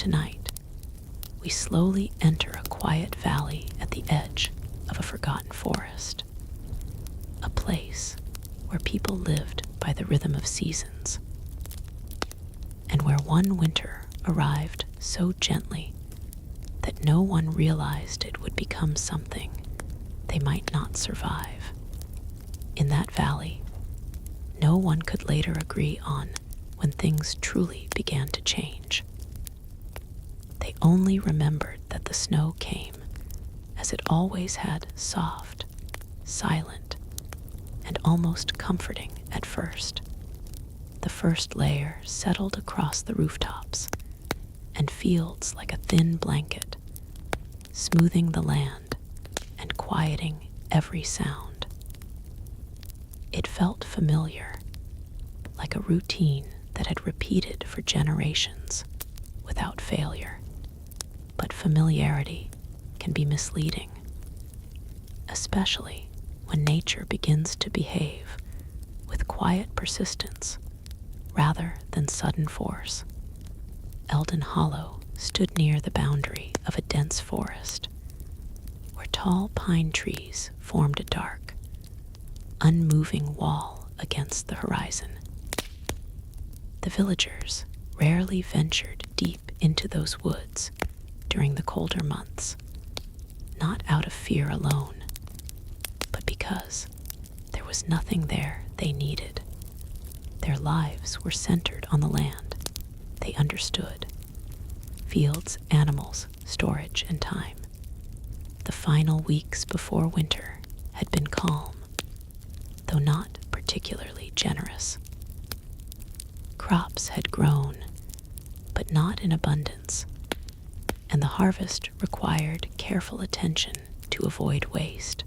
Tonight, we slowly enter a quiet valley at the edge of a forgotten forest, a place where people lived by the rhythm of seasons, and where one winter arrived so gently that no one realized it would become something they might not survive. In that valley, no one could later agree on when things truly began to change. They only remembered that the snow came, as it always had, soft, silent, and almost comforting at first. The first layer settled across the rooftops and fields like a thin blanket, smoothing the land and quieting every sound. It felt familiar, like a routine that had repeated for generations without failure. But familiarity can be misleading, especially when nature begins to behave with quiet persistence rather than sudden force. Eldon Hollow stood near the boundary of a dense forest, where tall pine trees formed a dark, unmoving wall against the horizon. The villagers rarely ventured deep into those woods during the colder months, not out of fear alone, but because there was nothing there they needed. Their lives were centered on the land they understood: fields, animals, storage, and time. The final weeks before winter had been calm, though not particularly generous. Crops had grown, but not in abundance, and the harvest required careful attention to avoid waste.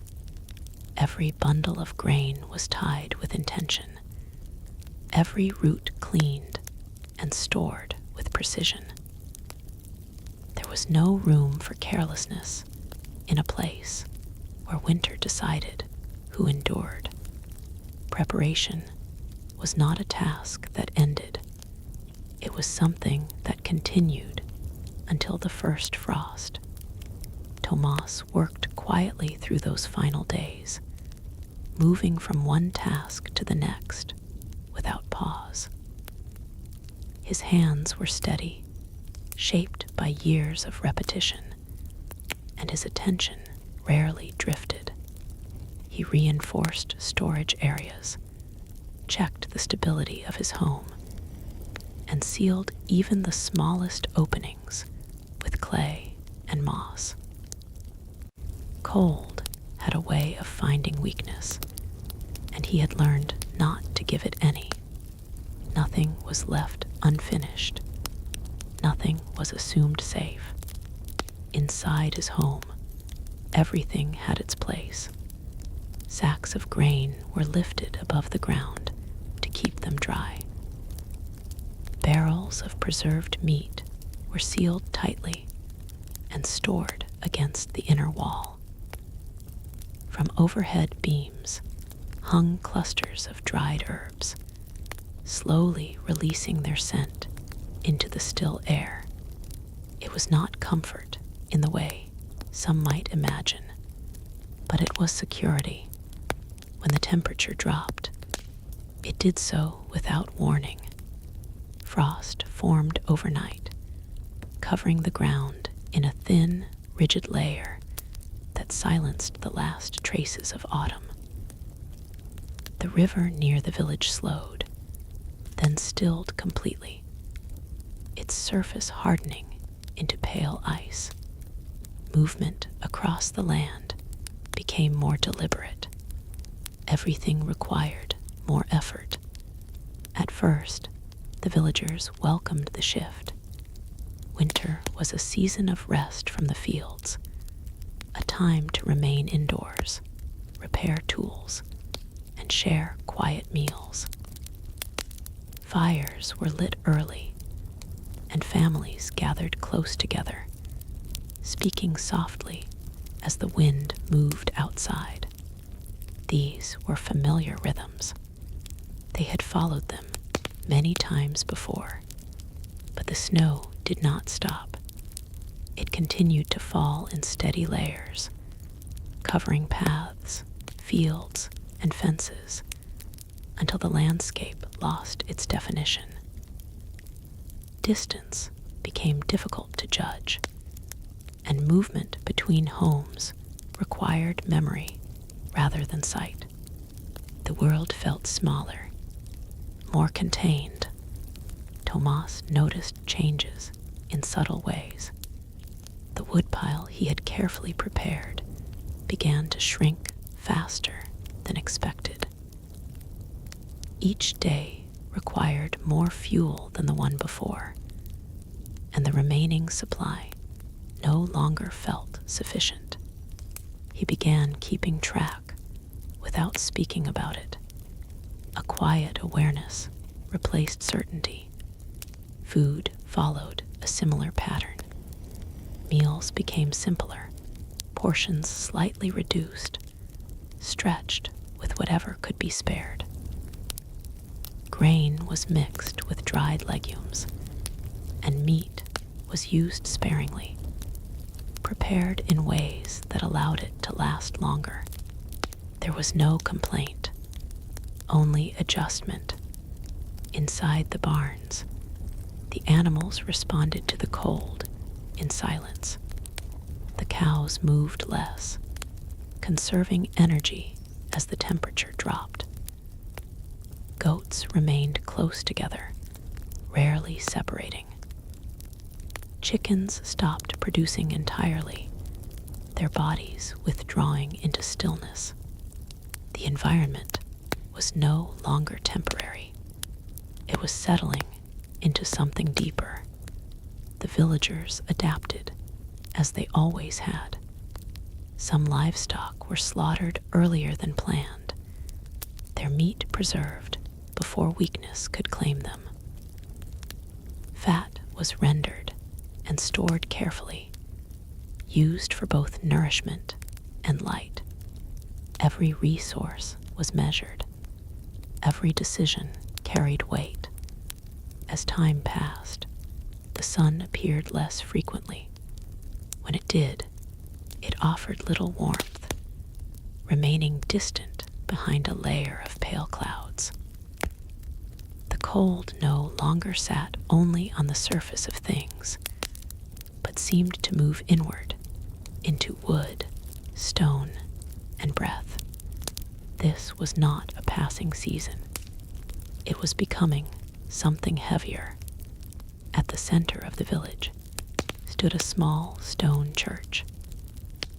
Every bundle of grain was tied with intention, every root cleaned and stored with precision. There was no room for carelessness in a place where winter decided who endured. Preparation was not a task that ended. It was something that continued until the first frost. Tomas worked quietly through those final days, moving from one task to the next without pause. His hands were steady, shaped by years of repetition, and his attention rarely drifted. He reinforced storage areas, checked the stability of his home, and sealed even the smallest openings with clay and moss. Cold had a way of finding weakness, and he had learned not to give it any. Nothing was left unfinished. Nothing was assumed safe. Inside his home, everything had its place. Sacks of grain were lifted above the ground to keep them dry. Barrels of preserved meat were sealed tightly and stored against the inner wall. From overhead beams hung clusters of dried herbs, slowly releasing their scent into the still air. It was not comfort in the way some might imagine, but it was security. When the temperature dropped, it did so without warning. Frost formed overnight, covering the ground in a thin, rigid layer that silenced the last traces of autumn. The river near the village slowed, then stilled completely, its surface hardening into pale ice. Movement across the land became more deliberate. Everything required more effort. At first, the villagers welcomed the shift. Winter was a season of rest from the fields, a time to remain indoors, repair tools, and share quiet meals. Fires were lit early, and families gathered close together, speaking softly as the wind moved outside. These were familiar rhythms. They had followed them many times before, but the snow did not stop. It continued to fall in steady layers, covering paths, fields, and fences, until the landscape lost its definition. Distance became difficult to judge, and movement between homes required memory rather than sight. The world felt smaller, more contained. Tomas noticed changes in subtle ways. The woodpile he had carefully prepared began to shrink faster than expected. Each day required more fuel than the one before, and the remaining supply no longer felt sufficient. He began keeping track without speaking about it. A quiet awareness replaced certainty. Food followed a similar pattern. Meals became simpler, portions slightly reduced, stretched with whatever could be spared. Grain was mixed with dried legumes, and meat was used sparingly, prepared in ways that allowed it to last longer. There was no complaint, only adjustment. Inside the barns, the animals responded to the cold in silence. The cows moved less, conserving energy as the temperature dropped. Goats remained close together, rarely separating. Chickens stopped producing entirely, their bodies withdrawing into stillness. The environment was no longer temporary. It was settling into something deeper. The villagers adapted, as they always had. Some livestock were slaughtered earlier than planned, their meat preserved before weakness could claim them. Fat was rendered and stored carefully, used for both nourishment and light. Every resource was measured. Every decision carried weight. As time passed, the sun appeared less frequently. When it did, it offered little warmth, remaining distant behind a layer of pale clouds. The cold no longer sat only on the surface of things, but seemed to move inward into wood, stone, and breath. This was not a passing season. It was becoming something heavier. At the center of the village stood a small stone church.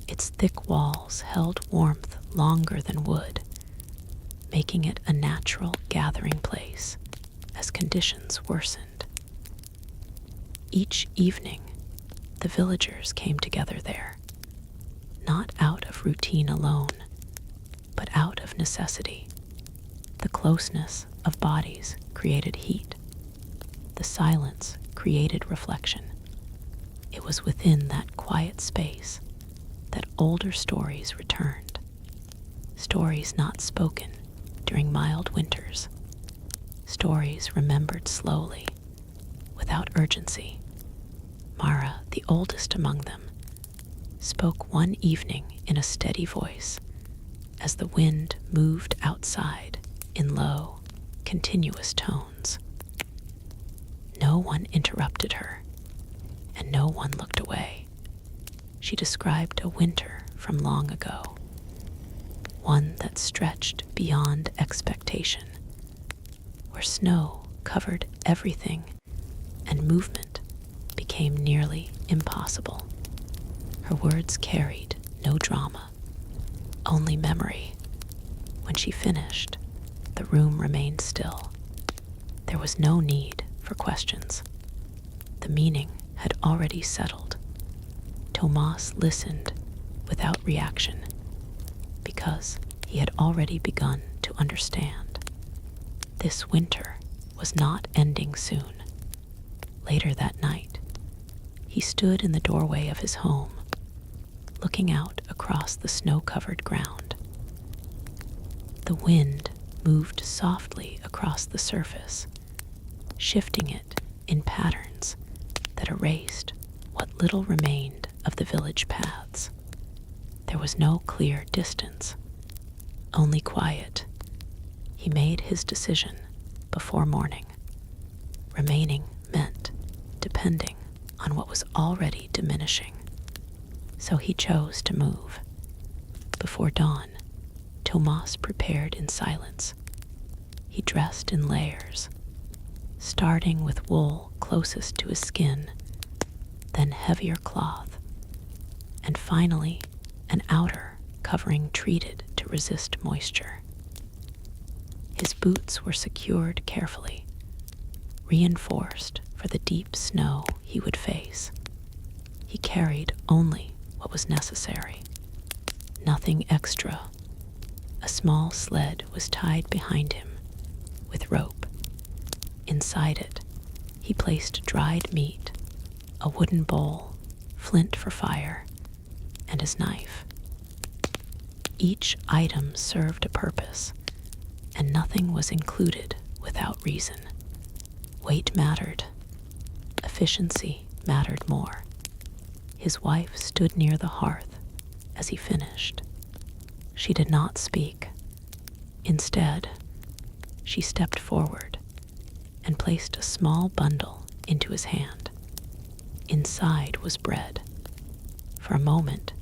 Its thick walls held warmth longer than wood, making it a natural gathering place as conditions worsened. Each evening, the villagers came together there, not out of routine alone, but out of necessity. The closeness of bodies created heat. The silence created reflection. It was within that quiet space that older stories returned. Stories not spoken during mild winters. Stories remembered slowly, without urgency. Mara, the oldest among them, spoke one evening in a steady voice as the wind moved outside in low, continuous tones. No one interrupted her, and no one looked away. She described a winter from long ago, one that stretched beyond expectation, where snow covered everything and movement became nearly impossible. Her words carried no drama, only memory. When she finished, the room remained still. There was no need for questions. The meaning had already settled. Tomas listened without reaction, because he had already begun to understand. This winter was not ending soon. Later that night, he stood in the doorway of his home, looking out across the snow-covered ground. The wind moved softly across the surface, shifting it in patterns that erased what little remained of the village paths. There was no clear distance, only quiet. He made his decision before morning. Remaining meant depending on what was already diminishing. So he chose to move. Before dawn, Tomas prepared in silence. He dressed in layers, starting with wool closest to his skin, then heavier cloth, and finally an outer covering treated to resist moisture. His boots were secured carefully, reinforced for the deep snow he would face. He carried only what was necessary, nothing extra. A small sled was tied behind him with rope. Inside it, he placed dried meat, a wooden bowl, flint for fire, and his knife. Each item served a purpose, and nothing was included without reason. Weight mattered. Efficiency mattered more. His wife stood near the hearth as he finished. She did not speak. Instead, she stepped forward and placed a small bundle into his hand. Inside was bread. For a moment,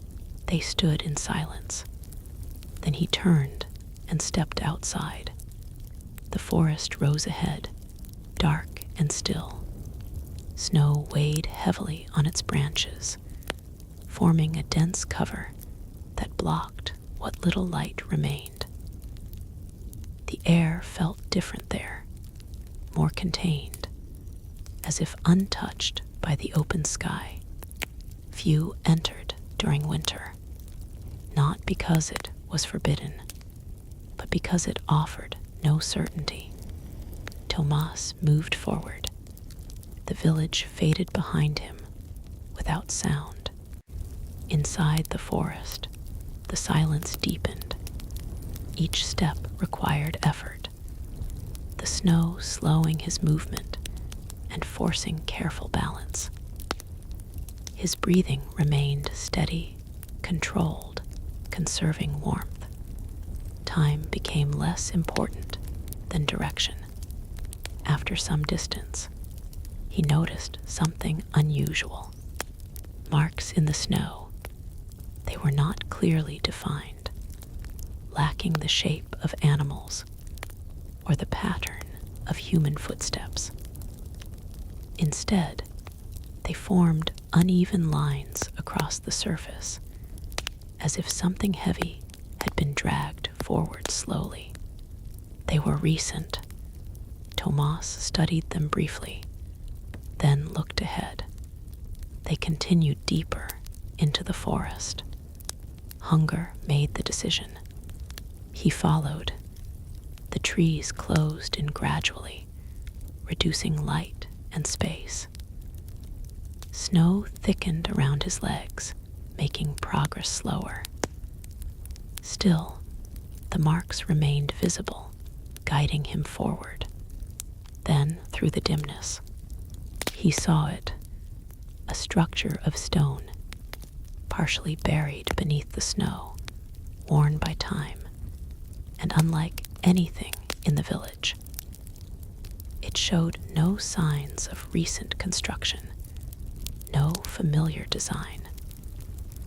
they stood in silence. Then he turned and stepped outside. The forest rose ahead, dark and still. Snow weighed heavily on its branches, forming a dense cover that blocked what little light remained. The air felt different there, more contained, as if untouched by the open sky. Few entered during winter, not because it was forbidden, but because it offered no certainty. Tomas moved forward. The village faded behind him without sound. Inside the forest, the silence deepened. Each step required effort, the snow slowing his movement and forcing careful balance. His breathing remained steady, controlled, conserving warmth. Time became less important than direction. After some distance, he noticed something unusual. Marks in the snow. They were not clearly defined, lacking the shape of animals or the pattern of human footsteps. Instead, they formed uneven lines across the surface, as if something heavy had been dragged forward slowly. They were recent. Tomas studied them briefly, then looked ahead. They continued deeper into the forest. Hunger made the decision. He followed. The trees closed in gradually, reducing light and space. Snow thickened around his legs, making progress slower. Still, the marks remained visible, guiding him forward. Then, through the dimness, he saw it, a structure of stone, partially buried beneath the snow, worn by time, and unlike anything in the village. It showed no signs of recent construction, no familiar design.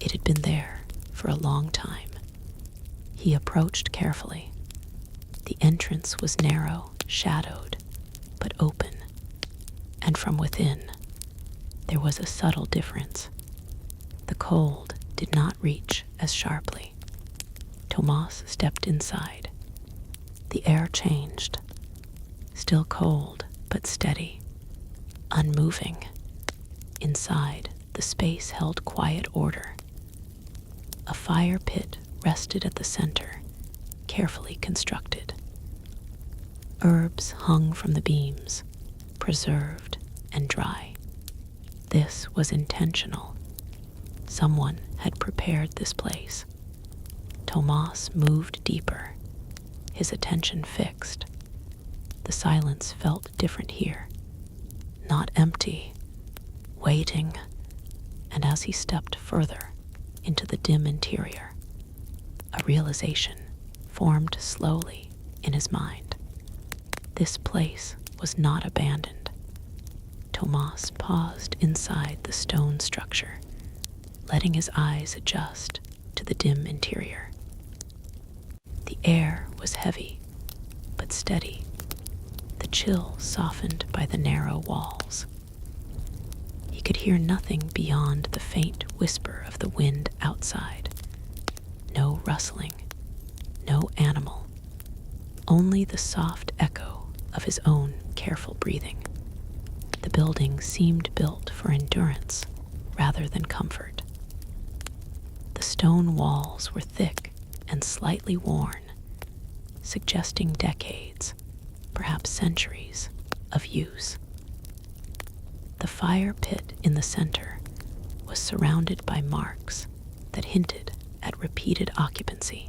It had been there for a long time. He approached carefully. The entrance was narrow, shadowed, but open, and from within, there was a subtle difference. The cold did not reach as sharply. Tomas stepped inside. The air changed, still cold but steady, unmoving. Inside, the space held quiet order. A fire pit rested at the center, carefully constructed. Herbs hung from the beams, preserved and dry. This was intentional. Someone had prepared this place. Tomas moved deeper, his attention fixed. The silence felt different here. Not empty, waiting, And as he stepped further into the dim interior, a realization formed slowly in his mind. This place was not abandoned. Tomas paused inside the stone structure, letting his eyes adjust to the dim interior. The air was heavy, but steady, the chill softened by the narrow walls. He could hear nothing beyond the faint whisper of the wind outside. No rustling, no animal, only the soft echo of his own careful breathing. The building seemed built for endurance rather than comfort. The stone walls were thick and slightly worn, suggesting decades, perhaps centuries, of use. The fire pit in the center was surrounded by marks that hinted at repeated occupancy.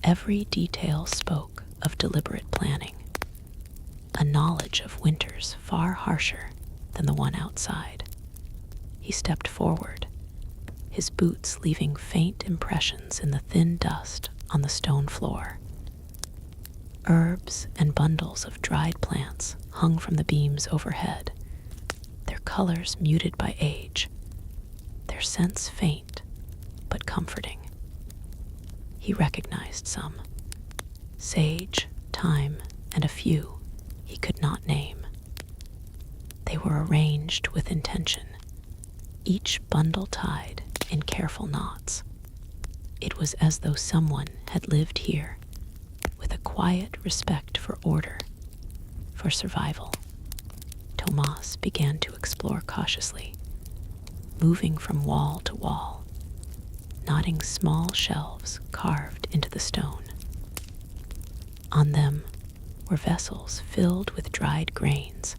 Every detail spoke of deliberate planning, a knowledge of winters far harsher than the one outside. He stepped forward, his boots leaving faint impressions in the thin dust on the stone floor. Herbs and bundles of dried plants hung from the beams overhead, their colors muted by age, their scents faint but comforting. He recognized some: sage, thyme, and a few he could not name. They were arranged with intention, each bundle tied in careful knots. It was as though someone had lived here with a quiet respect for order, for survival. Tomas began to explore cautiously, moving from wall to wall, noting small shelves carved into the stone. On them were vessels filled with dried grains,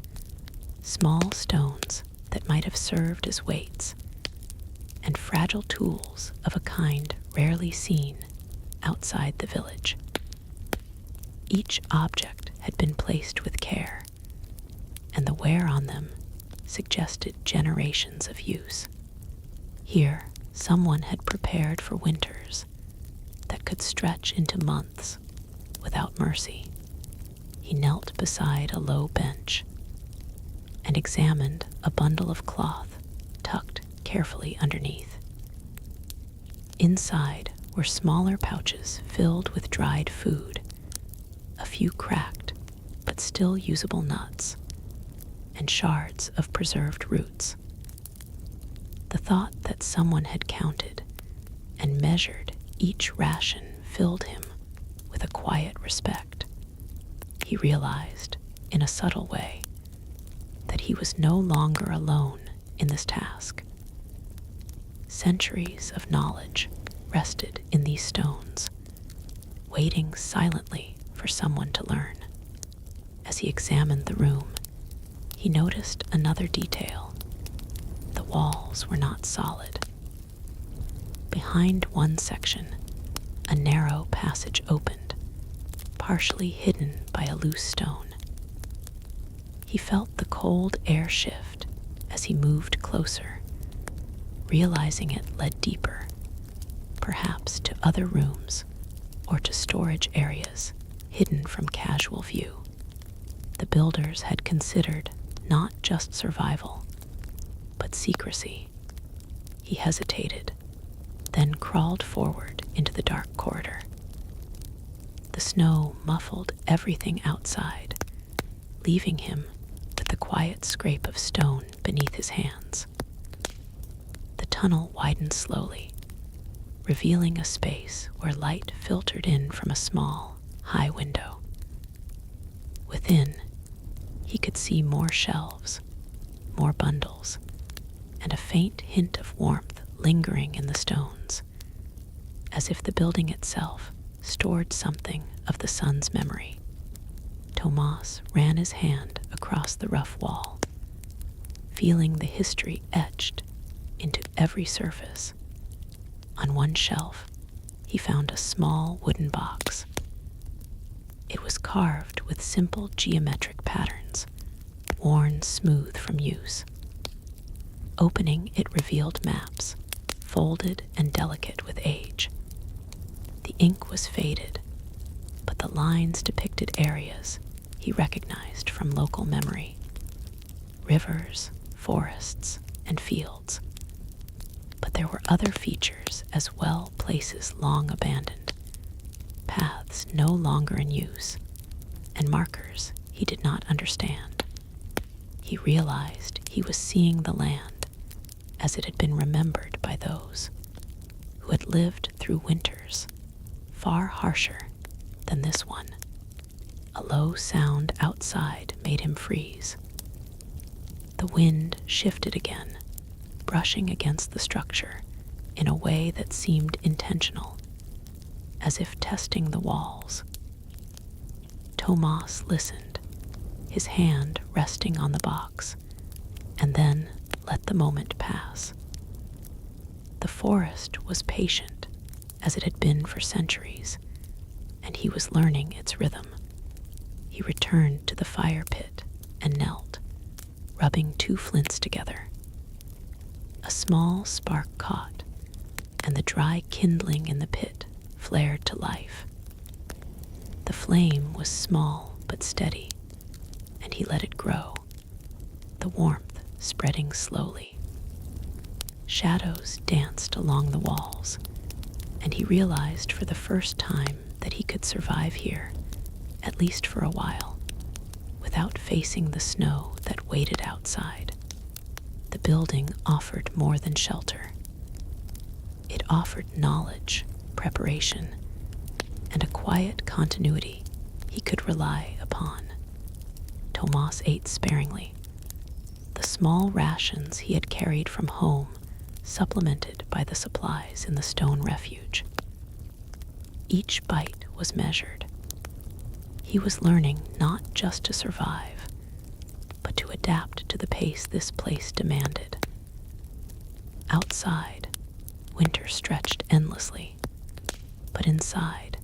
small stones that might have served as weights, and fragile tools of a kind rarely seen outside the village. Each object had been placed with care, and the wear on them suggested generations of use. Here, someone had prepared for winters that could stretch into months without mercy. He knelt beside a low bench and examined a bundle of cloth tucked carefully underneath. Inside were smaller pouches filled with dried food, a few cracked but still usable nuts, and shards of preserved roots. The thought that someone had counted and measured each ration filled him with a quiet respect. He realized, in a subtle way, that he was no longer alone in this task. Centuries of knowledge rested in these stones, waiting silently for someone to learn. As he examined the room, he noticed another detail. The walls were not solid. Behind one section, a narrow passage opened, partially hidden by a loose stone. He felt the cold air shift as he moved closer, realizing it led deeper, perhaps to other rooms or to storage areas hidden from casual view. The builders had considered not just survival, but secrecy. He hesitated, then crawled forward into the dark corridor. The snow muffled everything outside, leaving him with the quiet scrape of stone beneath his hands. The tunnel widened slowly, revealing a space where light filtered in from a small, high window. Within, he could see more shelves, more bundles, and a faint hint of warmth lingering in the stones, as if the building itself stored something of the sun's memory. Tomas ran his hand across the rough wall, feeling the history etched into every surface. On one shelf, he found a small wooden box. It was carved with simple geometric patterns, worn smooth from use. Opening, it revealed maps, folded and delicate with age. The ink was faded, but the lines depicted areas he recognized from local memory: rivers, forests, and fields. But there were other features as well, places long abandoned, paths no longer in use, and markers he did not understand. He realized he was seeing the land as it had been remembered by those who had lived through winters far harsher than this one. A low sound outside made him freeze. The wind shifted again, brushing against the structure in a way that seemed intentional, as if testing the walls. Tomas listened, his hand resting on the box, and then let the moment pass. The forest was patient, as it had been for centuries, and he was learning its rhythm. He returned to the fire pit and knelt, rubbing two flints together. A small spark caught, and the dry kindling in the pit flared to life. The flame was small but steady, and he let it grow, the warmth spreading slowly. Shadows danced along the walls, and he realized for the first time that he could survive here, at least for a while, without facing the snow that waited outside. The building offered more than shelter. It offered knowledge, preparation, and a quiet continuity he could rely upon. Tomas ate sparingly, the small rations he had carried from home supplemented by the supplies in the stone refuge. Each bite was measured. He was learning not just to survive, but to adapt to the pace this place demanded. Outside, winter stretched endlessly, but inside,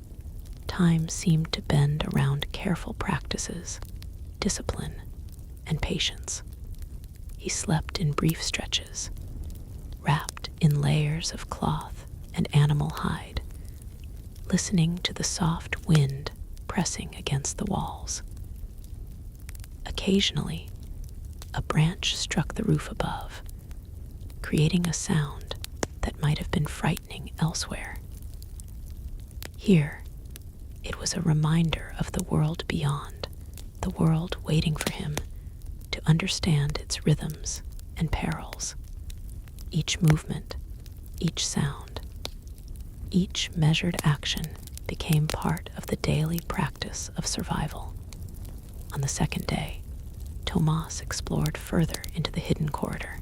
time seemed to bend around careful practices, discipline, and patience. He slept in brief stretches, wrapped in layers of cloth and animal hide, listening to the soft wind pressing against the walls. Occasionally, a branch struck the roof above, creating a sound that might have been frightening elsewhere. Here, it was a reminder of the world beyond, the world waiting for him to understand its rhythms and perils. Each movement, each sound, each measured action became part of the daily practice of survival. On the second day, Tomas explored further into the hidden corridor.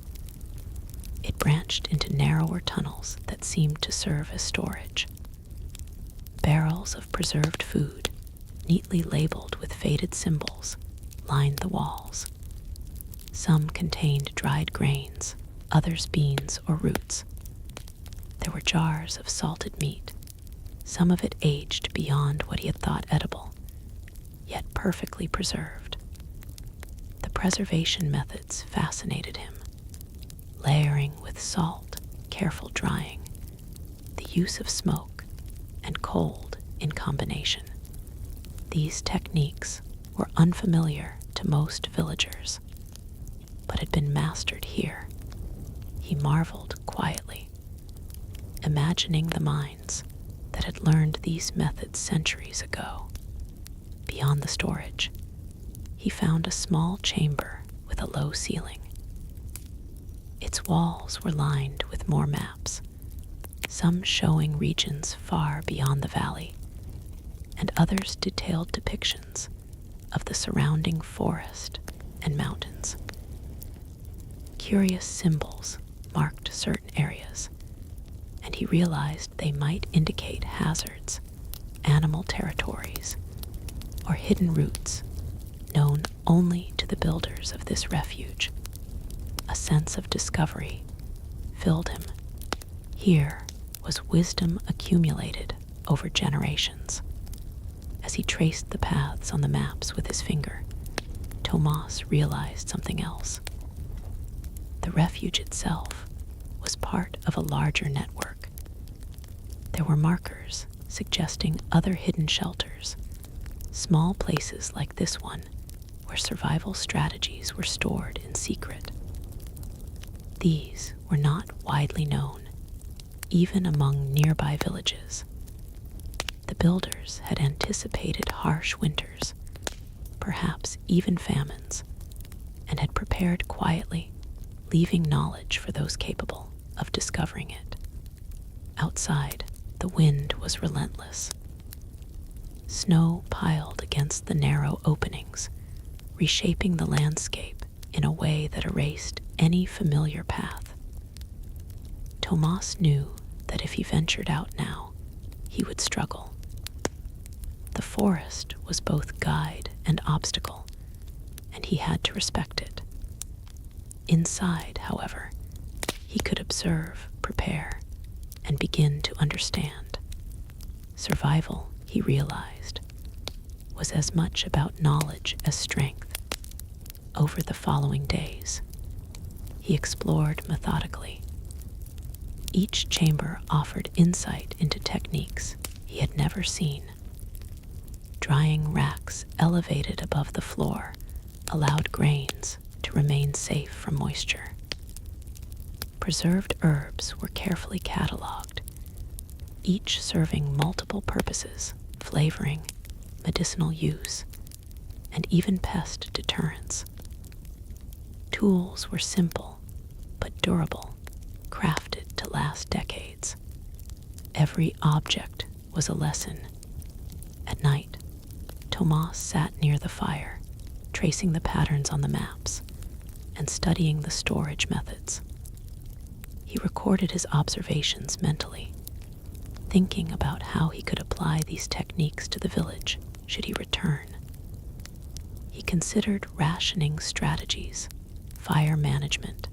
It branched into narrower tunnels that seemed to serve as storage. Barrels of preserved food, neatly labeled with faded symbols, lined the walls. Some contained dried grains, others beans or roots. There were jars of salted meat, some of it aged beyond what he had thought edible, yet perfectly preserved. The preservation methods fascinated him. Layering with salt, careful drying, the use of smoke, and cold in combination. These techniques were unfamiliar to most villagers, but had been mastered here. He marveled quietly, imagining the minds that had learned these methods centuries ago. Beyond the storage, he found a small chamber with a low ceiling. Its walls were lined with more maps, some showing regions far beyond the valley, and others detailed depictions of the surrounding forest and mountains. Curious symbols marked certain areas, and he realized they might indicate hazards, animal territories, or hidden routes known only to the builders of this refuge. A sense of discovery filled him. Here was wisdom accumulated over generations. As he traced the paths on the maps with his finger, Tomas realized something else. The refuge itself was part of a larger network. There were markers suggesting other hidden shelters, small places like this one where survival strategies were stored in secret. These were not widely known, even among nearby villages. The builders had anticipated harsh winters, perhaps even famines, and had prepared quietly, leaving knowledge for those capable of discovering it. Outside, the wind was relentless. Snow piled against the narrow openings, reshaping the landscape in a way that erased any familiar path. Tomas knew that if he ventured out now, he would struggle. The forest was both guide and obstacle, and he had to respect it. Inside, however, he could observe, prepare, and begin to understand. Survival, he realized, was as much about knowledge as strength. Over the following days, he explored methodically. Each chamber offered insight into techniques he had never seen. Drying racks elevated above the floor allowed grains to remain safe from moisture. Preserved herbs were carefully cataloged, each serving multiple purposes: flavoring, medicinal use, and even pest deterrence. Tools were simple but durable, crafted to last decades. Every object was a lesson. At night, Tomas sat near the fire, tracing the patterns on the maps and studying the storage methods. He recorded his observations mentally, thinking about how he could apply these techniques to the village should he return. He considered rationing strategies, fire management,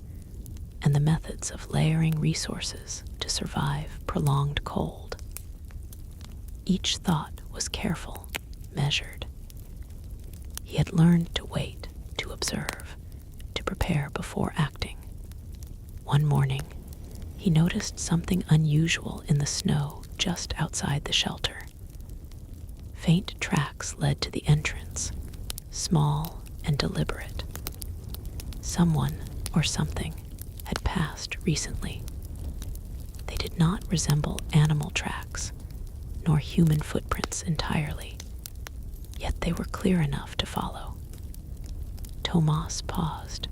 and the methods of layering resources to survive prolonged cold. Each thought was careful, measured. He had learned to wait, to observe, to prepare before acting. One morning, he noticed something unusual in the snow just outside the shelter. Faint tracks led to the entrance, small and deliberate. Someone or something had passed recently. They did not resemble animal tracks, nor human footprints entirely, yet they were clear enough to follow. Tomas paused,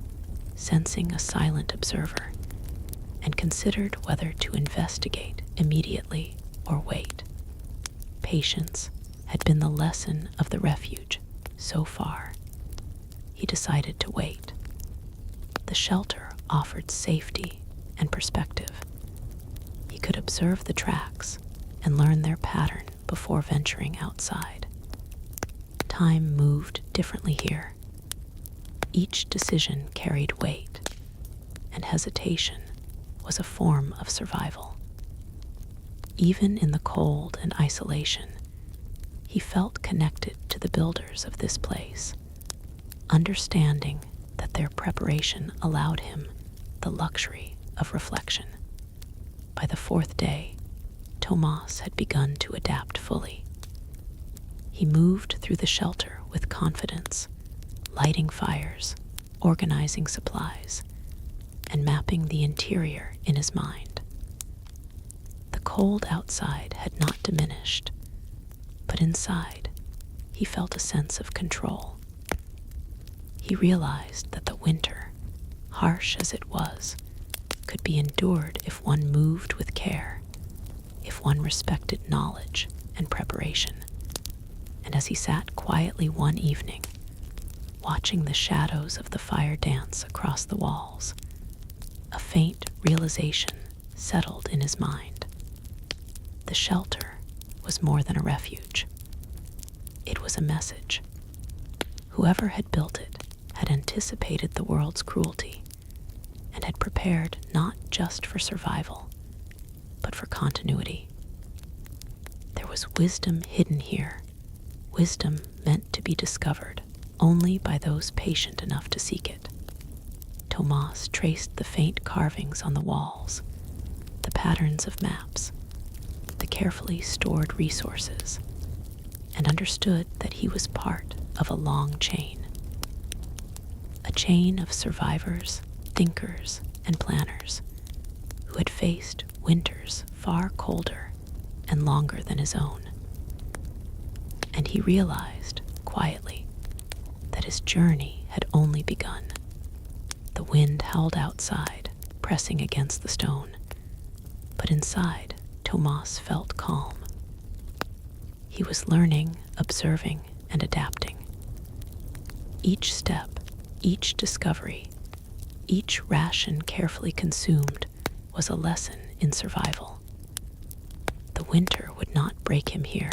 sensing a silent observer, and considered whether to investigate immediately or wait. Patience had been the lesson of the refuge so far. He decided to wait. The shelter offered safety and perspective. He could observe the tracks and learn their pattern before venturing outside. Time moved differently here. Each decision carried weight, and hesitation was a form of survival. Even in the cold and isolation, he felt connected to the builders of this place, understanding that their preparation allowed him the luxury of reflection. By the fourth day, Tomas had begun to adapt fully. He moved through the shelter with confidence, lighting fires, organizing supplies, and mapping the interior in his mind. The cold outside had not diminished, but inside, he felt a sense of control. He realized that the winter, harsh as it was, could be endured if one moved with care, if one respected knowledge and preparation. And as he sat quietly one evening, watching the shadows of the fire dance across the walls, a faint realization settled in his mind. The shelter was more than a refuge. It was a message. Whoever had built it had anticipated the world's cruelty and had prepared not just for survival, but for continuity. There was wisdom hidden here, wisdom meant to be discovered only by those patient enough to seek it. Tomas traced the faint carvings on the walls, the patterns of maps, the carefully stored resources, and understood that he was part of a long chain. A chain of survivors, thinkers, and planners who had faced winters far colder and longer than his own. And he realized, quietly, that his journey had only begun. The wind howled outside, pressing against the stone, but inside, Tomas felt calm. He was learning, observing, and adapting. Each step, each discovery, each ration carefully consumed was a lesson in survival. The winter would not break him here,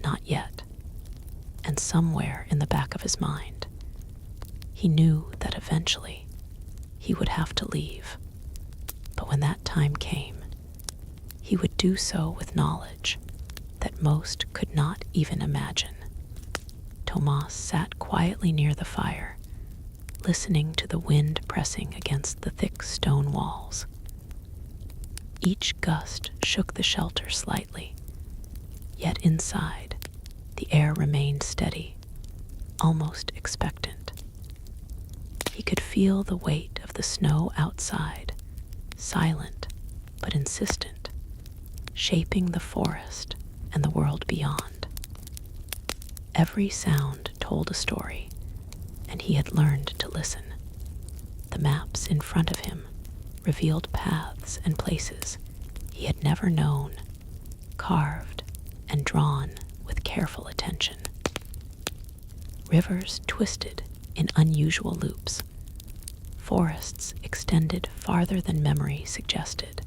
not yet. And somewhere in the back of his mind, he knew that eventually he would have to leave. But when that time came, he would do so with knowledge that most could not even imagine. Tomas sat quietly near the fire, listening to the wind pressing against the thick stone walls. Each gust shook the shelter slightly, yet inside, the air remained steady, almost expectant. He could feel the weight of the snow outside, silent but insistent, shaping the forest and the world beyond. Every sound told a story, and he had learned to listen. The maps in front of him revealed paths and places he had never known, carved and drawn with careful attention. Rivers twisted in unusual loops. Forests extended farther than memory suggested,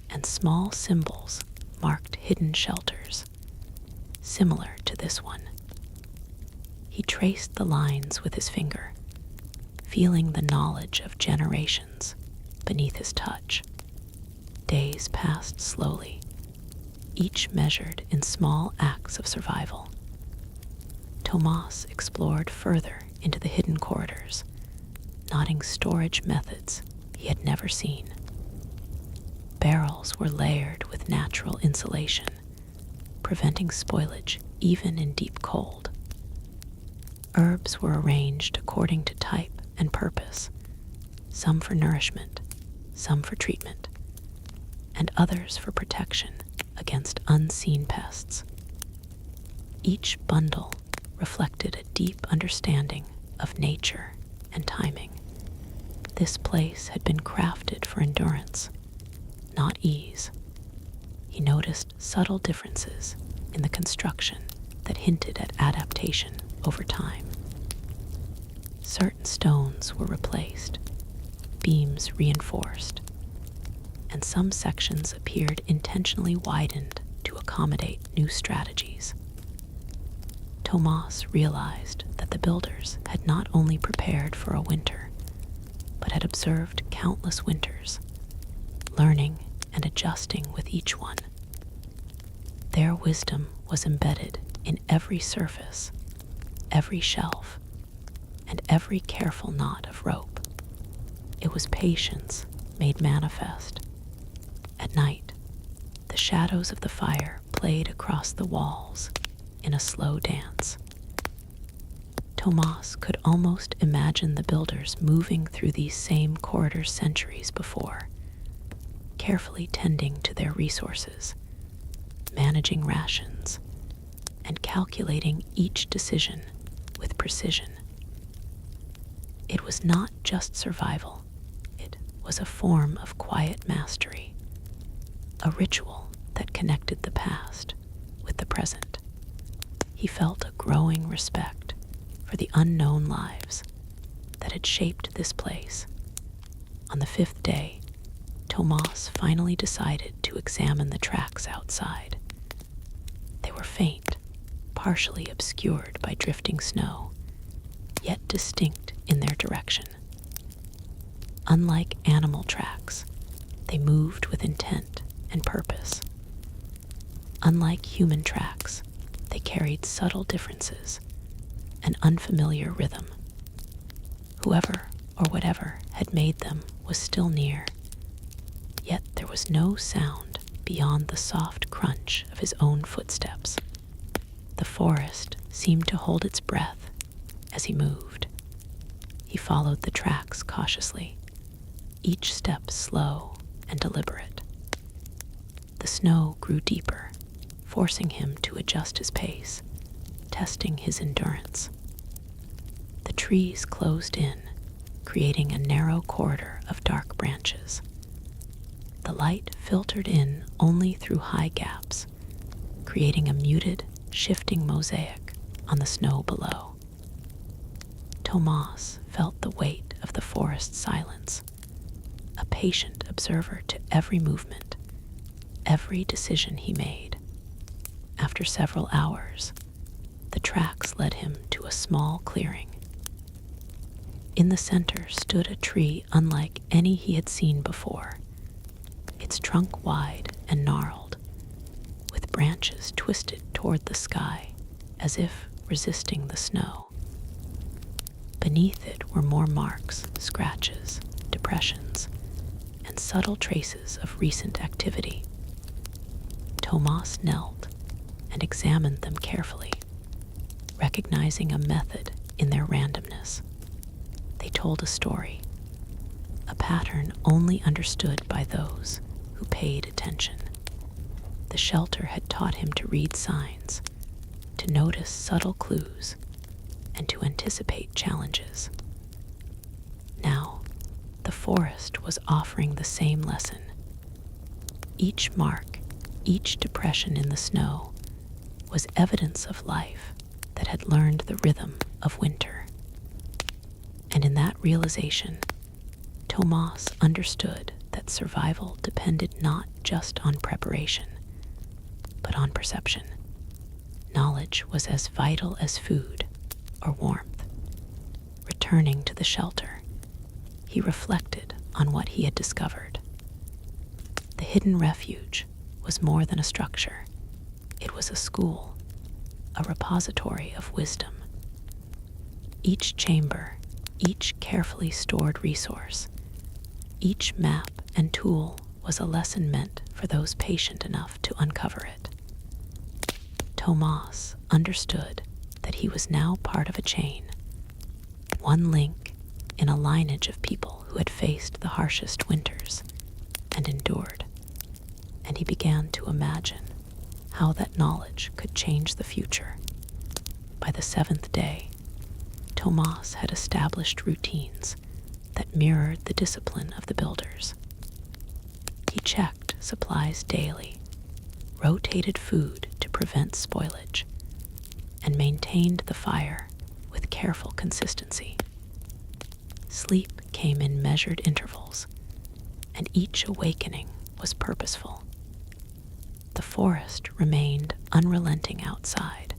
and small symbols marked hidden shelters, similar to this one. He traced the lines with his finger, feeling the knowledge of generations beneath his touch. Days passed slowly, each measured in small acts of survival. Tomas explored further into the hidden corridors, noting storage methods he had never seen. Barrels were layered with natural insulation, preventing spoilage even in deep cold. Herbs were arranged according to type and purpose, some for nourishment, some for treatment, and others for protection against unseen pests. Each bundle reflected a deep understanding of nature and timing. This place had been crafted for endurance, not ease. He noticed subtle differences in the construction that hinted at adaptation over time. Certain stones were replaced, beams reinforced, and some sections appeared intentionally widened to accommodate new strategies. Tomas realized that the builders had not only prepared for a winter, but had observed countless winters, learning and adjusting with each one. Their wisdom was embedded in every surface, every shelf, and every careful knot of rope. It was patience made manifest. At night, the shadows of the fire played across the walls in a slow dance. Tomas could almost imagine the builders moving through these same corridors centuries before, carefully tending to their resources, managing rations, and calculating each decision with precision. It was not just survival, it was a form of quiet mastery, a ritual that connected the past with the present. He felt a growing respect for the unknown lives that had shaped this place. On the 5th day, Tomas finally decided to examine the tracks outside. They were faint, partially obscured by drifting snow, yet distinct in their direction. Unlike animal tracks, they moved with intent and purpose. Unlike human tracks, they carried subtle differences, an unfamiliar rhythm. Whoever or whatever had made them was still near. Yet there was no sound beyond the soft crunch of his own footsteps. The forest seemed to hold its breath as he moved. He followed the tracks cautiously, each step slow and deliberate. The snow grew deeper, forcing him to adjust his pace, testing his endurance. The trees closed in, creating a narrow corridor of dark branches. The light filtered in only through high gaps, creating a muted, shifting mosaic on the snow below. Tomas felt the weight of the forest's silence, a patient observer to every movement, every decision he made. After several hours, the tracks led him to a small clearing. In the center stood a tree unlike any he had seen before, its trunk wide and gnarled, with branches twisted toward the sky as if resisting the snow. Beneath it were more marks, scratches, depressions, and subtle traces of recent activity. Tomas knelt and examined them carefully, recognizing a method in their randomness. They told a story, a pattern only understood by those who paid attention. The shelter had taught him to read signs, to notice subtle clues, and to anticipate challenges. Now, the forest was offering the same lesson. Each mark, each depression in the snow, was evidence of life that had learned the rhythm of winter. And in that realization, Tomas understood that survival depended not just on preparation, but on perception. Knowledge was as vital as food or warmth. Returning to the shelter, he reflected on what he had discovered. The hidden refuge was more than a structure. It was a school, a repository of wisdom. Each chamber, each carefully stored resource, each map and tool was a lesson meant for those patient enough to uncover it. Tomas understood that he was now part of a chain, one link in a lineage of people who had faced the harshest winters and endured, and he began to imagine how that knowledge could change the future. By the seventh day, Tomas had established routines that mirrored the discipline of the builders. He checked supplies daily, rotated food to prevent spoilage, and maintained the fire with careful consistency. Sleep came in measured intervals, and each awakening was purposeful. The forest remained unrelenting outside,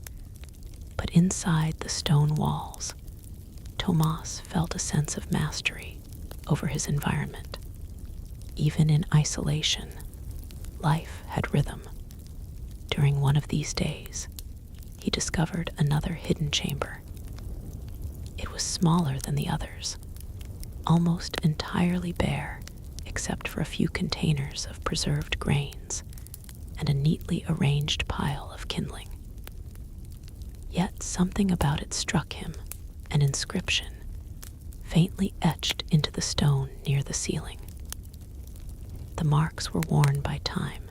but inside the stone walls, Tomas felt a sense of mastery over his environment. Even in isolation, life had rhythm. During one of these days, he discovered another hidden chamber. It was smaller than the others, almost entirely bare except for a few containers of preserved grains and a neatly arranged pile of kindling. Yet something about it struck him, an inscription, faintly etched into the stone near the ceiling. The marks were worn by time,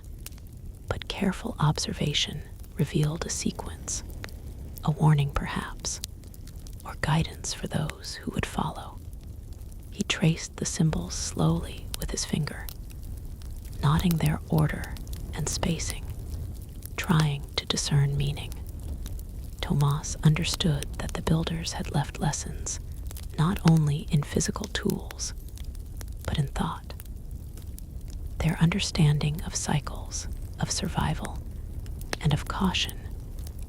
but careful observation revealed a sequence, a warning perhaps, or guidance for those who would follow. He traced the symbols slowly with his finger, noting their order and spacing, trying to discern meaning. Tomas understood that the builders had left lessons not only in physical tools, but in thought. Their understanding of cycles, of survival, and of caution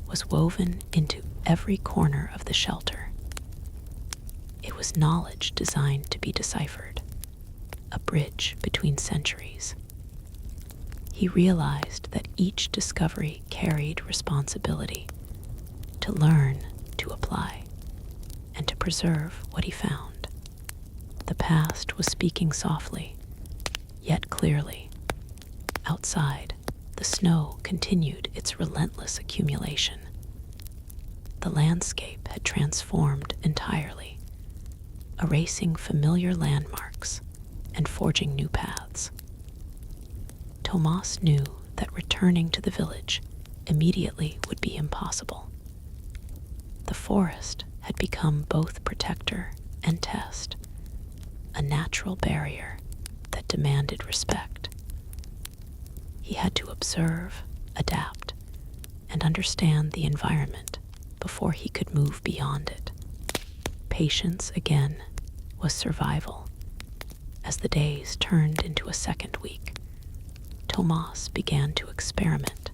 was woven into every corner of the shelter. It was knowledge designed to be deciphered, a bridge between centuries. He realized that each discovery carried responsibility to learn, to apply, and to preserve what he found. past was speaking softly, yet clearly. Outside, the snow continued its relentless accumulation. The landscape had transformed entirely, erasing familiar landmarks and forging new paths. Tomas knew that returning to the village immediately would be impossible. The forest had become both protector and test, a natural barrier that demanded respect. He had to observe, adapt, and understand the environment before he could move beyond it. Patience, again, was survival. As the days turned into a second week, Tomas began to experiment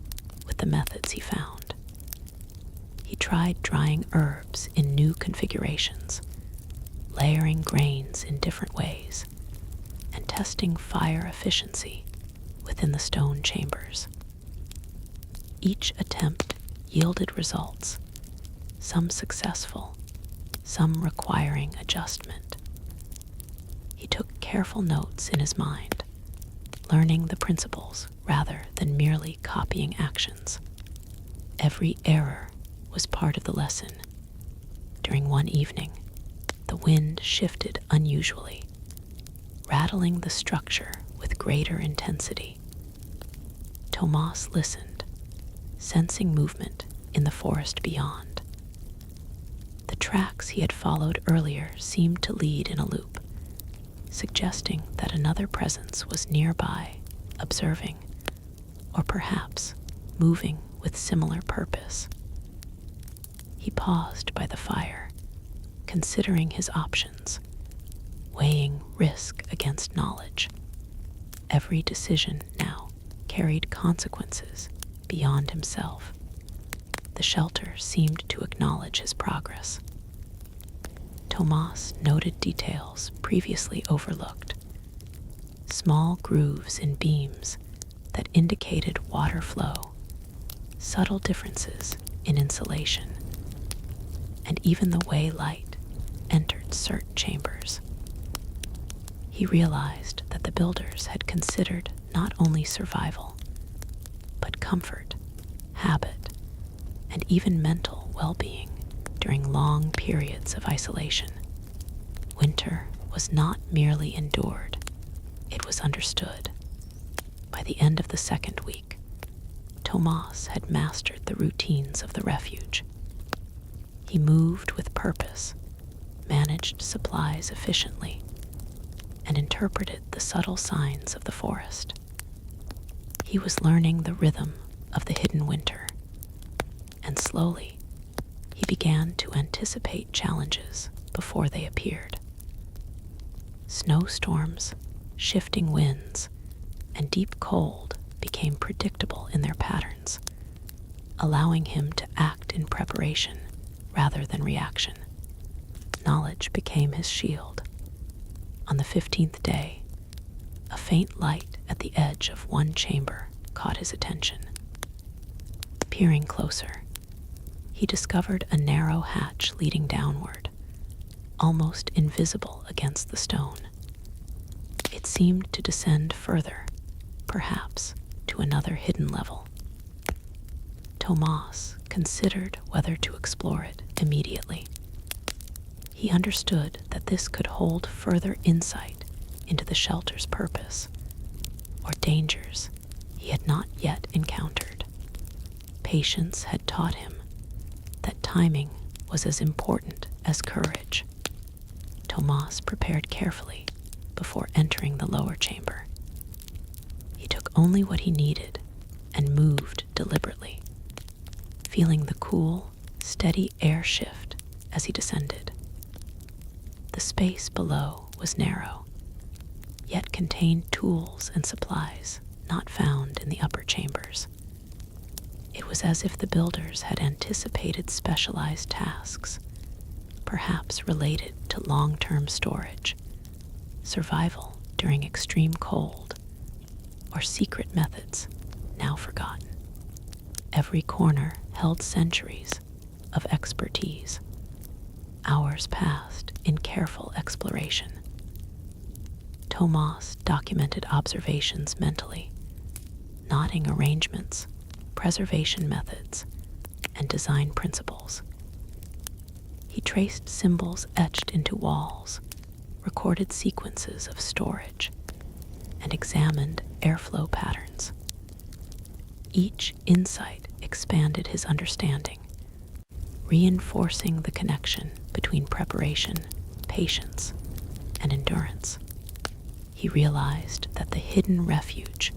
with the methods he found. He tried drying herbs in new configurations, layering grains in different ways, and testing fire efficiency within the stone chambers. Each attempt yielded results, some successful, some requiring adjustment. He took careful notes in his mind, learning the principles rather than merely copying actions. Every error was part of the lesson. During one evening, the wind shifted unusually, rattling the structure with greater intensity. Tomas listened, sensing movement in the forest beyond. The tracks he had followed earlier seemed to lead in a loop, suggesting that another presence was nearby, observing, or perhaps moving with similar purpose. He paused by the fire, considering his options, weighing risk against knowledge. Every decision now carried consequences beyond himself. The shelter seemed to acknowledge his progress. Tomas noted details previously overlooked, small grooves in beams that indicated water flow, subtle differences in insulation, and even the way light entered certain chambers. He realized that the builders had considered not only survival, but comfort, habit, and even mental well-being during long periods of isolation. Winter was not merely endured, it was understood. By the end of the second week, Tomas had mastered the routines of the refuge. He moved with purpose, managed supplies efficiently, and interpreted the subtle signs of the forest. He was learning the rhythm of the hidden winter, and slowly he began to anticipate challenges before they appeared. Snowstorms, shifting winds, and deep cold became predictable in their patterns, allowing him to act in preparation rather than reaction. Knowledge became his shield. On the 15th day, a faint light at the edge of one chamber caught his attention. Peering closer, he discovered a narrow hatch leading downward, almost invisible against the stone. It seemed to descend further, perhaps to another hidden level. Tomas considered whether to explore it immediately. He understood that this could hold further insight into the shelter's purpose, or dangers he had not yet encountered. Patience had taught him that timing was as important as courage. Tomas prepared carefully before entering the lower chamber. He took only what he needed and moved deliberately, feeling the cool, steady air shift as he descended. The space below was narrow, yet contained tools and supplies not found in the upper chambers. It was as if the builders had anticipated specialized tasks, perhaps related to long-term storage, survival during extreme cold, or secret methods now forgotten. Every corner held centuries of expertise. Hours passed in careful exploration, Tomas documented observations mentally, noting arrangements, preservation methods, and design principles. He traced symbols etched into walls, recorded sequences of storage, and examined airflow patterns. Each insight expanded his understanding, reinforcing the connection between preparation, patience, and endurance. He realized that the hidden refuge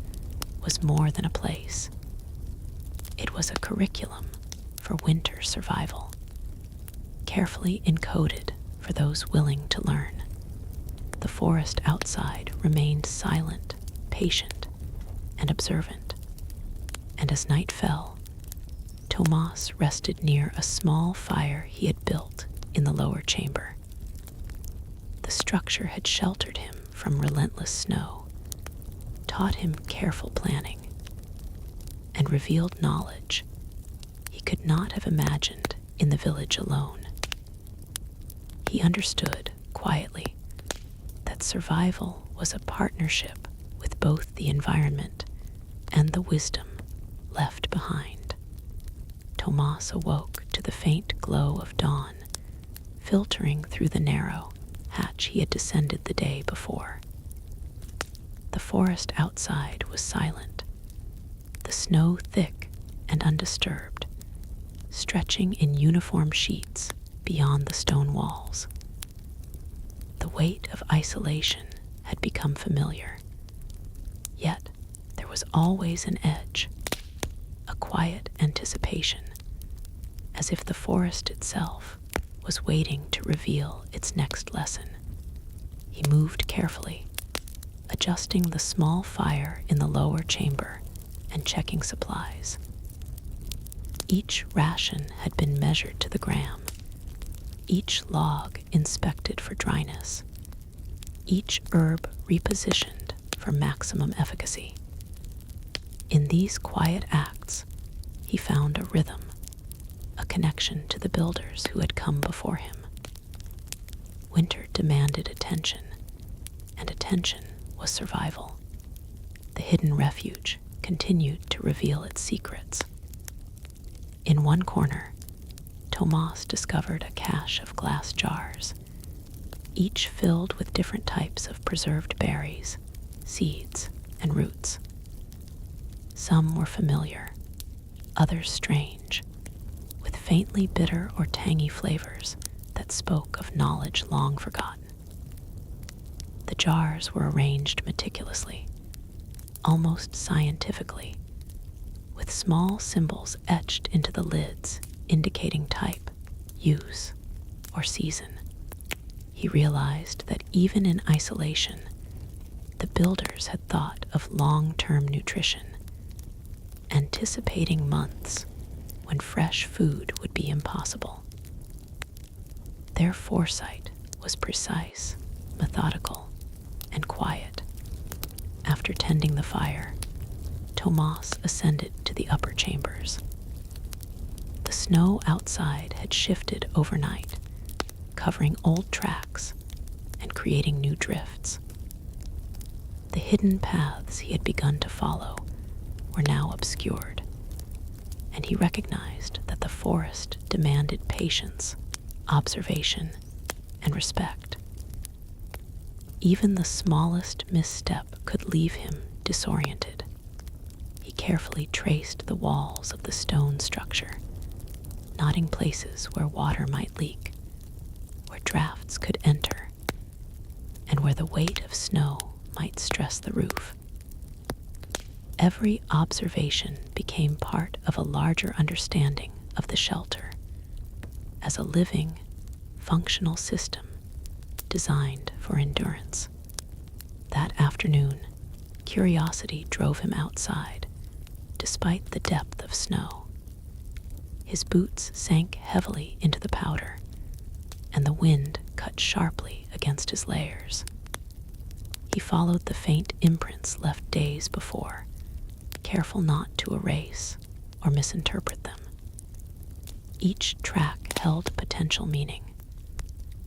was more than a place. It was a curriculum for winter survival, carefully encoded for those willing to learn. The forest outside remained silent, patient, and observant. And as night fell, Tomas rested near a small fire he had built in the lower chamber. The structure had sheltered him from relentless snow, taught him careful planning, and revealed knowledge he could not have imagined in the village alone. He understood, quietly, that survival was a partnership with both the environment and the wisdom left behind. Tomas awoke to the faint glow of dawn, filtering through the narrow hatch he had descended the day before. The forest outside was silent, the snow thick and undisturbed, stretching in uniform sheets beyond the stone walls. The weight of isolation had become familiar, yet there was always an edge, a quiet anticipation, as if the forest itself was waiting to reveal its next lesson. He moved carefully, adjusting the small fire in the lower chamber and checking supplies. Each ration had been measured to the gram, each log inspected for dryness, each herb repositioned for maximum efficacy. In these quiet acts, he found a rhythm, a connection to the builders who had come before him. Winter demanded attention, and attention was survival. The hidden refuge continued to reveal its secrets. In one corner, Tomas discovered a cache of glass jars, each filled with different types of preserved berries, seeds, and roots. Some were familiar, others strange, with faintly bitter or tangy flavors that spoke of knowledge long forgotten. The jars were arranged meticulously, almost scientifically, with small symbols etched into the lids indicating type, use, or season. He realized that even in isolation, the builders had thought of long-term nutrition, anticipating months when fresh food would be impossible. Their foresight was precise, methodical, and quiet. After tending the fire, Tomas ascended to the upper chambers. The snow outside had shifted overnight, covering old tracks and creating new drifts. The hidden paths he had begun to follow were now obscured, and he recognized that the forest demanded patience, observation, and respect. Even the smallest misstep could leave him disoriented. He carefully traced the walls of the stone structure, noting places where water might leak, where drafts could enter, and where the weight of snow might stress the roof. Every observation became part of a larger understanding of the shelter as a living, functional system designed for endurance. That afternoon, curiosity drove him outside, despite the depth of snow. His boots sank heavily into the powder, and the wind cut sharply against his layers. He followed the faint imprints left days before, careful not to erase or misinterpret them. Each track held potential meaning,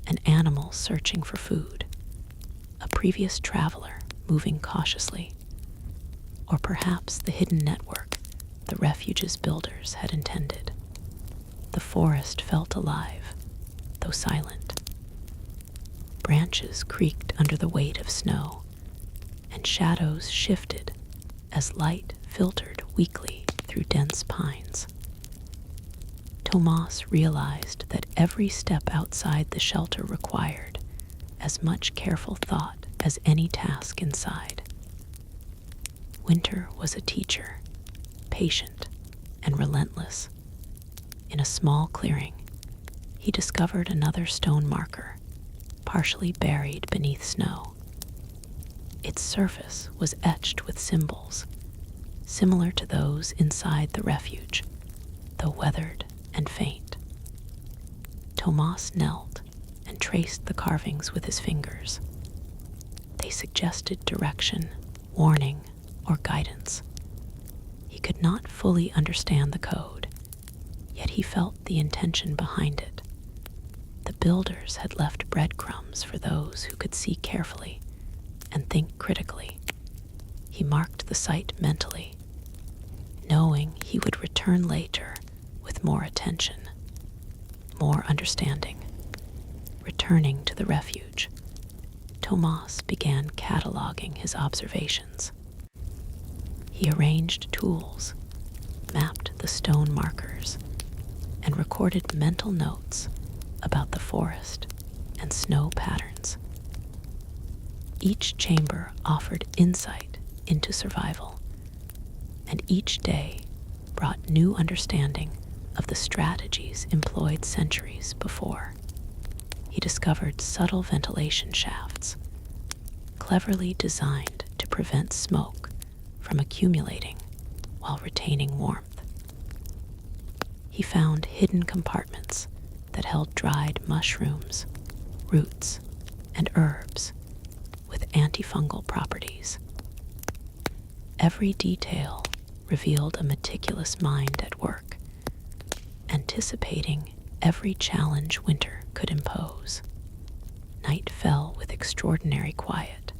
an animal searching for food, a previous traveler moving cautiously, or perhaps the hidden network the refuge's builders had intended. The forest felt alive, though silent. Branches creaked under the weight of snow, and shadows shifted as light filtered weakly through dense pines. Tomas realized that every step outside the shelter required as much careful thought as any task inside. Winter was a teacher, patient and relentless. In a small clearing, he discovered another stone marker, partially buried beneath snow. Its surface was etched with symbols, similar to those inside the refuge, though weathered and faint. Tomas knelt and traced the carvings with his fingers. They suggested direction, warning, or guidance. He could not fully understand the code, yet he felt the intention behind it. The builders had left breadcrumbs for those who could see carefully and think critically. He marked the site mentally, knowing he would return later with more attention, more understanding. Returning to the refuge, Tomas began cataloging his observations. He arranged tools, mapped the stone markers, and recorded mental notes about the forest and snow patterns. Each chamber offered insight into survival, and each day brought new understanding of the strategies employed centuries before. He discovered subtle ventilation shafts, cleverly designed to prevent smoke from accumulating while retaining warmth. He found hidden compartments that held dried mushrooms, roots, and herbs with antifungal properties. Every detail revealed a meticulous mind at work, anticipating every challenge winter could impose. Night fell with extraordinary quiet.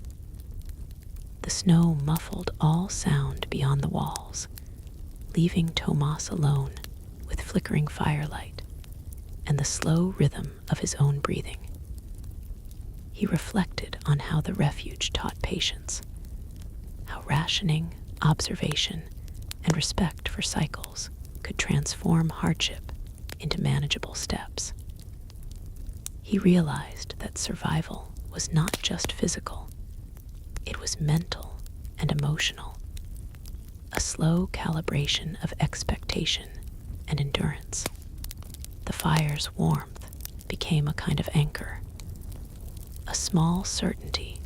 The snow muffled all sound beyond the walls, leaving Tomas alone with flickering firelight and the slow rhythm of his own breathing. He reflected on how the refuge taught patience, how rationing, observation, and respect for cycles could transform hardship into manageable steps. He realized that survival was not just physical, it was mental and emotional, a slow calibration of expectation and endurance. The fire's warmth became a kind of anchor, a small certainty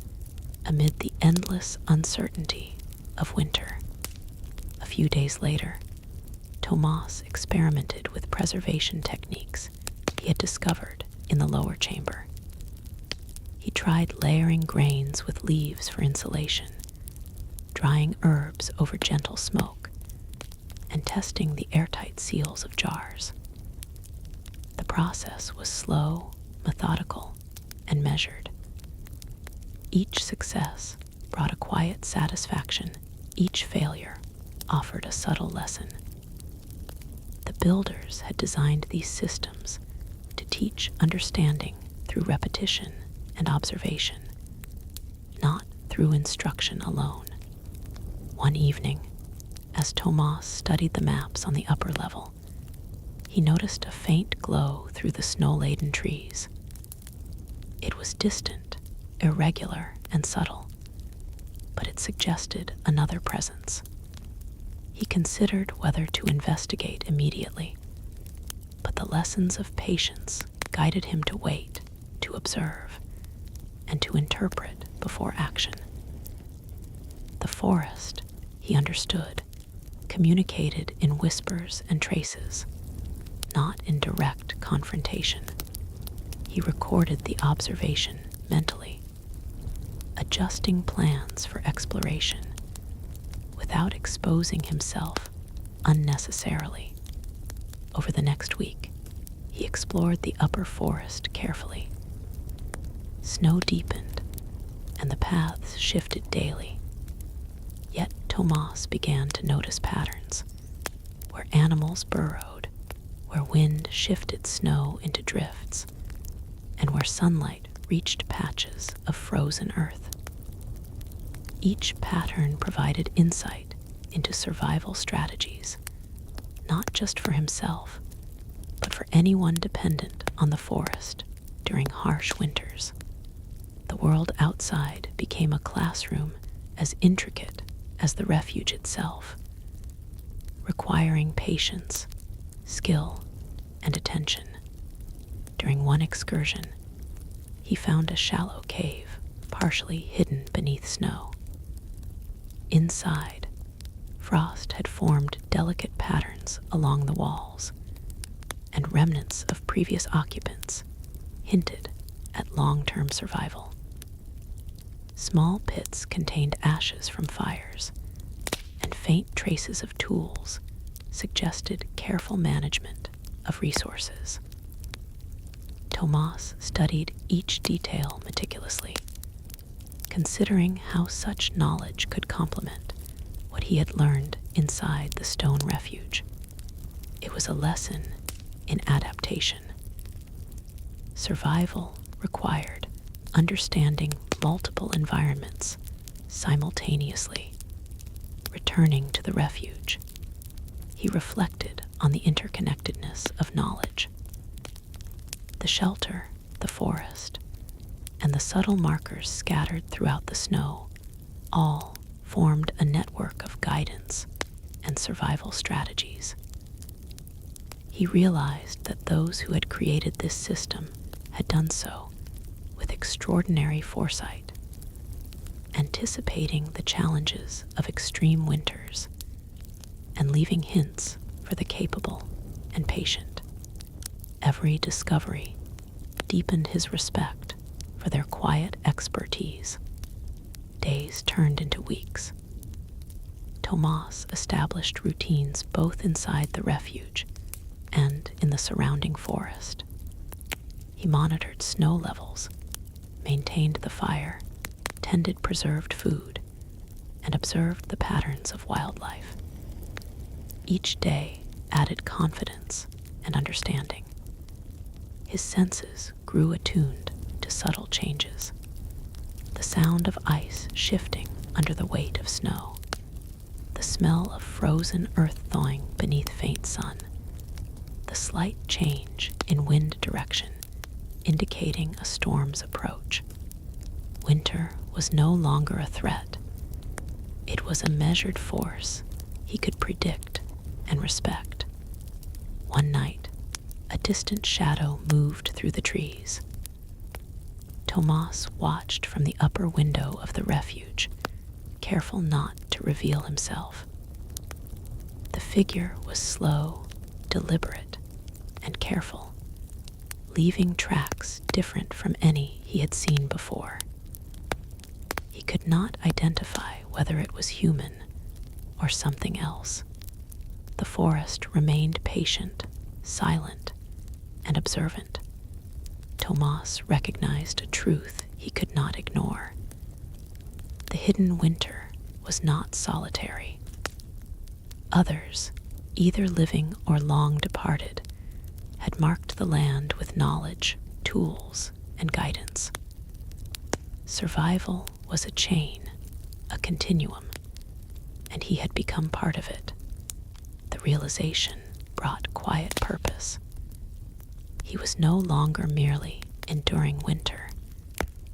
amid the endless uncertainty of winter. A few days later, Tomas experimented with preservation techniques he had discovered in the lower chamber. He tried layering grains with leaves for insulation, drying herbs over gentle smoke, and testing the airtight seals of jars. The process was slow, methodical, and measured. Each success brought a quiet satisfaction. Each failure offered a subtle lesson. The builders had designed these systems to teach understanding through repetition and observation, not through instruction alone. One evening, as Tomas studied the maps on the upper level, he noticed a faint glow through the snow-laden trees. It was distant, irregular, and subtle, but it suggested another presence. He considered whether to investigate immediately, but the lessons of patience guided him to wait, to observe, and to interpret before action. The forest, he understood, communicated in whispers and traces, not in direct confrontation. He recorded the observation mentally, adjusting plans for exploration without exposing himself unnecessarily. Over the next week, he explored the upper forest carefully. Snow deepened, and the paths shifted daily. Yet Tomas began to notice patterns, where animals burrowed, where wind shifted snow into drifts, and where sunlight reached patches of frozen earth. Each pattern provided insight into survival strategies, not just for himself, but for anyone dependent on the forest during harsh winters. The world outside became a classroom as intricate as the refuge itself, requiring patience, skill, and attention. During one excursion, he found a shallow cave partially hidden beneath snow. Inside, frost had formed delicate patterns along the walls, and remnants of previous occupants hinted at long-term survival. Small pits contained ashes from fires, and faint traces of tools suggested careful management of resources. Tomas studied each detail meticulously, considering how such knowledge could complement what he had learned inside the stone refuge. It was a lesson in adaptation. Survival required understanding multiple environments simultaneously. Returning to the refuge, he reflected on the interconnectedness of knowledge. The shelter, the forest, and the subtle markers scattered throughout the snow all formed a network of guidance and survival strategies. He realized that those who had created this system had done so with extraordinary foresight, anticipating the challenges of extreme winters and leaving hints for the capable and patient. Every discovery deepened his respect for their quiet expertise. Days turned into weeks. Tomas established routines both inside the refuge and in the surrounding forest. He monitored snow levels, maintained the fire, tended preserved food, and observed the patterns of wildlife. Each day added confidence and understanding. His senses grew attuned to subtle changes. The sound of ice shifting under the weight of snow, the smell of frozen earth thawing beneath faint sun, the slight change in wind direction indicating a storm's approach. Winter was no longer a threat. It was a measured force he could predict and respect. One night, a distant shadow moved through the trees. Tomas watched from the upper window of the refuge, careful not to reveal himself. The figure was slow, deliberate, and careful, leaving tracks different from any he had seen before. He could not identify whether it was human or something else. The forest remained patient, silent, and observant. Tomas recognized a truth he could not ignore. The hidden winter was not solitary. Others, either living or long departed, had marked the land with knowledge, tools, and guidance. Survival was a chain, a continuum, and he had become part of it. The realization brought quiet purpose. He was no longer merely enduring winter.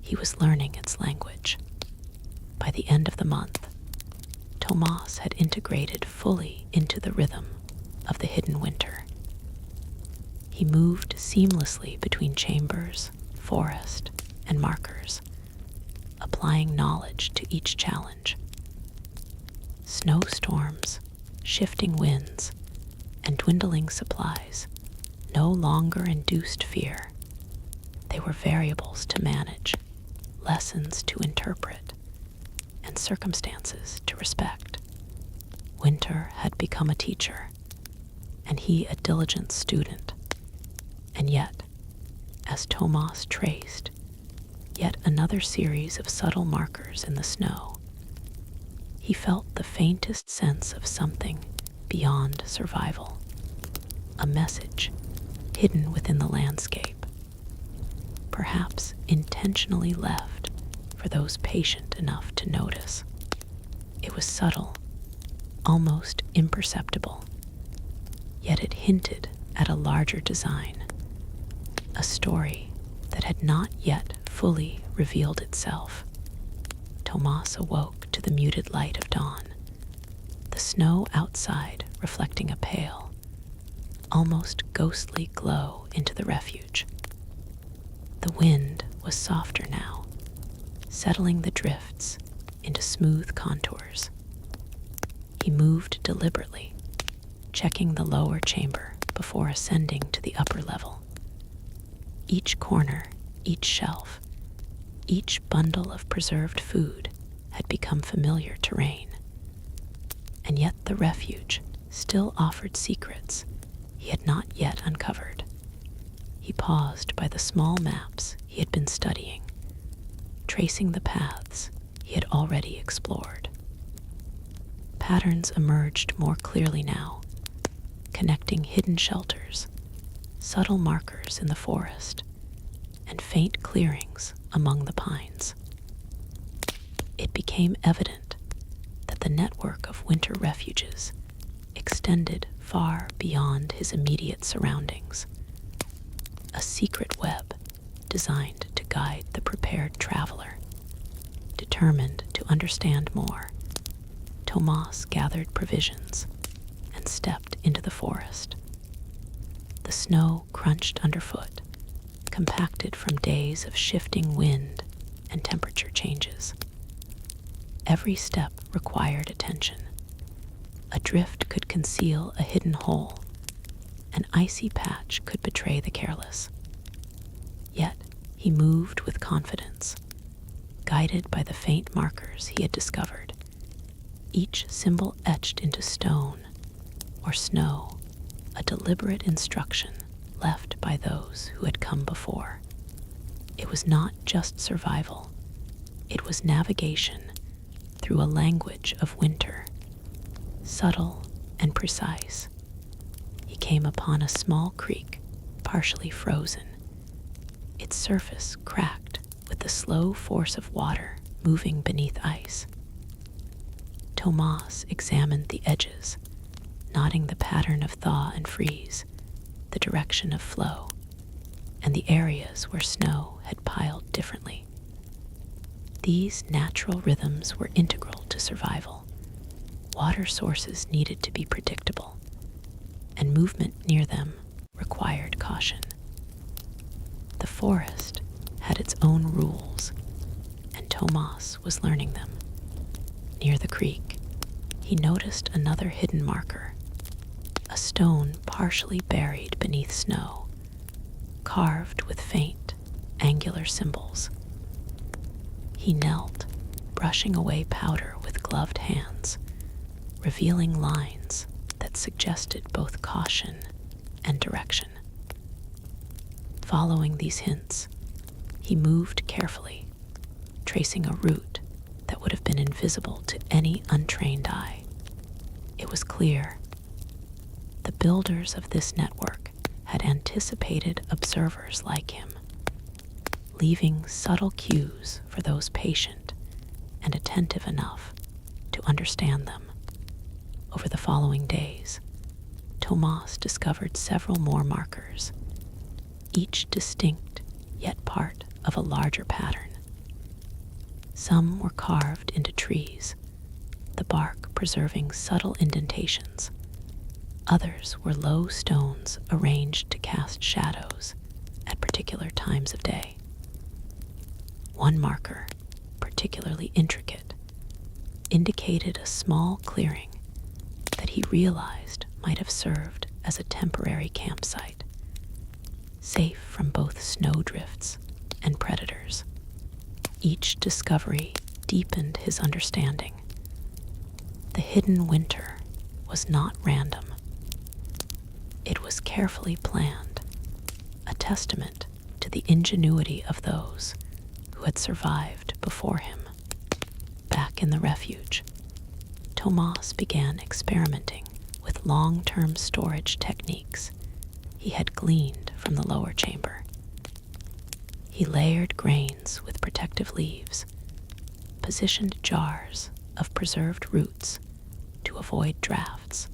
He was learning its language. By the end of the month, Tomas had integrated fully into the rhythm of the hidden winter. He moved seamlessly between chambers, forest, and markers, applying knowledge to each challenge. Snowstorms, shifting winds, and dwindling supplies no longer induced fear. They were variables to manage, lessons to interpret, and circumstances to respect. Winter had become a teacher, and he a diligent student. And yet, as Tomas traced, yet another series of subtle markers in the snow. He felt the faintest sense of something beyond survival, a message hidden within the landscape, perhaps intentionally left for those patient enough to notice. It was subtle, almost imperceptible, yet it hinted at a larger design, a story that had not yet fully revealed itself. Tomas awoke to the muted light of dawn, the snow outside reflecting a pale, almost ghostly glow into the refuge. The wind was softer now, settling the drifts into smooth contours. He moved deliberately, checking the lower chamber before ascending to the upper level. Each corner, each shelf, each bundle of preserved food had become familiar terrain. And yet the refuge still offered secrets he had not yet uncovered. He paused by the small maps he had been studying, tracing the paths he had already explored. Patterns emerged more clearly now, connecting hidden shelters, subtle markers in the forest, and faint clearings among the pines. It became evident that the network of winter refuges extended far beyond his immediate surroundings, a secret web designed to guide the prepared traveler. Determined to understand more, Tomas gathered provisions and stepped into the forest. The snow crunched underfoot, compacted from days of shifting wind and temperature changes. Every step required attention. A drift could conceal a hidden hole. An icy patch could betray the careless. Yet he moved with confidence, guided by the faint markers he had discovered, each symbol etched into stone or snow, a deliberate instruction left by those who had come before. It was not just survival, it was navigation through a language of winter, subtle and precise. He came upon a small creek, partially frozen, its surface cracked with the slow force of water moving beneath ice. Tomas examined the edges, noting the pattern of thaw and freeze, the direction of flow, and the areas where snow had piled differently. These natural rhythms were integral to survival. Water sources needed to be predictable, and movement near them required caution. The forest had its own rules, and Tomas was learning them. Near the creek, he noticed another hidden marker, a stone partially buried beneath snow, carved with faint, angular symbols. He knelt, brushing away powder with gloved hands, revealing lines that suggested both caution and direction. Following these hints, he moved carefully, tracing a route that would have been invisible to any untrained eye. It was clear. The builders of this network had anticipated observers like him, leaving subtle cues for those patient and attentive enough to understand them. Over the following days, Tomas discovered several more markers, each distinct yet part of a larger pattern. Some were carved into trees, the bark preserving subtle indentations. Others were low stones arranged to cast shadows at particular times of day. One marker, particularly intricate, indicated a small clearing that he realized might have served as a temporary campsite, safe from both snowdrifts and predators. Each discovery deepened his understanding. The hidden winter was not random. It was carefully planned, a testament to the ingenuity of those who had survived before him. Back in the refuge, Tomas began experimenting with long-term storage techniques he had gleaned from the lower chamber. He layered grains with protective leaves, positioned jars of preserved roots to avoid drafts,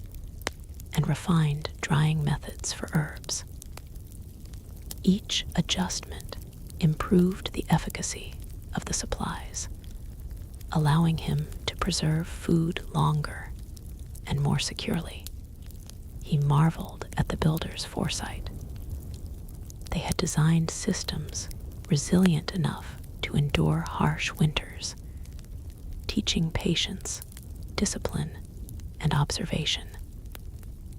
and refined drying methods for herbs. Each adjustment improved the efficacy of the supplies, allowing him to preserve food longer and more securely. He marveled at the builders' foresight. They had designed systems resilient enough to endure harsh winters, teaching patience, discipline, and observation.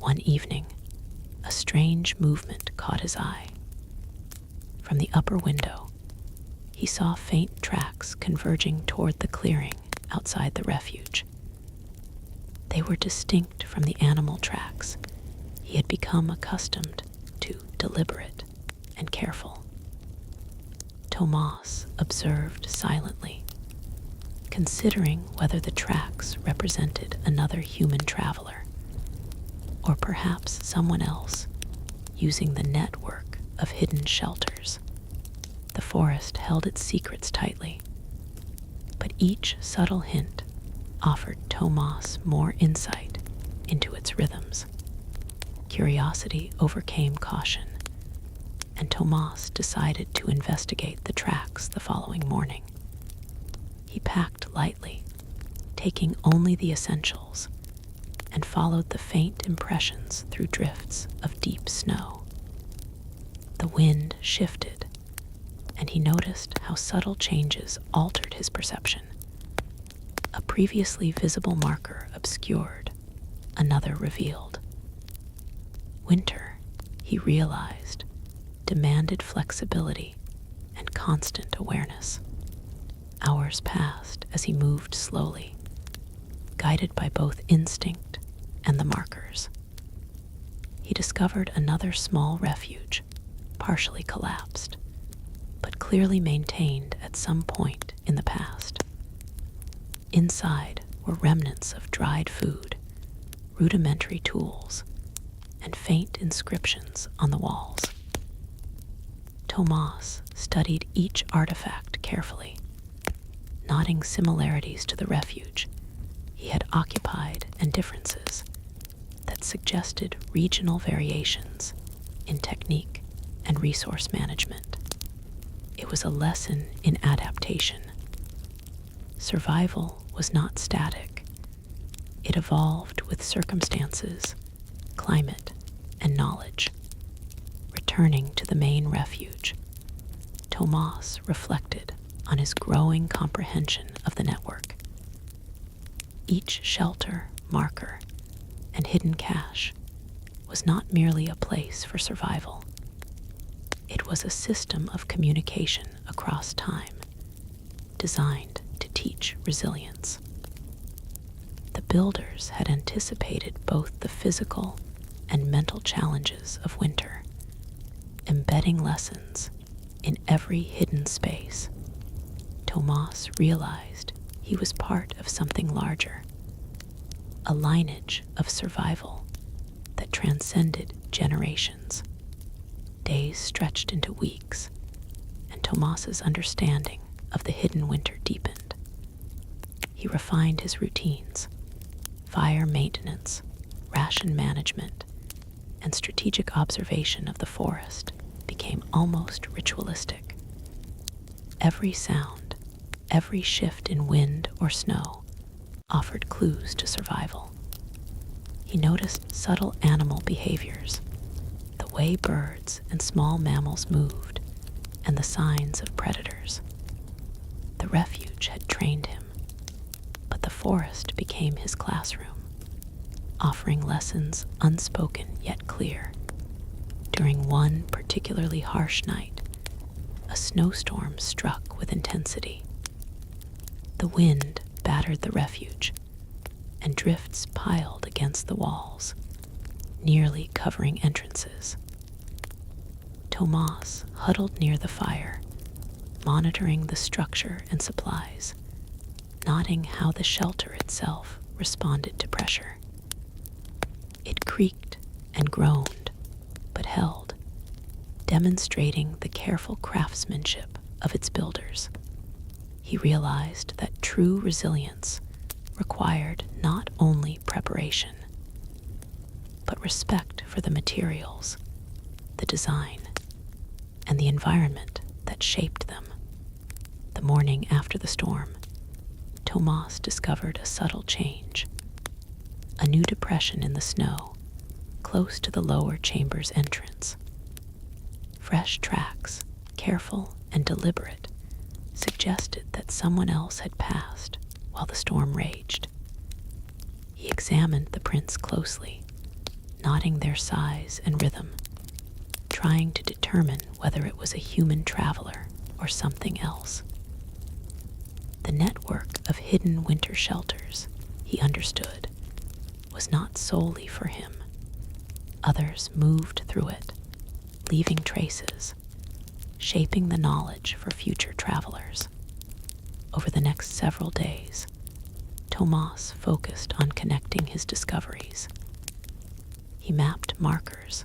One evening, a strange movement caught his eye. From the upper window, he saw faint tracks converging toward the clearing outside the refuge. They were distinct from the animal tracks he had become accustomed to, deliberate and careful. Tomas observed silently, considering whether the tracks represented another human traveler, or perhaps someone else using the network of hidden shelters. The forest held its secrets tightly, but each subtle hint offered Tomas more insight into its rhythms. Curiosity overcame caution, and Tomas decided to investigate the tracks the following morning. He packed lightly, taking only the essentials, and followed the faint impressions through drifts of deep snow. The wind shifted, and he noticed how subtle changes altered his perception. A previously visible marker obscured, another revealed. Winter, he realized, demanded flexibility and constant awareness. Hours passed as he moved slowly, guided by both instinct and the markers. He discovered another small refuge, partially collapsed, but clearly maintained at some point in the past. Inside were remnants of dried food, rudimentary tools, and faint inscriptions on the walls. Tomas studied each artifact carefully, noting similarities to the refuge he had occupied and differences that suggested regional variations in technique and resource management. It was a lesson in adaptation. Survival was not static. It evolved with circumstances, climate, and knowledge. Returning to the main refuge, Tomas reflected on his growing comprehension of the network. Each shelter, marker, and hidden cache was not merely a place for survival. It was a system of communication across time, designed to teach resilience. The builders had anticipated both the physical and mental challenges of winter, embedding lessons in every hidden space. Tomas realized he was part of something larger, a lineage of survival that transcended generations. Days stretched into weeks, and Tomas's understanding of the hidden winter deepened. He refined his routines, fire maintenance, ration management, and strategic observation of the forest became almost ritualistic. Every sound, every shift in wind or snow offered clues to survival. He noticed subtle animal behaviors, the way birds and small mammals moved, and the signs of predators. The refuge had trained him, but the forest became his classroom, offering lessons unspoken yet clear. During one particularly harsh night, a snowstorm struck with intensity. The wind battered the refuge, and drifts piled against the walls, nearly covering entrances. Tomas huddled near the fire, monitoring the structure and supplies, noting how the shelter itself responded to pressure. It creaked and groaned, but held, demonstrating the careful craftsmanship of its builders. He realized that true resilience required not only preparation, but respect for the materials, the design, and the environment that shaped them. The morning after the storm, Tomas discovered a subtle change. A new depression in the snow, close to the lower chamber's entrance. Fresh tracks, careful and deliberate, suggested that someone else had passed while the storm raged. He examined the prints closely, noting their size and rhythm, trying to determine whether it was a human traveler or something else. The network of hidden winter shelters, he understood, was not solely for him. Others moved through it, leaving traces, shaping the knowledge for future travelers. Over the next several days, Tomas focused on connecting his discoveries. He mapped markers,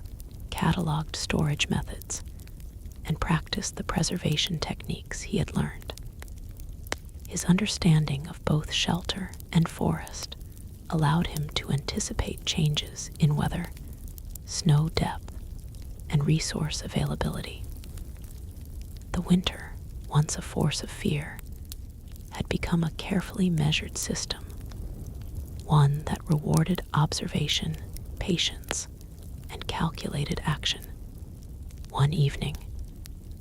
cataloged storage methods, and practiced the preservation techniques he had learned. His understanding of both shelter and forest allowed him to anticipate changes in weather, snow depth, and resource availability. The winter, once a force of fear, had become a carefully measured system, one that rewarded observation, patience, and calculated action. One evening,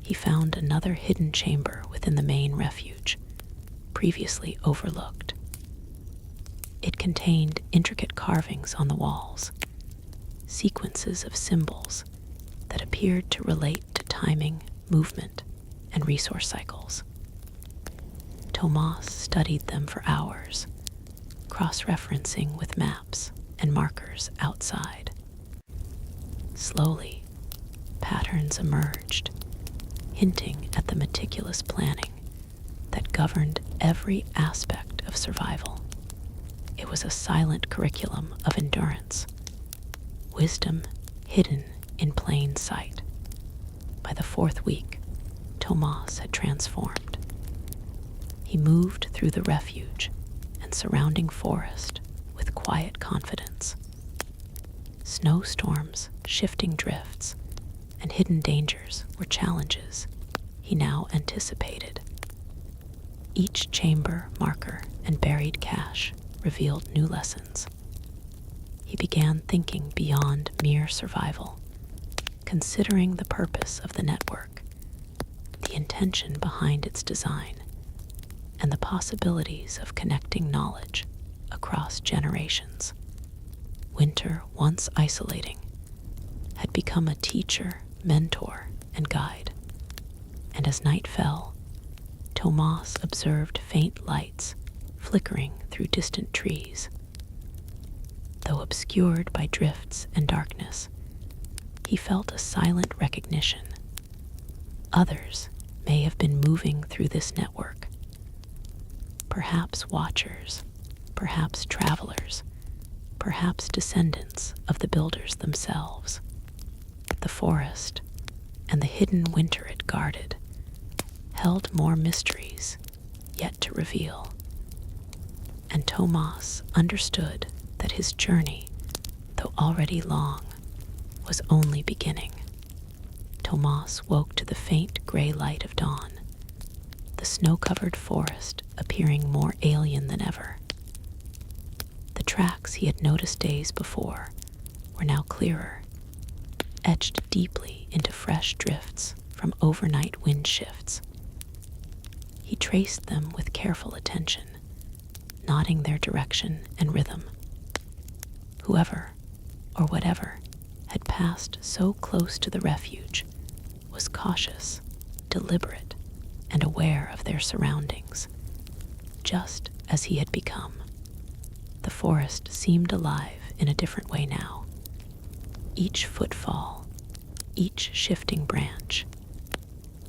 he found another hidden chamber within the main refuge, previously overlooked. It contained intricate carvings on the walls, sequences of symbols that appeared to relate to timing, movement, and resource cycles. Tomas studied them for hours, cross-referencing with maps and markers outside. Slowly, patterns emerged, hinting at the meticulous planning that governed every aspect of survival. It was a silent curriculum of endurance, wisdom hidden in plain sight. By the fourth week, Tomas had transformed. He moved through the refuge and surrounding forest with quiet confidence. Snowstorms, shifting drifts, and hidden dangers were challenges he now anticipated. Each chamber, marker, and buried cache revealed new lessons. He began thinking beyond mere survival, considering the purpose of the network, the intention behind its design, and the possibilities of connecting knowledge across generations. Winter, once isolating, had become a teacher, mentor, and guide. And as night fell, Tomas observed faint lights flickering through distant trees. Though obscured by drifts and darkness, he felt a silent recognition. Others may have been moving through this network. Perhaps watchers, perhaps travelers, perhaps descendants of the builders themselves. The forest and the hidden winter it guarded held more mysteries yet to reveal. And Tomas understood that his journey, though already long, was only beginning. Tomas woke to the faint gray light of dawn, the snow-covered forest appearing more alien than ever. The tracks he had noticed days before were now clearer, etched deeply into fresh drifts from overnight wind shifts. He traced them with careful attention, noting their direction and rhythm. Whoever, or whatever, had passed so close to the refuge was cautious, deliberate, and aware of their surroundings, just as he had become. The forest seemed alive in a different way now. Each footfall, each shifting branch,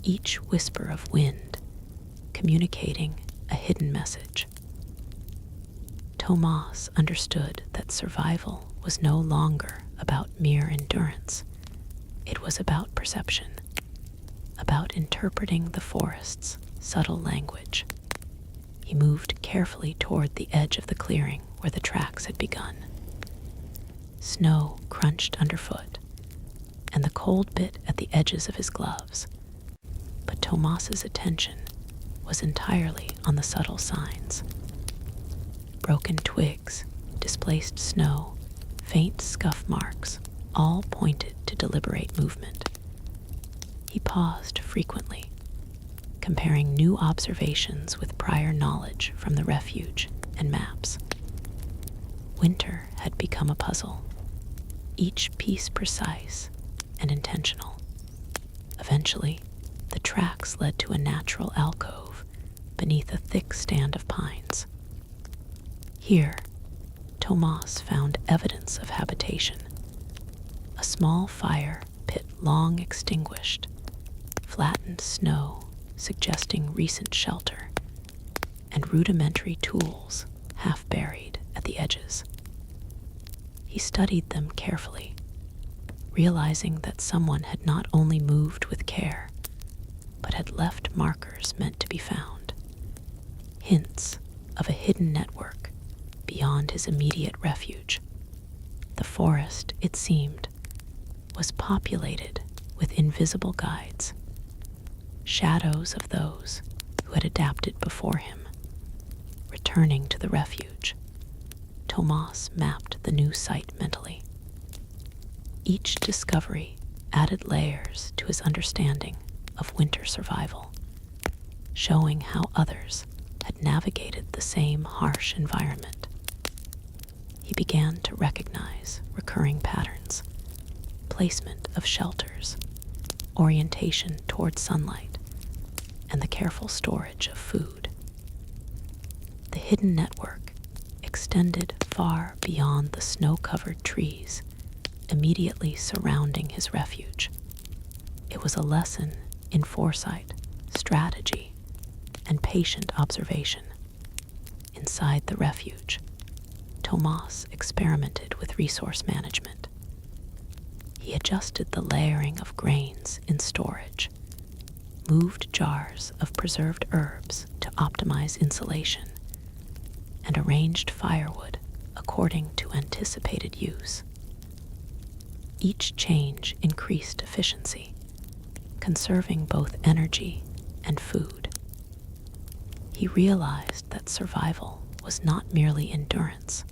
each whisper of wind communicating a hidden message. Tomas understood that survival was no longer about mere endurance. It was about perception, about interpreting the forest's subtle language. He moved carefully toward the edge of the clearing where the tracks had begun. Snow crunched underfoot, and the cold bit at the edges of his gloves. But Tomas's attention was entirely on the subtle signs. Broken twigs, displaced snow, faint scuff marks, all pointed to deliberate movement. He paused frequently, comparing new observations with prior knowledge from the refuge and maps. Winter had become a puzzle, each piece precise and intentional. Eventually, the tracks led to a natural alcove beneath a thick stand of pines. Here, Tomas found evidence of habitation. A small fire pit long extinguished, flattened snow suggesting recent shelter, and rudimentary tools half buried at the edges. He studied them carefully, realizing that someone had not only moved with care, but had left markers meant to be found, hints of a hidden network beyond his immediate refuge. The forest, it seemed, was populated with invisible guides, shadows of those who had adapted before him. Returning to the refuge, Tomas mapped the new site mentally. Each discovery added layers to his understanding of winter survival, showing how others had navigated the same harsh environment. He began to recognize recurring patterns: placement of shelters, orientation toward sunlight, and the careful storage of food. The hidden network extended far beyond the snow-covered trees immediately surrounding his refuge. It was a lesson in foresight, strategy, and patient observation. Inside the refuge, Tomas experimented with resource management. He adjusted the layering of grains in storage, moved jars of preserved herbs to optimize insulation, and arranged firewood according to anticipated use. Each change increased efficiency, conserving both energy and food. He realized that survival was not merely endurance,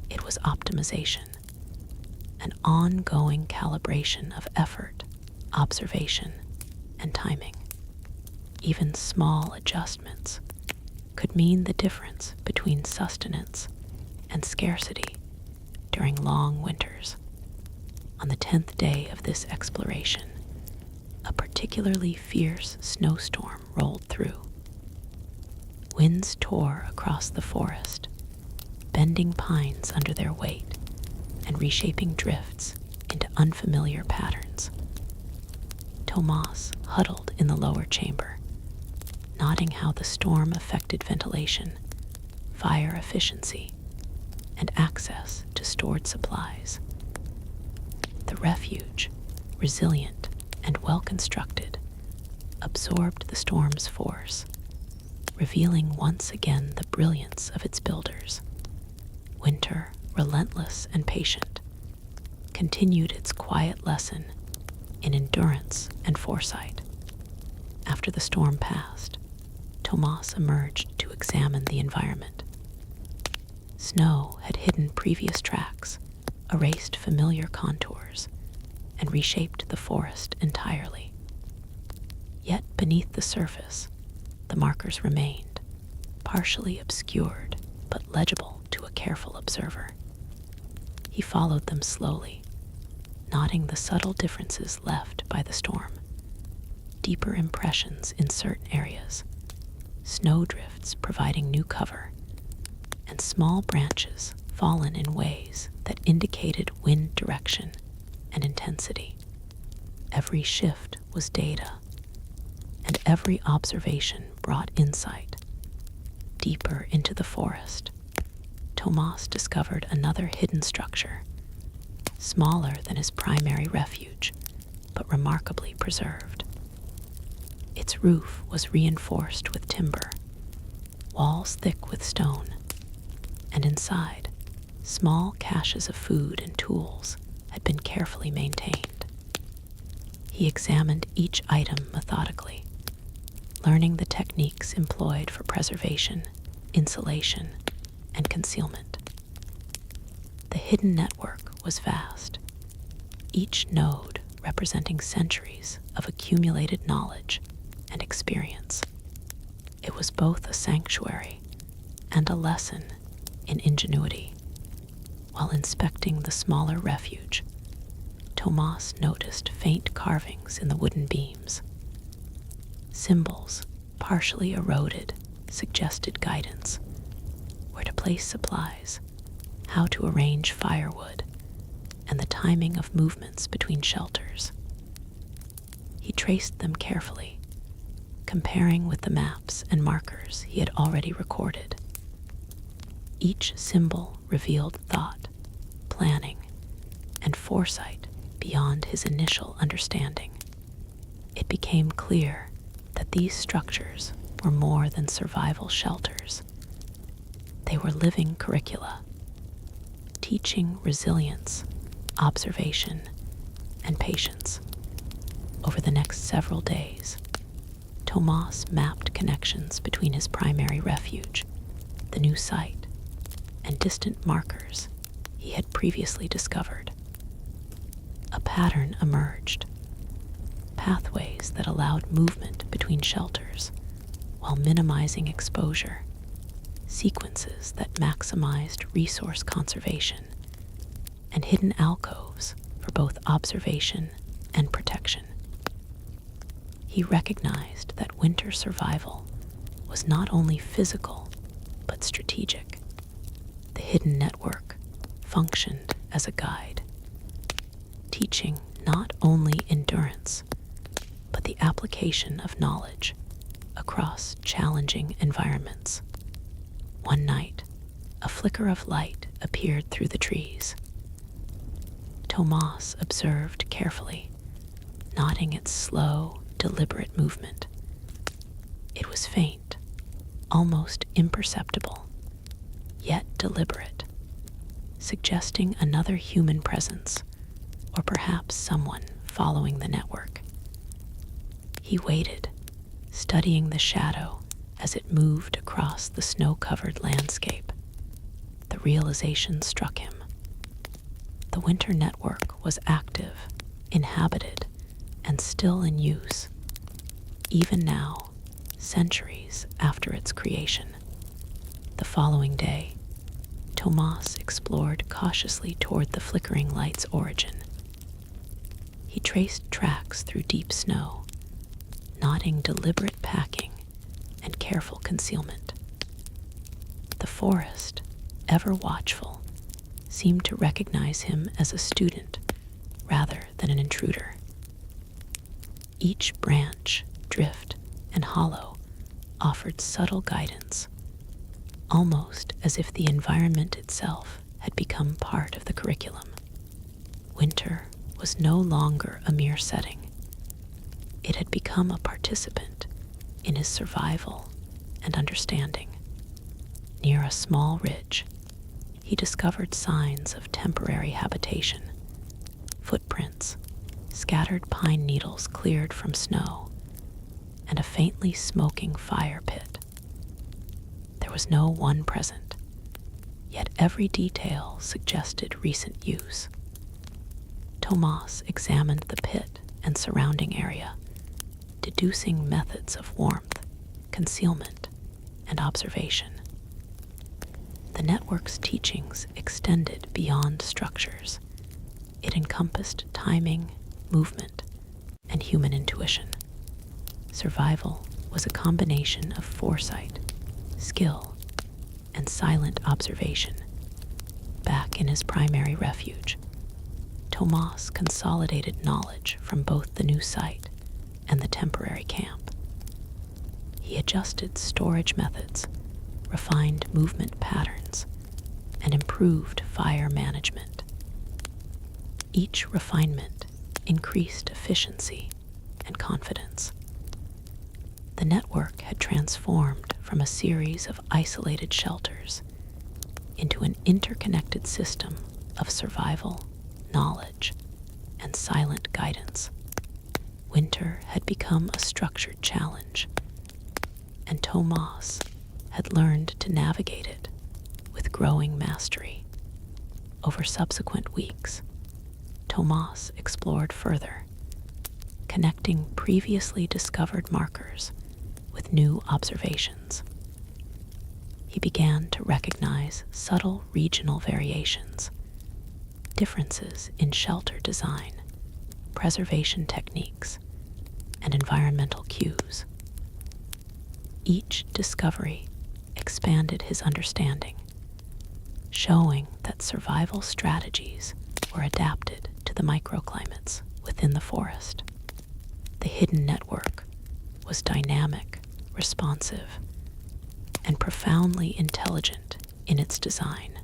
it was optimization, an ongoing calibration of effort, observation, and timing. Even small adjustments could mean the difference between sustenance and scarcity during long winters. On the 10th day of this exploration, a particularly fierce snowstorm rolled through. Winds tore across the forest, bending pines under their weight and reshaping drifts into unfamiliar patterns. Tomas huddled in the lower chamber, noting how the storm affected ventilation, fire efficiency, and access to stored supplies. The refuge, resilient and well-constructed, absorbed the storm's force, revealing once again the brilliance of its builders. Winter, relentless and patient, continued its quiet lesson in endurance and foresight. After the storm passed, Tomas emerged to examine the environment. Snow had hidden previous tracks, erased familiar contours, and reshaped the forest entirely. Yet beneath the surface, the markers remained, partially obscured but legible to a careful observer. He followed them slowly, noting the subtle differences left by the storm. Deeper impressions in certain areas, snowdrifts providing new cover, and small branches fallen in ways that indicated wind direction and intensity. Every shift was data, and every observation brought insight. Deeper into the forest, Tomas discovered another hidden structure, smaller than his primary refuge, but remarkably preserved. Its roof was reinforced with timber, walls thick with stone, and inside, small caches of food and tools had been carefully maintained. He examined each item methodically, learning the techniques employed for preservation, insulation, and concealment. The hidden network was vast, each node representing centuries of accumulated knowledge and experience. It was both a sanctuary and a lesson in ingenuity. While inspecting the smaller refuge, Tomas noticed faint carvings in the wooden beams. Symbols, partially eroded, suggested guidance: where to place supplies, how to arrange firewood, and the timing of movements between shelters. He traced them carefully, comparing with the maps and markers he had already recorded. Each symbol revealed thought, planning, and foresight beyond his initial understanding. It became clear that these structures were more than survival shelters. They were living curricula, teaching resilience, observation, and patience. Over the next several days, Tomas mapped connections between his primary refuge, the new site, and distant markers he had previously discovered. A pattern emerged: pathways that allowed movement between shelters while minimizing exposure, sequences that maximized resource conservation, and hidden alcoves for both observation and protection. He recognized that winter survival was not only physical but strategic. The hidden network functioned as a guide, teaching not only endurance, but the application of knowledge across challenging environments. One night, a flicker of light appeared through the trees. Tomas observed carefully, noting its slow, deliberate movement. It was faint, almost imperceptible, yet deliberate, suggesting another human presence, or perhaps someone following the network. He waited, studying the shadow as it moved across the snow-covered landscape. The realization struck him. The winter network was active, inhabited, and still in use, even now, centuries after its creation. The following day, Tomas explored cautiously toward the flickering light's origin. He traced tracks through deep snow, noting deliberate packing and careful concealment. The forest, ever watchful, seemed to recognize him as a student rather than an intruder. Each branch, drift, and hollow offered subtle guidance, almost as if the environment itself had become part of the curriculum. Winter was no longer a mere setting. It had become a participant in his survival and understanding. Near a small ridge, he discovered signs of temporary habitation: footprints, scattered pine needles cleared from snow, and a faintly smoking fire pit. There was no one present, yet every detail suggested recent use. Tomas examined the pit and surrounding area, deducing methods of warmth, concealment, and observation. The network's teachings extended beyond structures. It encompassed timing, movement, and human intuition. Survival was a combination of foresight, skill, and silent observation. Back in his primary refuge, Tomas consolidated knowledge from both the new site and the temporary camp. He adjusted storage methods, refined movement patterns, and improved fire management. Each refinement increased efficiency and confidence. The network had transformed from a series of isolated shelters into an interconnected system of survival, knowledge, and silent guidance. Winter had become a structured challenge, and Tomas had learned to navigate it with growing mastery. Over subsequent weeks, Tomas explored further, connecting previously discovered markers with new observations. He began to recognize subtle regional variations, differences in shelter design, preservation techniques, and environmental cues. Each discovery expanded his understanding, showing that survival strategies were adapted to the microclimates within the forest. The hidden network was dynamic, responsive, and profoundly intelligent in its design.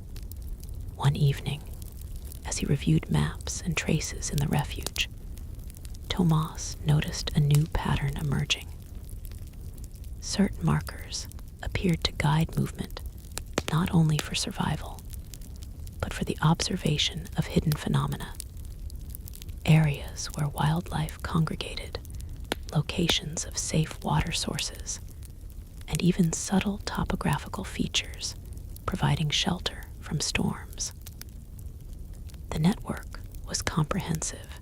One evening, as he reviewed maps and traces in the refuge, Tomas noticed a new pattern emerging. Certain markers appeared to guide movement not only for survival, but for the observation of hidden phenomena. Areas where wildlife congregated, locations of safe water sources, and even subtle topographical features providing shelter from storms. The network was comprehensive,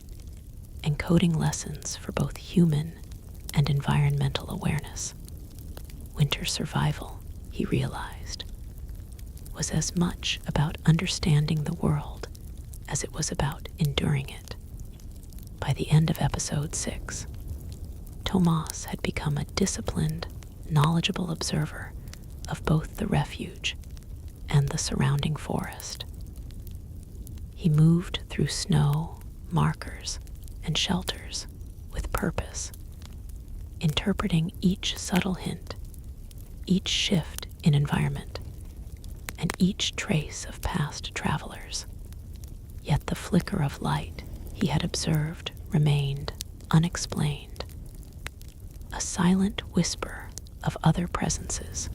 encoding lessons for both human and environmental awareness. Winter survival, he realized, was as much about understanding the world as it was about enduring it. By the end of episode 6, Tomas had become a disciplined, knowledgeable observer of both the refuge and the surrounding forest. He moved through snow, markers, and shelters with purpose, interpreting each subtle hint, each shift in environment, and each trace of past travelers. Yet the flicker of light he had observed remained unexplained, a silent whisper of other presences,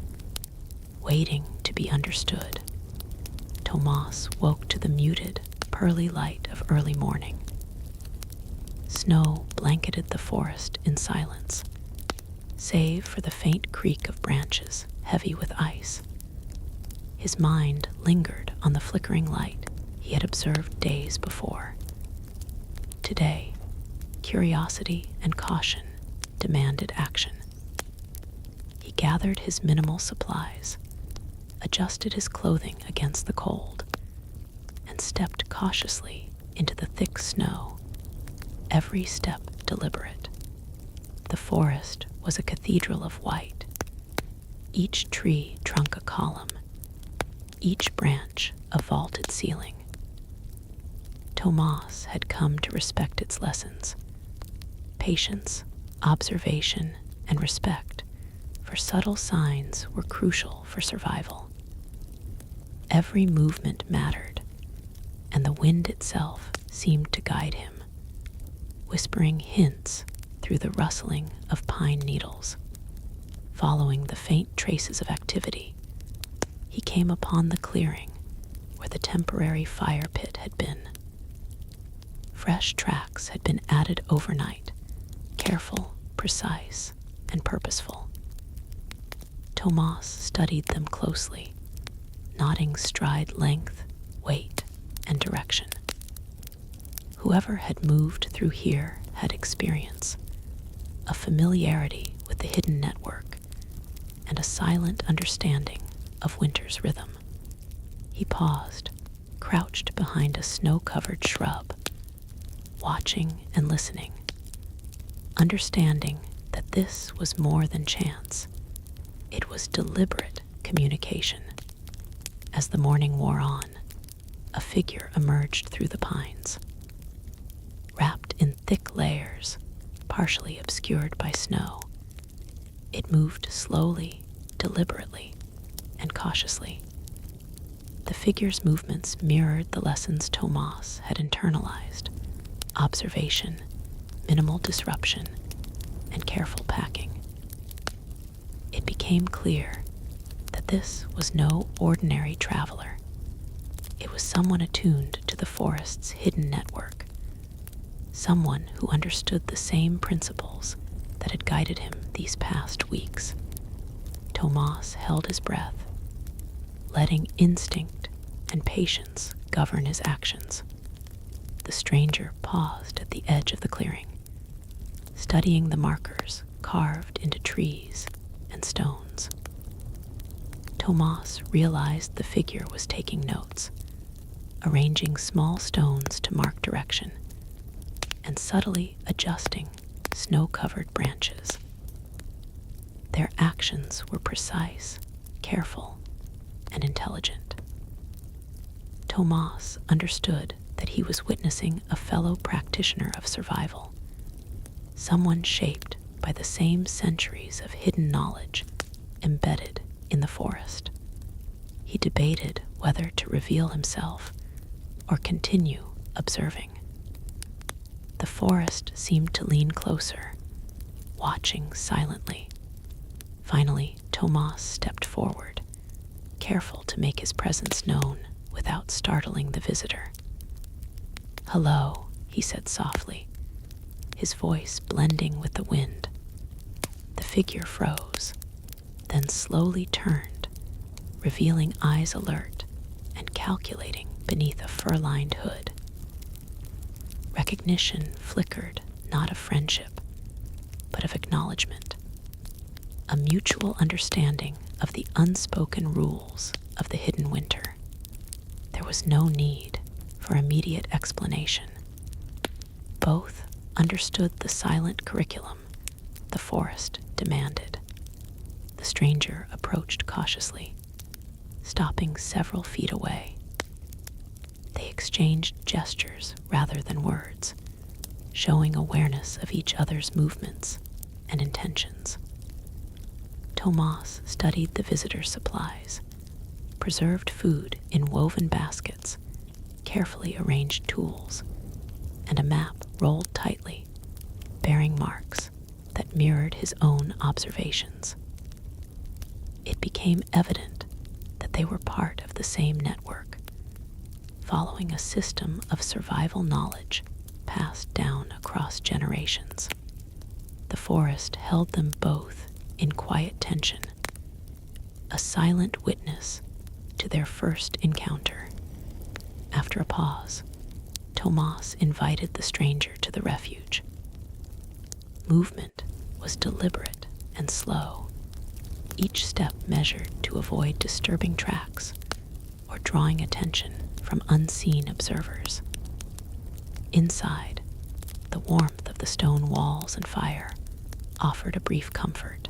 waiting to be understood. Tomas woke to the muted, pearly light of early morning. Snow blanketed the forest in silence, save for the faint creak of branches heavy with ice. His mind lingered on the flickering light he had observed days before. Today, curiosity and caution demanded action. He gathered his minimal supplies, adjusted his clothing against the cold, and stepped cautiously into the thick snow, every step deliberate. The forest was a cathedral of white, each tree trunk a column, each branch a vaulted ceiling. Tomas had come to respect its lessons: patience, observation, and respect for subtle signs were crucial for survival. Every movement mattered, and the wind itself seemed to guide him, whispering hints through the rustling of pine needles. Following the faint traces of activity, he came upon the clearing where the temporary fire pit had been. Fresh tracks had been added overnight, careful, precise, and purposeful. Tomas studied them closely, noting stride length, weight, and direction. Whoever had moved through here had experience, a familiarity with the hidden network, and a silent understanding of winter's rhythm. He paused, crouched behind a snow-covered shrub, watching and listening, understanding that this was more than chance. It was deliberate communication. As the morning wore on, a figure emerged through the pines. Wrapped in thick layers, partially obscured by snow, It moved slowly, deliberately, and cautiously. The figure's movements mirrored the lessons Tomas had internalized: observation, minimal disruption, and careful packing. It became clear that this was no ordinary traveler. It was someone attuned to the forest's hidden network, someone who understood the same principles that had guided him these past weeks. Tomas held his breath, letting instinct and patience govern his actions. The stranger paused at the edge of the clearing, studying the markers carved into trees and stones. Tomas realized the figure was taking notes, arranging small stones to mark direction, and subtly adjusting snow-covered branches. Their actions were precise, careful, and intelligent. Tomas understood that he was witnessing a fellow practitioner of survival, someone shaped by the same centuries of hidden knowledge embedded in the forest. He debated whether to reveal himself or continue observing. The forest seemed to lean closer, watching silently. Finally, Tomas stepped forward, careful to make his presence known without startling the visitor. "Hello," he said softly, his voice blending with the wind. The figure froze, then slowly turned, revealing eyes alert and calculating beneath a fur-lined hood. Recognition flickered, not of friendship, but of acknowledgement, a mutual understanding of the unspoken rules of the hidden winter. There was no need for immediate explanation. Both understood the silent curriculum the forest demanded. The stranger approached cautiously, stopping several feet away. They exchanged gestures rather than words, showing awareness of each other's movements and intentions. Tomas studied the visitor's supplies, preserved food in woven baskets, carefully arranged tools, and a map rolled tightly, bearing marks that mirrored his own observations. It became evident that they were part of the same network, following a system of survival knowledge passed down across generations. The forest held them both in quiet tension, a silent witness to their first encounter. After a pause, Tomas invited the stranger to the refuge. Movement was deliberate and slow, each step measured to avoid disturbing tracks or drawing attention from unseen observers. Inside, the warmth of the stone walls and fire offered a brief comfort.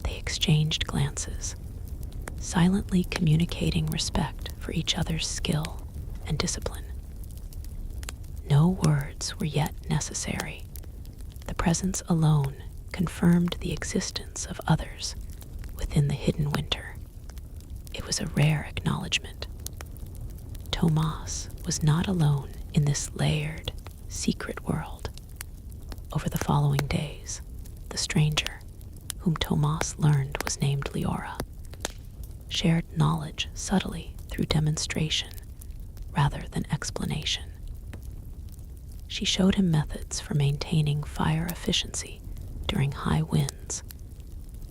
They exchanged glances, silently communicating respect for each other's skill and discipline. No words were yet necessary. The presence alone confirmed the existence of others within the hidden winter. It was a rare acknowledgement. Tomas was not alone in this layered, secret world. Over the following days, the stranger, whom Tomas learned was named Liora, shared knowledge subtly through demonstration rather than explanation. She showed him methods for maintaining fire efficiency during high winds,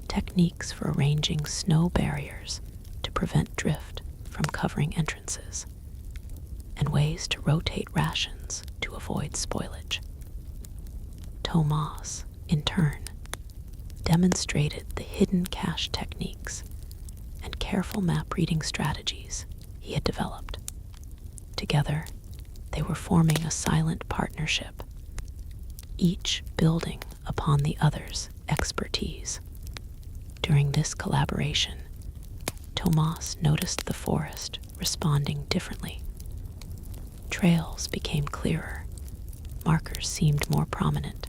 techniques for arranging snow barriers to prevent drift from covering entrances, and ways to rotate rations to avoid spoilage. Tomas, in turn, demonstrated the hidden cache techniques and careful map-reading strategies he had developed. Together, they were forming a silent partnership, each building upon the other's expertise. During this collaboration, Tomas noticed the forest responding differently. Trails became clearer, markers seemed more prominent,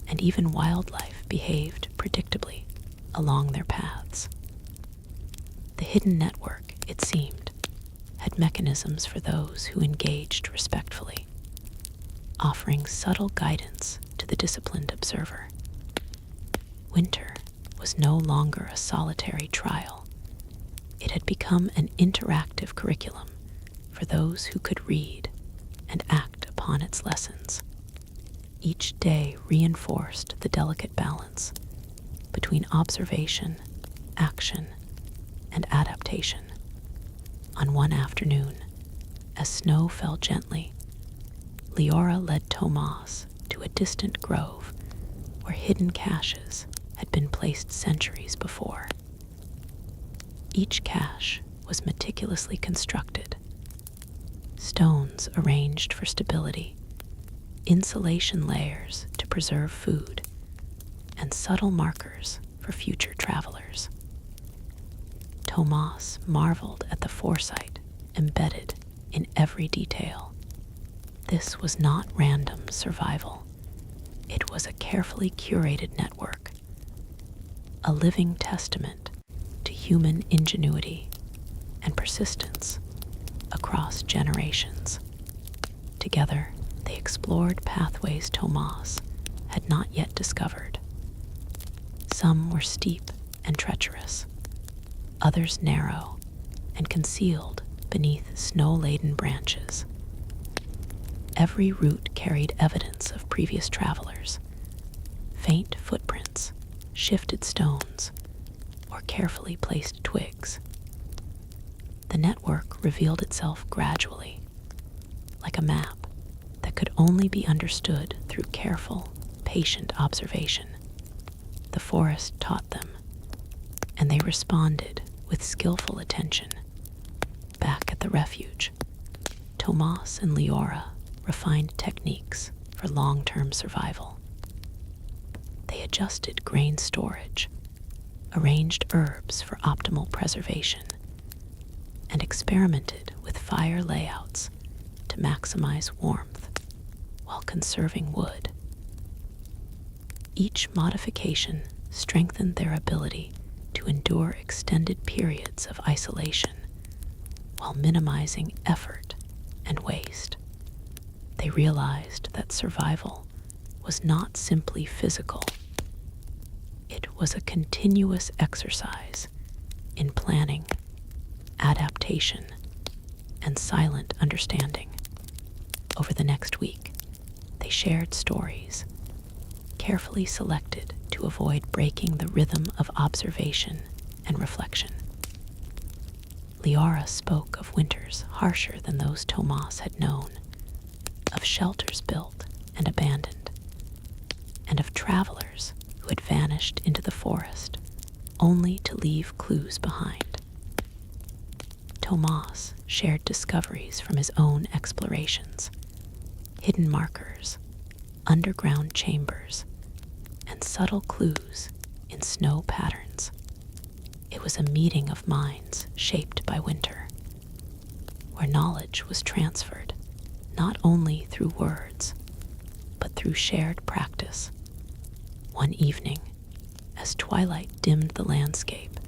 and even wildlife behaved predictably along their paths. The hidden network, it seemed, had mechanisms for those who engaged respectfully, offering subtle guidance to the disciplined observer. Winter was no longer a solitary trial. It had become an interactive curriculum for those who could read and act upon its lessons. Each day reinforced the delicate balance between observation, action, and adaptation. On one afternoon, as snow fell gently, Liora led Tomas to a distant grove where hidden caches had been placed centuries before. Each cache was meticulously constructed, stones arranged for stability, insulation layers to preserve food, and subtle markers for future travelers. Tomas marveled at the foresight embedded in every detail. This was not random survival. It was a carefully curated network, a living testament to human ingenuity and persistence across generations. Together, they explored pathways Tomas had not yet discovered. Some were steep and treacherous, others narrow and concealed beneath snow-laden branches. Every route carried evidence of previous travelers, faint footprints, shifted stones, or carefully placed twigs. The network revealed itself gradually, like a map that could only be understood through careful, patient observation. The forest taught them, and they responded with skillful attention. Back at the refuge, Tomas and Liora refined techniques for long-term survival. They adjusted grain storage, arranged herbs for optimal preservation, and experimented with fire layouts to maximize warmth while conserving wood. Each modification strengthened their ability to endure extended periods of isolation while minimizing effort and waste. They realized that survival was not simply physical. It was a continuous exercise in planning, adaptation, and silent understanding. Over the next week, they shared stories, carefully selected to avoid breaking the rhythm of observation and reflection. Liora spoke of winters harsher than those Tomas had known, of shelters built and abandoned, and of travelers who had vanished into the forest only to leave clues behind. Tomas shared discoveries from his own explorations, hidden markers, underground chambers, and subtle clues in snow patterns. It was a meeting of minds shaped by winter, where knowledge was transferred not only through words, but through shared practice. One evening, as twilight dimmed the landscape,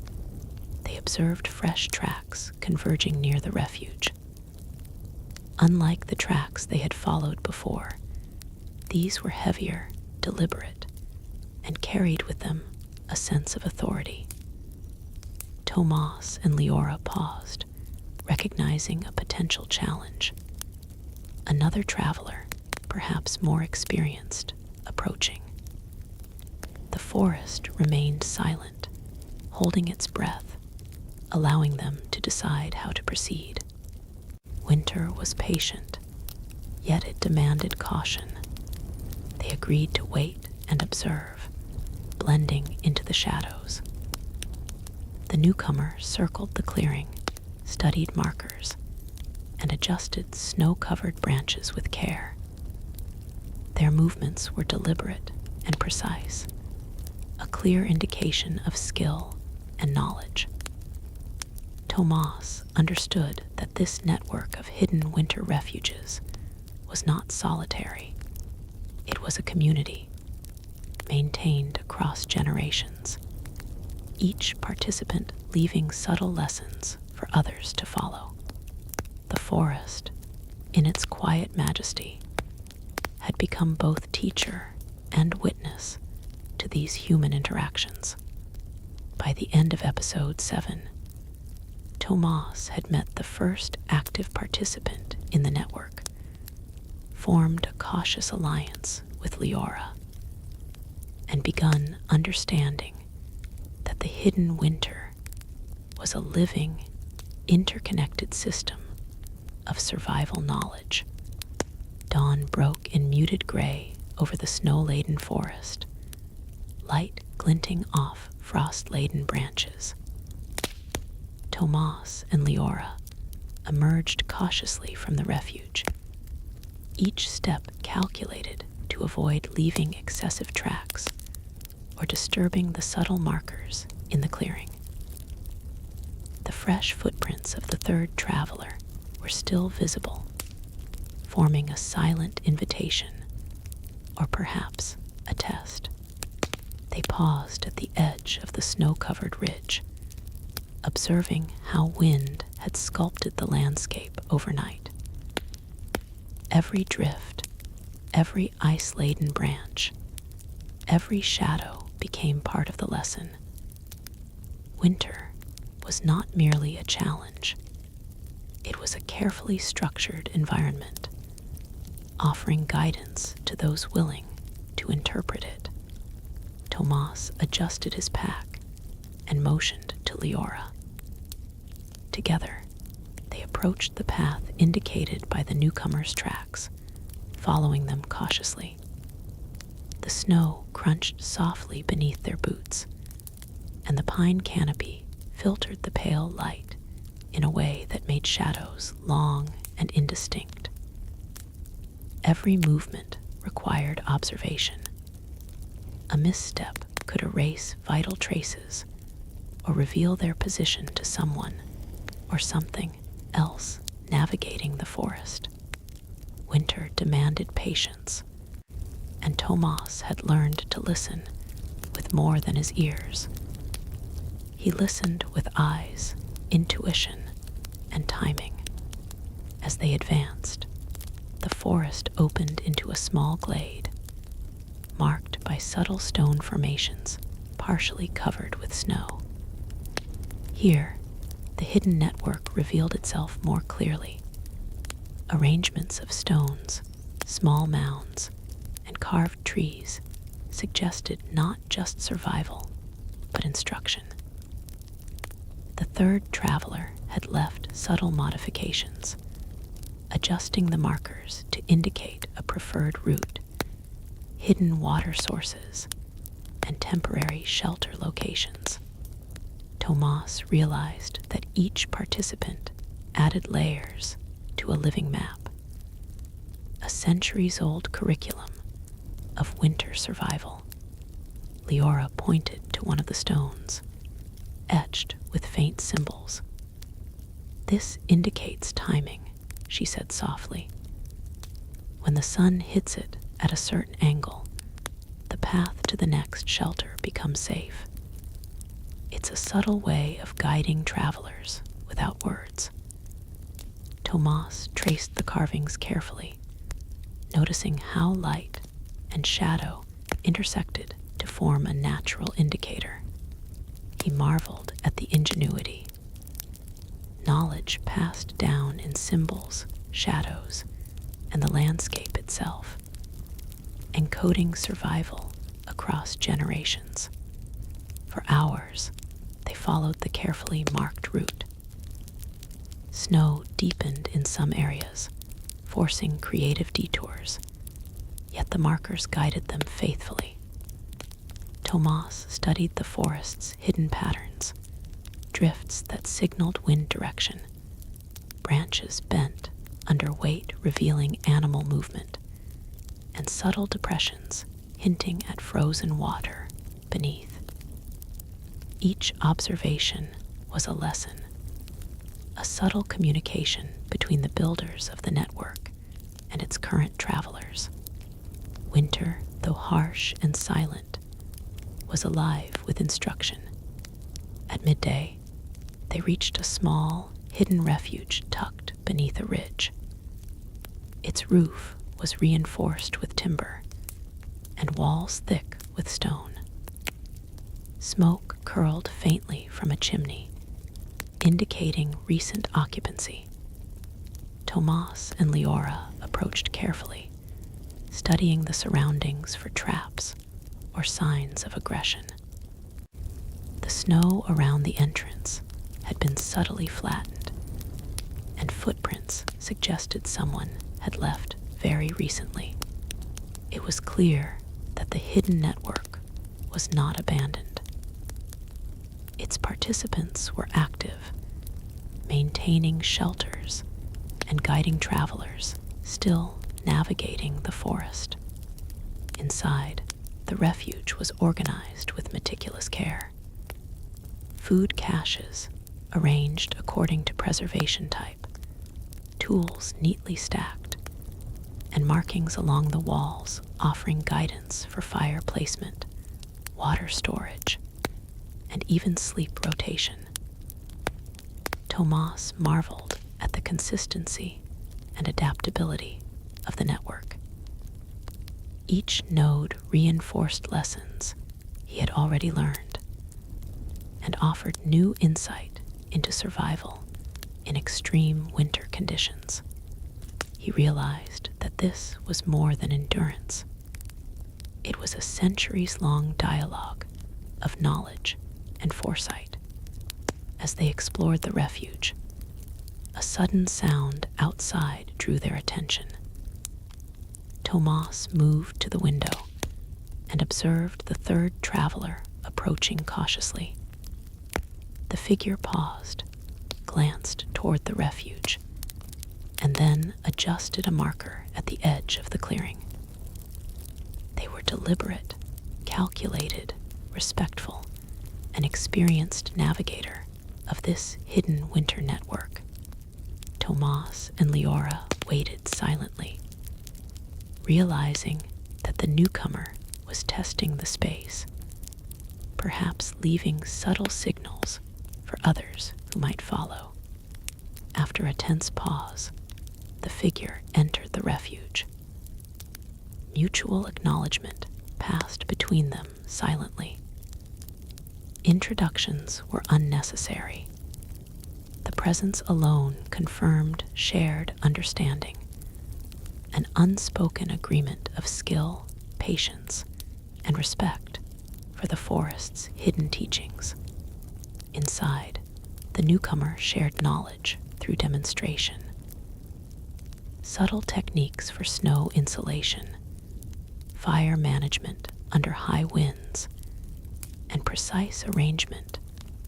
they observed fresh tracks converging near the refuge. Unlike the tracks they had followed before, these were heavier, deliberate, and carried with them a sense of authority. Tomas and Liora paused, recognizing a potential challenge. Another traveler, perhaps more experienced, approaching. The forest remained silent, holding its breath, allowing them to decide how to proceed. Winter was patient, yet it demanded caution. They agreed to wait and observe, blending into the shadows. The newcomer circled the clearing, studied markers, and adjusted snow-covered branches with care. Their movements were deliberate and precise, a clear indication of skill and knowledge. Tomas understood that this network of hidden winter refuges was not solitary. It was a community, maintained across generations, each participant leaving subtle lessons for others to follow. The forest, in its quiet majesty, had become both teacher and witness to these human interactions. By the end of episode 7, Tomas had met the first active participant in the network, formed a cautious alliance with Liora, and begun understanding that the hidden winter was a living, interconnected system of survival knowledge. Dawn broke in muted gray over the snow-laden forest, light glinting off frost-laden branches. Tomas and Liora emerged cautiously from the refuge, each step calculated to avoid leaving excessive tracks or disturbing the subtle markers in the clearing. The fresh footprints of the third traveler were still visible, forming a silent invitation, or perhaps a test. They paused at the edge of the snow-covered ridge, observing how wind had sculpted the landscape overnight. Every drift, every ice-laden branch, every shadow became part of the lesson. Winter was not merely a challenge. It was a carefully structured environment, offering guidance to those willing to interpret it. Tomas adjusted his pack and motioned to Liora. Together, they approached the path indicated by the newcomer's tracks, following them cautiously. The snow crunched softly beneath their boots, and the pine canopy filtered the pale light in a way that made shadows long and indistinct. Every movement required observation. A misstep could erase vital traces or reveal their position to someone or something else navigating the forest. Winter demanded patience, and Tomas had learned to listen with more than his ears. He listened with eyes, intuition, and timing. As they advanced, the forest opened into a small glade, marked by subtle stone formations partially covered with snow. Here, the hidden network revealed itself more clearly. Arrangements of stones, small mounds, and carved trees suggested not just survival, but instruction. The third traveler had left subtle modifications, adjusting the markers to indicate a preferred route, hidden water sources, and temporary shelter locations. Tomas realized that each participant added layers to a living map, a centuries-old curriculum of winter survival. Liora pointed to one of the stones, etched with faint symbols. "This indicates timing," she said softly. "When the sun hits it at a certain angle, the path to the next shelter becomes safe." It's a subtle way of guiding travelers without words. Tomas traced the carvings carefully, noticing how light and shadow intersected to form a natural indicator. He marveled at the ingenuity. Knowledge passed down in symbols, shadows, and the landscape itself, encoding survival across generations. For hours, they followed the carefully marked route. Snow deepened in some areas, forcing creative detours, yet the markers guided them faithfully. Tomas studied the forest's hidden patterns, drifts that signaled wind direction, branches bent under weight revealing animal movement, and subtle depressions hinting at frozen water beneath. Each observation was a lesson, a subtle communication between the builders of the network and its current travelers. Winter though harsh and silent, was alive with instruction. At midday, they reached a small, hidden refuge tucked beneath a ridge. Its roof was reinforced with timber, and walls thick with stone. Smoke curled faintly from a chimney, indicating recent occupancy. Tomas and Liora approached carefully, studying the surroundings for traps or signs of aggression. The snow around the entrance had been subtly flattened, and footprints suggested someone had left very recently. It was clear that the hidden network was not abandoned. Its participants were active, maintaining shelters and guiding travelers still navigating the forest. Inside, the refuge was organized with meticulous care. Food caches arranged according to preservation type, tools neatly stacked, and markings along the walls offering guidance for fire placement, water storage, and even sleep rotation. Tomas marveled at the consistency and adaptability of the network. Each node reinforced lessons he had already learned and offered new insight into survival in extreme winter conditions. He realized that this was more than endurance. It was a centuries-long dialogue of knowledge and foresight. As they explored the refuge, a sudden sound outside drew their attention. Tomas moved to the window and observed the third traveler approaching cautiously. The figure paused, glanced toward the refuge, and then adjusted a marker at the edge of the clearing. They were deliberate, calculated, respectful, an experienced navigator of this hidden winter network. Tomas and Liora waited silently, realizing that the newcomer was testing the space, perhaps leaving subtle signals for others who might follow. After a tense pause, the figure entered the refuge. Mutual acknowledgement passed between them silently. Introductions were unnecessary. The presence alone confirmed shared understanding, an unspoken agreement of skill, patience, and respect for the forest's hidden teachings. Inside, the newcomer shared knowledge through demonstration. Subtle techniques for snow insulation, fire management under high winds, and precise arrangement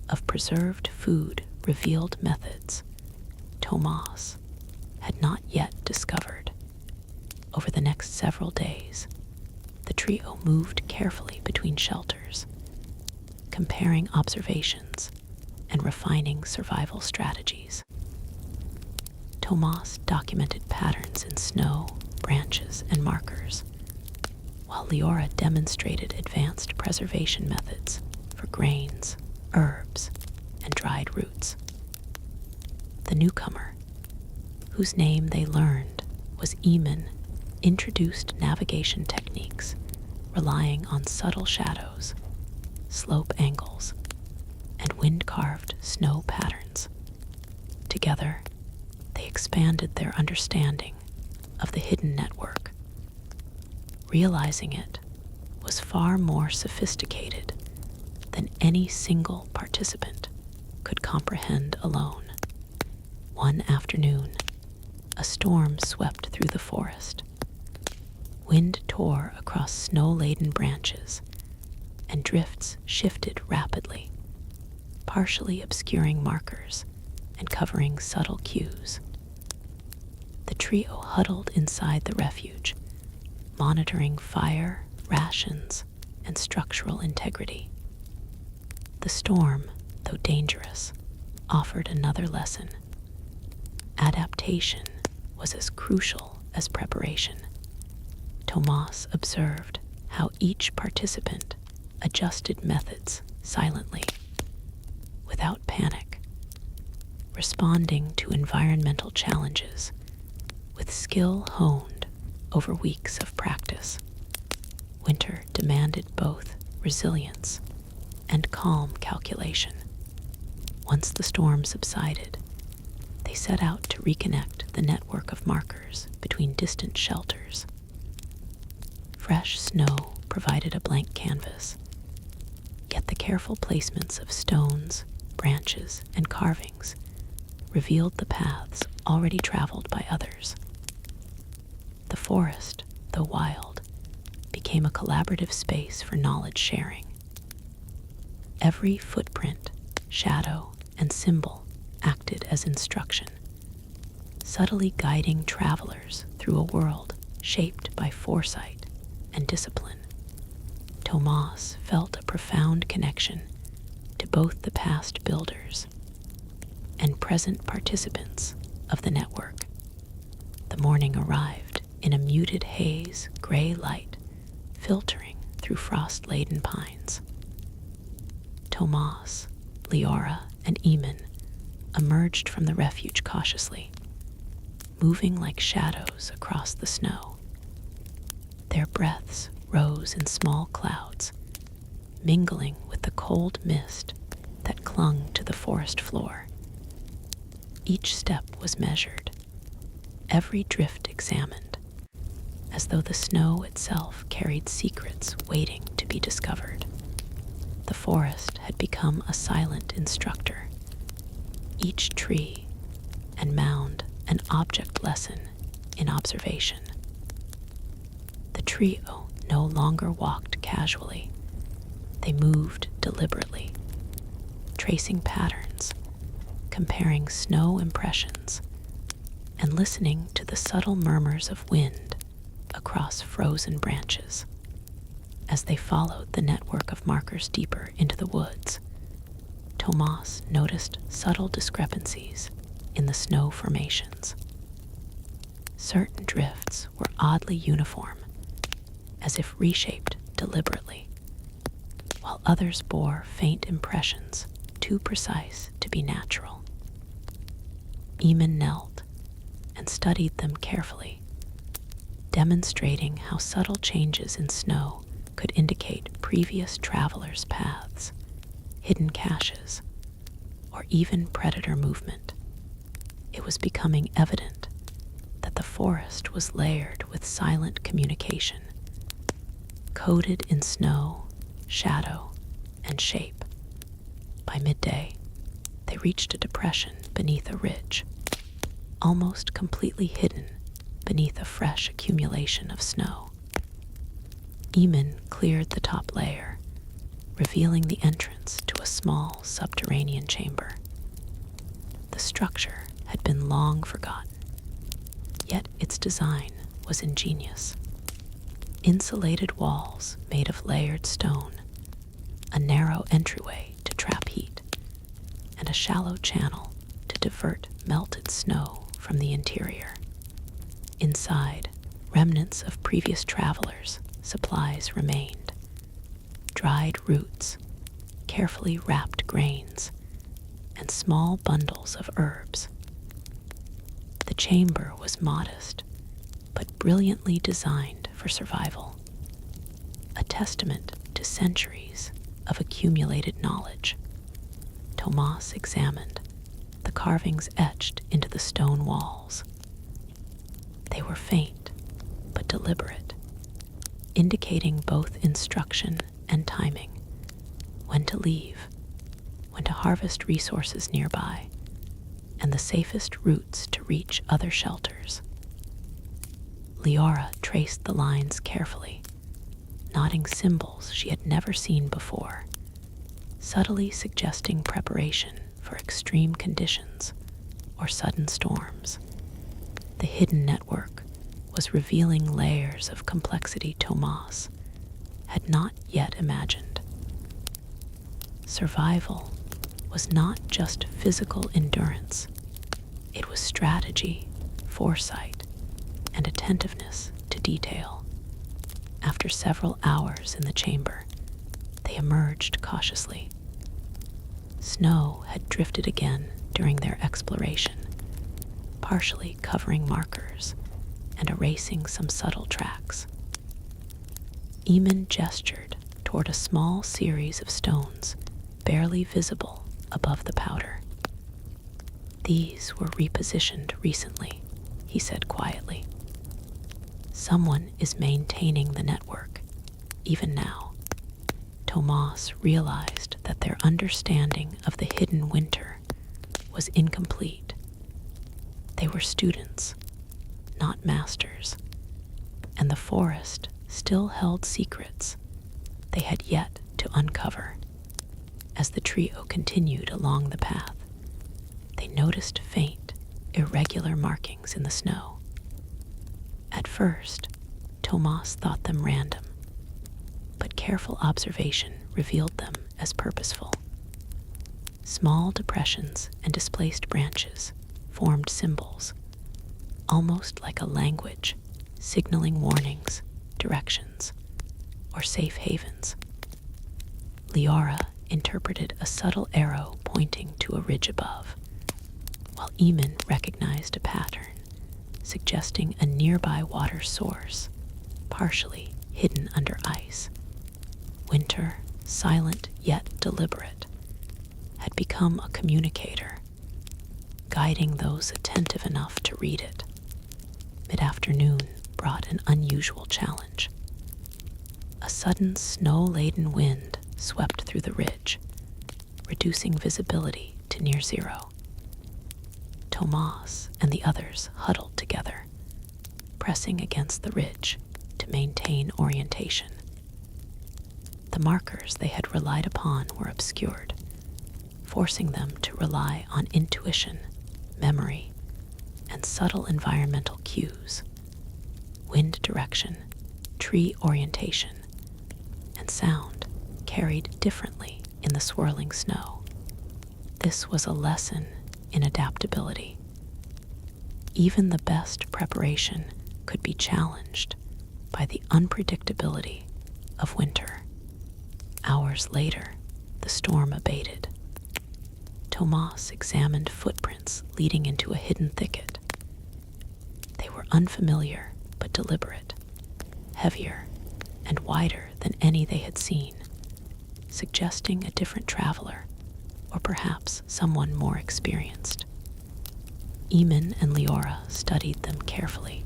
of preserved food revealed methods Tomas had not yet discovered. Over the next several days, the trio moved carefully between shelters, comparing observations and refining survival strategies. Tomas documented patterns in snow, branches, and markers, while Liora demonstrated advanced preservation methods for grains, herbs, and dried roots. The newcomer, whose name they learned was Eamon, introduced navigation techniques relying on subtle shadows, slope angles, and wind-carved snow patterns. Together, they expanded their understanding of the hidden network. Realizing it was far more sophisticated than any single participant could comprehend alone. One afternoon, a storm swept through the forest. Wind tore across snow-laden branches, and drifts shifted rapidly, partially obscuring markers and covering subtle cues. The trio huddled inside the refuge, monitoring fire, rations, and structural integrity. The storm, though dangerous, offered another lesson. Adaptation was as crucial as preparation. Tomas observed how each participant adjusted methods silently, without panic, responding to environmental challenges with skill honed over weeks of practice. Winter demanded both resilience and calm calculation. Once the storm subsided, they set out to reconnect the network of markers between distant shelters. Fresh snow provided a blank canvas, yet the careful placements of stones, branches, and carvings revealed the paths already traveled by others. The forest, though wild, became a collaborative space for knowledge sharing. Every footprint, shadow, and symbol acted as instruction, subtly guiding travelers through a world shaped by foresight and discipline. Tomas felt a profound connection to both the past builders and present participants of the network. The morning arrived in a muted haze, gray light filtering through frost-laden pines. Tomas, Liora, and Eamon emerged from the refuge cautiously, moving like shadows across the snow. Their breaths rose in small clouds, mingling with the cold mist that clung to the forest floor. Each step was measured, every drift examined, as though the snow itself carried secrets waiting to be discovered. The forest had become a silent instructor, each tree and mound an object lesson in observation. The trio no longer walked casually. They moved deliberately, tracing patterns, comparing snow impressions, and listening to the subtle murmurs of wind across frozen branches. As they followed the network of markers deeper into the woods, Tomas noticed subtle discrepancies in the snow formations. Certain drifts were oddly uniform, as if reshaped deliberately, while others bore faint impressions too precise to be natural. Eamon knelt and studied them carefully, demonstrating how subtle changes in snow could indicate previous travelers' paths, hidden caches, or even predator movement. It was becoming evident that the forest was layered with silent communication, coded in snow, shadow, and shape. By midday, they reached a depression beneath a ridge, almost completely hidden beneath a fresh accumulation of snow. Eamon cleared the top layer, revealing the entrance to a small subterranean chamber. The structure had been long forgotten, yet its design was ingenious. Insulated walls made of layered stone, a narrow entryway to trap heat, and a shallow channel to divert melted snow from the interior. Inside, remnants of previous travelers' supplies remained: dried roots, carefully wrapped grains, and small bundles of herbs. The chamber was modest, but brilliantly designed for survival, a testament to centuries of accumulated knowledge. Tomas examined the carvings etched into the stone walls. They were faint, but deliberate, indicating both instruction and timing: when to leave, when to harvest resources nearby, and the safest routes to reach other shelters. Liora traced the lines carefully, nodding symbols she had never seen before, subtly suggesting preparation for extreme conditions or sudden storms. The hidden network was revealing layers of complexity Tomas had not yet imagined. Survival was not just physical endurance. It was strategy, foresight, and attentiveness to detail. After several hours in the chamber, they emerged cautiously. Snow had drifted again during their exploration, partially covering markers and erasing some subtle tracks. Eamon gestured toward a small series of stones barely visible above the powder. "These were repositioned recently," he said quietly. "Someone is maintaining the network, even now." Tomas realized that their understanding of the hidden winter was incomplete. They were students, not masters, and the forest still held secrets they had yet to uncover. As the trio continued along the path, they noticed faint, irregular markings in the snow. At first, Tomas thought them random, but careful observation revealed them as purposeful. Small depressions and displaced branches formed symbols, almost like a language, signaling warnings, directions, or safe havens. Liora interpreted a subtle arrow pointing to a ridge above, while Eamon recognized a pattern suggesting a nearby water source, partially hidden under ice. Winter, silent yet deliberate, had become a communicator, guiding those attentive enough to read it. Mid-afternoon brought an unusual challenge. A sudden snow-laden wind swept through the ridge, reducing visibility to near zero. Tomas and the others huddled together, pressing against the ridge to maintain orientation. The markers they had relied upon were obscured, forcing them to rely on intuition, memory, and subtle environmental cues. Wind direction, tree orientation, and sound carried differently in the swirling snow. This was a lesson in adaptability. Even the best preparation could be challenged by the unpredictability of winter. Hours later, the storm abated. Tomas examined footprints leading into a hidden thicket. They were unfamiliar but deliberate, heavier and wider than any they had seen, suggesting a different traveler, or perhaps someone more experienced. Eamon and Liora studied them carefully.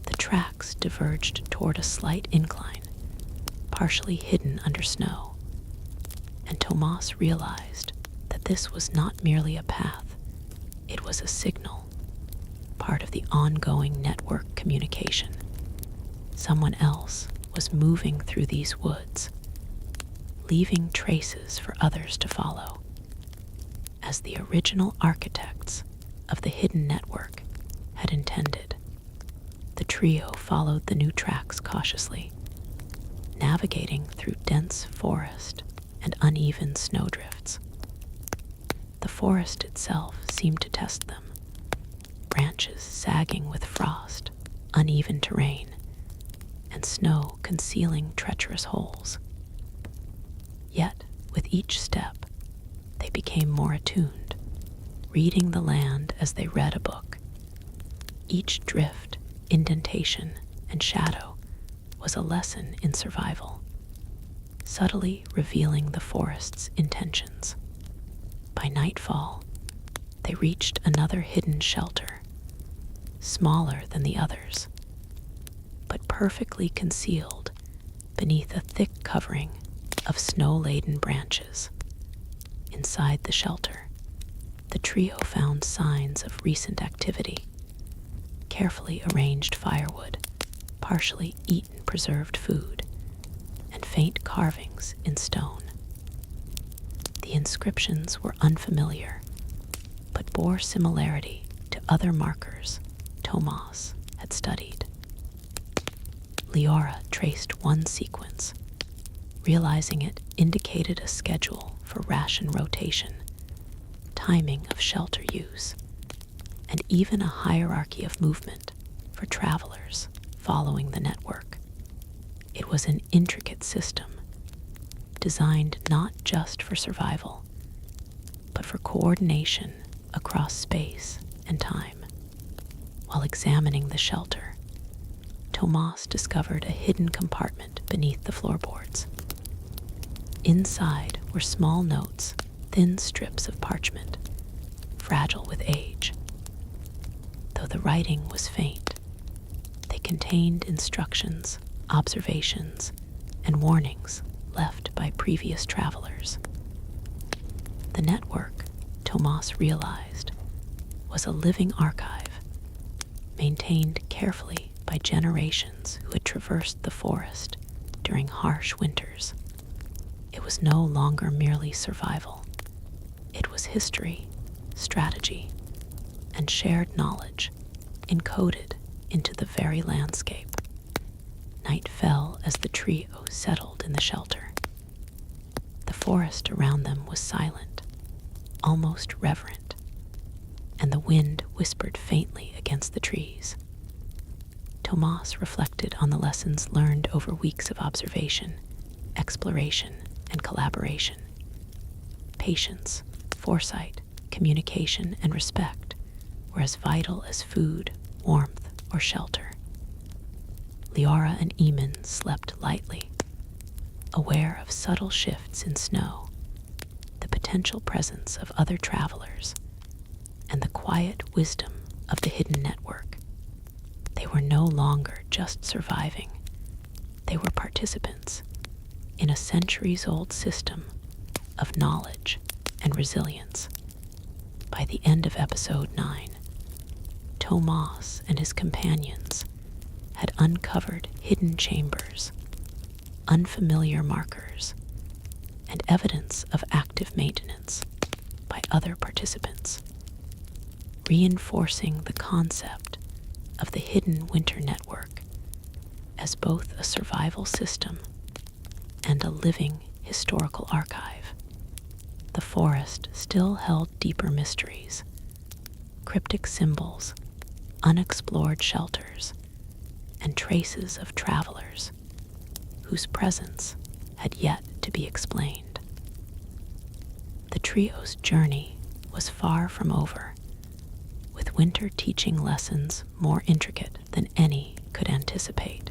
The tracks diverged toward a slight incline, partially hidden under snow, and Tomas realized that this was not merely a path, it was a signal, part of the ongoing network communication. Someone else was moving through these woods, leaving traces for others to follow. As the original architects of the hidden network had intended, the trio followed the new tracks cautiously, navigating through dense forest and uneven snowdrifts. The forest itself seemed to test them, branches sagging with frost, uneven terrain, and snow concealing treacherous holes. Yet, with each step, they became more attuned, reading the land as they read a book. Each drift, indentation, and shadow was a lesson in survival, subtly revealing the forest's intentions. By nightfall, they reached another hidden shelter, smaller than the others, but perfectly concealed beneath a thick covering of snow-laden branches. Inside the shelter, the trio found signs of recent activity: carefully arranged firewood, partially eaten preserved food, and faint carvings in stone. The inscriptions were unfamiliar, but bore similarity to other markers Tomas had studied. Liora traced one sequence, realizing it indicated a schedule for ration rotation, timing of shelter use, and even a hierarchy of movement for travelers following the network. It was an intricate system, designed not just for survival, but for coordination across space and time. While examining the shelter, Tomas discovered a hidden compartment beneath the floorboards. Inside were small notes, thin strips of parchment, fragile with age. Though the writing was faint, they contained instructions, observations, and warnings left by previous travelers. The network, Tomas realized, was a living archive, maintained carefully by generations who had traversed the forest during harsh winters. It was no longer merely survival. It was history, strategy, and shared knowledge encoded into the very landscape. Night fell as the trio settled in the shelter. The forest around them was silent, almost reverent, and the wind whispered faintly against the trees. Tomas reflected on the lessons learned over weeks of observation, exploration, and collaboration. Patience, foresight, communication, and respect were as vital as food, warmth, or shelter. Liora and Eamon slept lightly, aware of subtle shifts in snow, the potential presence of other travelers, and the quiet wisdom of the hidden network. They were no longer just surviving. They were participants in a centuries-old system of knowledge and resilience. By the end of episode 9, Tomas and his companions had uncovered hidden chambers, unfamiliar markers, and evidence of active maintenance by other participants, reinforcing the concept of the hidden winter network as both a survival system and a living historical archive. The forest still held deeper mysteries, cryptic symbols, unexplored shelters, and traces of travelers whose presence had yet to be explained. The trio's journey was far from over, with winter teaching lessons more intricate than any could anticipate.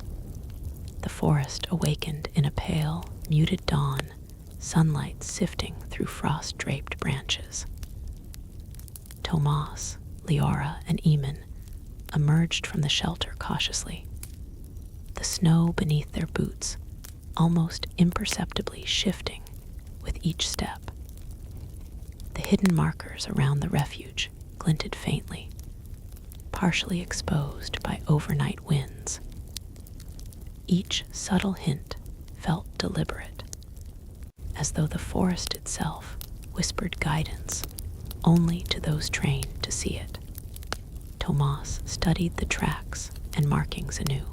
The forest awakened in a pale, muted dawn, sunlight sifting through frost-draped branches. Tomas, Liora, and Eamon emerged from the shelter cautiously, the snow beneath their boots almost imperceptibly shifting with each step. The hidden markers around the refuge glinted faintly, partially exposed by overnight winds. Each subtle hint felt deliberate, as though the forest itself whispered guidance only to those trained to see it. Tomas studied the tracks and markings anew,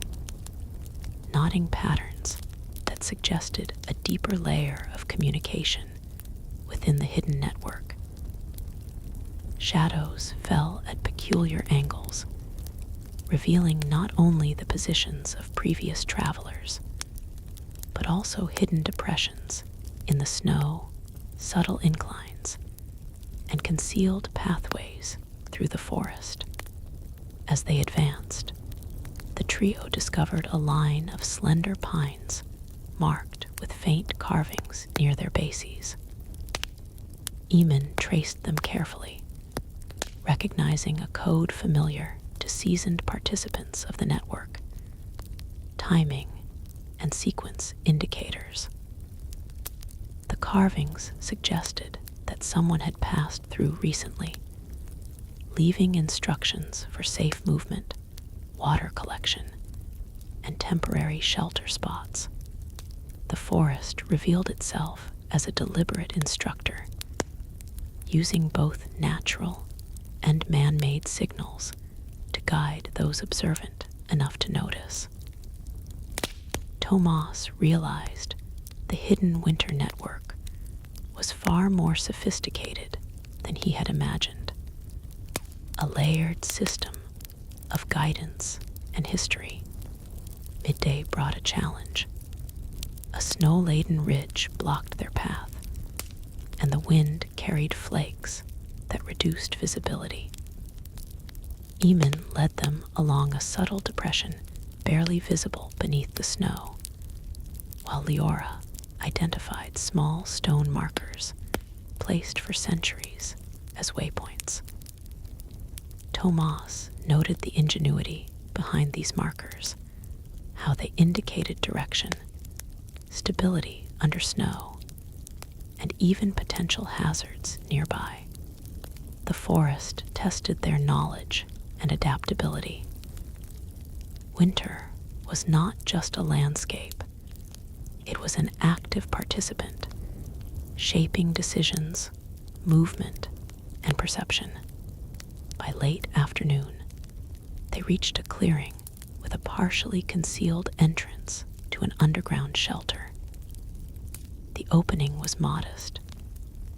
noting patterns that suggested a deeper layer of communication within the hidden network. Shadows fell at peculiar angles, revealing not only the positions of previous travelers, but also hidden depressions in the snow, subtle inclines, and concealed pathways through the forest. As they advanced, the trio discovered a line of slender pines marked with faint carvings near their bases. Eamon traced them carefully, recognizing a code familiar to seasoned participants of the network: timing and sequence indicators. The carvings suggested that someone had passed through recently, leaving instructions for safe movement, water collection, and temporary shelter spots. The forest revealed itself as a deliberate instructor, using both natural and man-made signals to guide those observant enough to notice. Tomas realized the hidden winter network was far more sophisticated than he had imagined. A layered system of guidance and history. Midday brought a challenge. A snow-laden ridge blocked their path, and the wind carried flakes that reduced visibility. Eamon led them along a subtle depression barely visible beneath the snow, while Liora identified small stone markers placed for centuries as waypoints. Tomas noted the ingenuity behind these markers, how they indicated direction, stability under snow, and even potential hazards nearby. The forest tested their knowledge and adaptability. Winter was not just a landscape, it was an active participant, shaping decisions, movement, and perception. By late afternoon, they reached a clearing with a partially concealed entrance to an underground shelter. The opening was modest,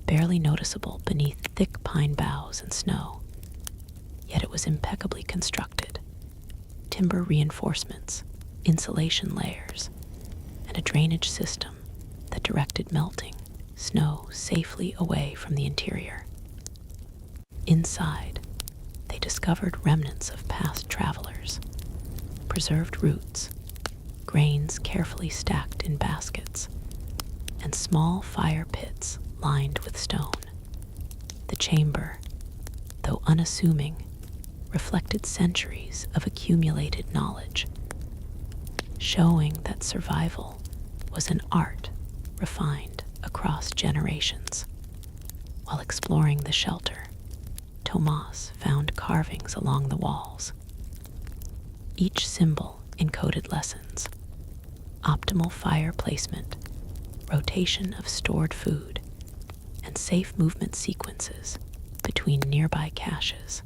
barely noticeable beneath thick pine boughs and snow, yet it was impeccably constructed. Timber reinforcements, insulation layers, and a drainage system that directed melting snow safely away from the interior. Inside, they discovered remnants of past travelers, preserved roots, grains carefully stacked in baskets, and small fire pits lined with stone. The chamber, though unassuming, reflected centuries of accumulated knowledge, showing that survival was an art refined across generations. While exploring the shelter, Tomas found carvings along the walls. Each symbol encoded lessons: optimal fire placement, rotation of stored food, and safe movement sequences between nearby caches.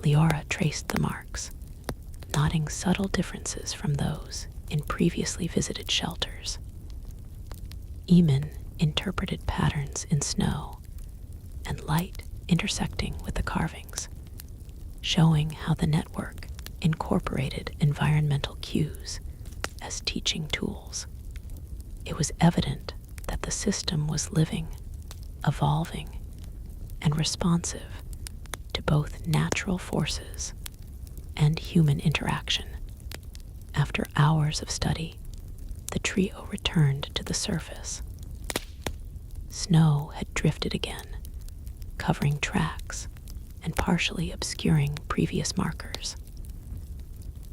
Liora traced the marks, noting subtle differences from those in previously visited shelters. Eamon interpreted patterns in snow and light intersecting with the carvings, showing how the network incorporated environmental cues as teaching tools. It was evident that the system was living, evolving, and responsive to both natural forces and human interaction. After hours of study, the trio returned to the surface. Snow had drifted again, covering tracks and partially obscuring previous markers.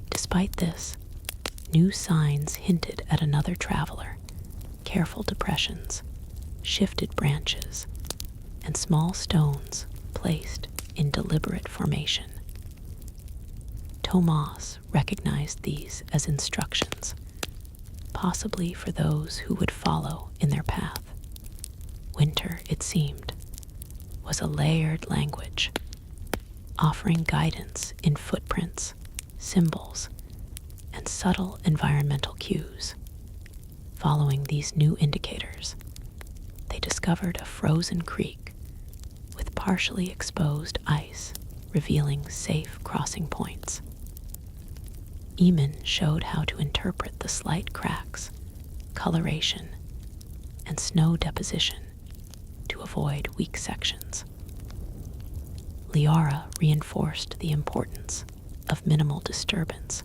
Despite this, new signs hinted at another traveler: careful depressions, shifted branches, and small stones placed in deliberate formation. Tomas recognized these as instructions, possibly for those who would follow in their path. Winter, it seemed, was a layered language, offering guidance in footprints, symbols, and subtle environmental cues. Following these new indicators, they discovered a frozen creek with partially exposed ice, revealing safe crossing points. Eamon showed how to interpret the slight cracks, coloration, and snow deposition to avoid weak sections. Liora reinforced the importance of minimal disturbance,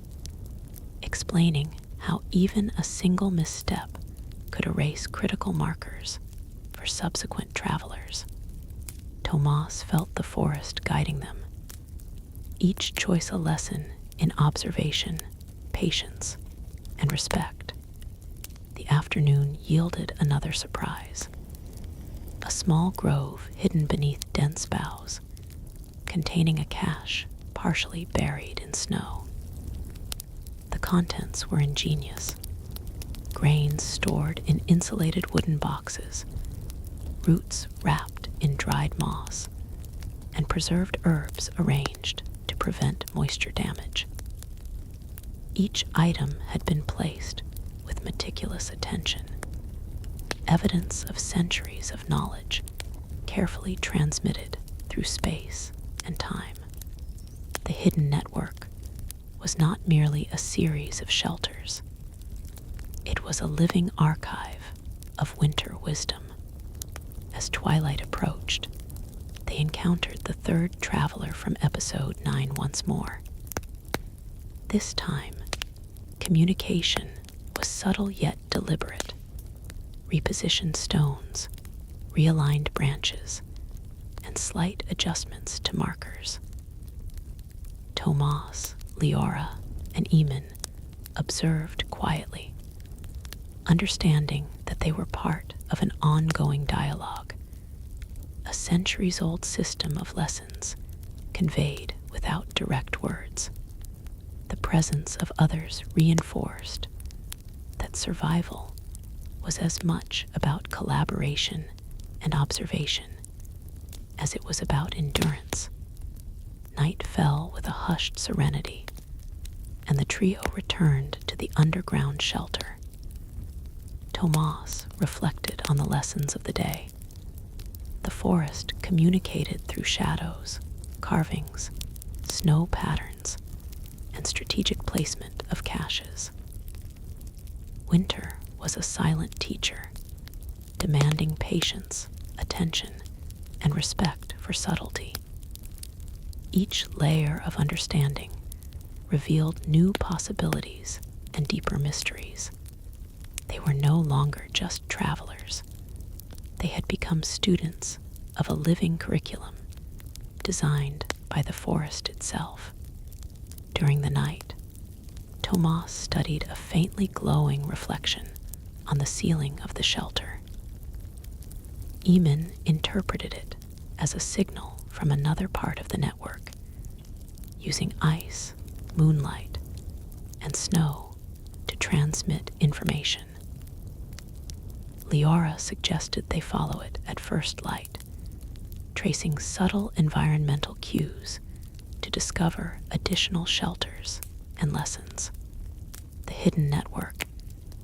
explaining how even a single misstep could erase critical markers for subsequent travelers. Tomas felt the forest guiding them, each choice a lesson in observation, patience, and respect. The afternoon yielded another surprise: a small grove hidden beneath dense boughs, containing a cache partially buried in snow. The contents were ingenious: grains stored in insulated wooden boxes, roots wrapped in dried moss, and preserved herbs arranged to prevent moisture damage. Each item had been placed with meticulous attention, evidence of centuries of knowledge carefully transmitted through space and time. The hidden network was not merely a series of shelters. It was a living archive of winter wisdom. As twilight approached, they encountered the third traveler from episode 9 once more. This time, communication was subtle yet deliberate. Repositioned stones, realigned branches, and slight adjustments to markers. Tomas, Liora, and Eamon observed quietly, understanding that they were part of an ongoing dialogue, a centuries-old system of lessons conveyed without direct words. The presence of others reinforced that survival was as much about collaboration and observation as it was about endurance. Night fell with a hushed serenity, and the trio returned to the underground shelter. Tomas reflected on the lessons of the day. The forest communicated through shadows, carvings, snow patterns, and strategic placement of caches. Winter was a silent teacher, demanding patience, attention, and respect for subtlety. Each layer of understanding revealed new possibilities and deeper mysteries. They were no longer just travelers. They had become students of a living curriculum designed by the forest itself. During the night, Tomas studied a faintly glowing reflection on the ceiling of the shelter. Eamon interpreted it as a signal from another part of the network, using ice, moonlight, and snow to transmit information. Liora suggested they follow it at first light, tracing subtle environmental cues to discover additional shelters and lessons. The hidden network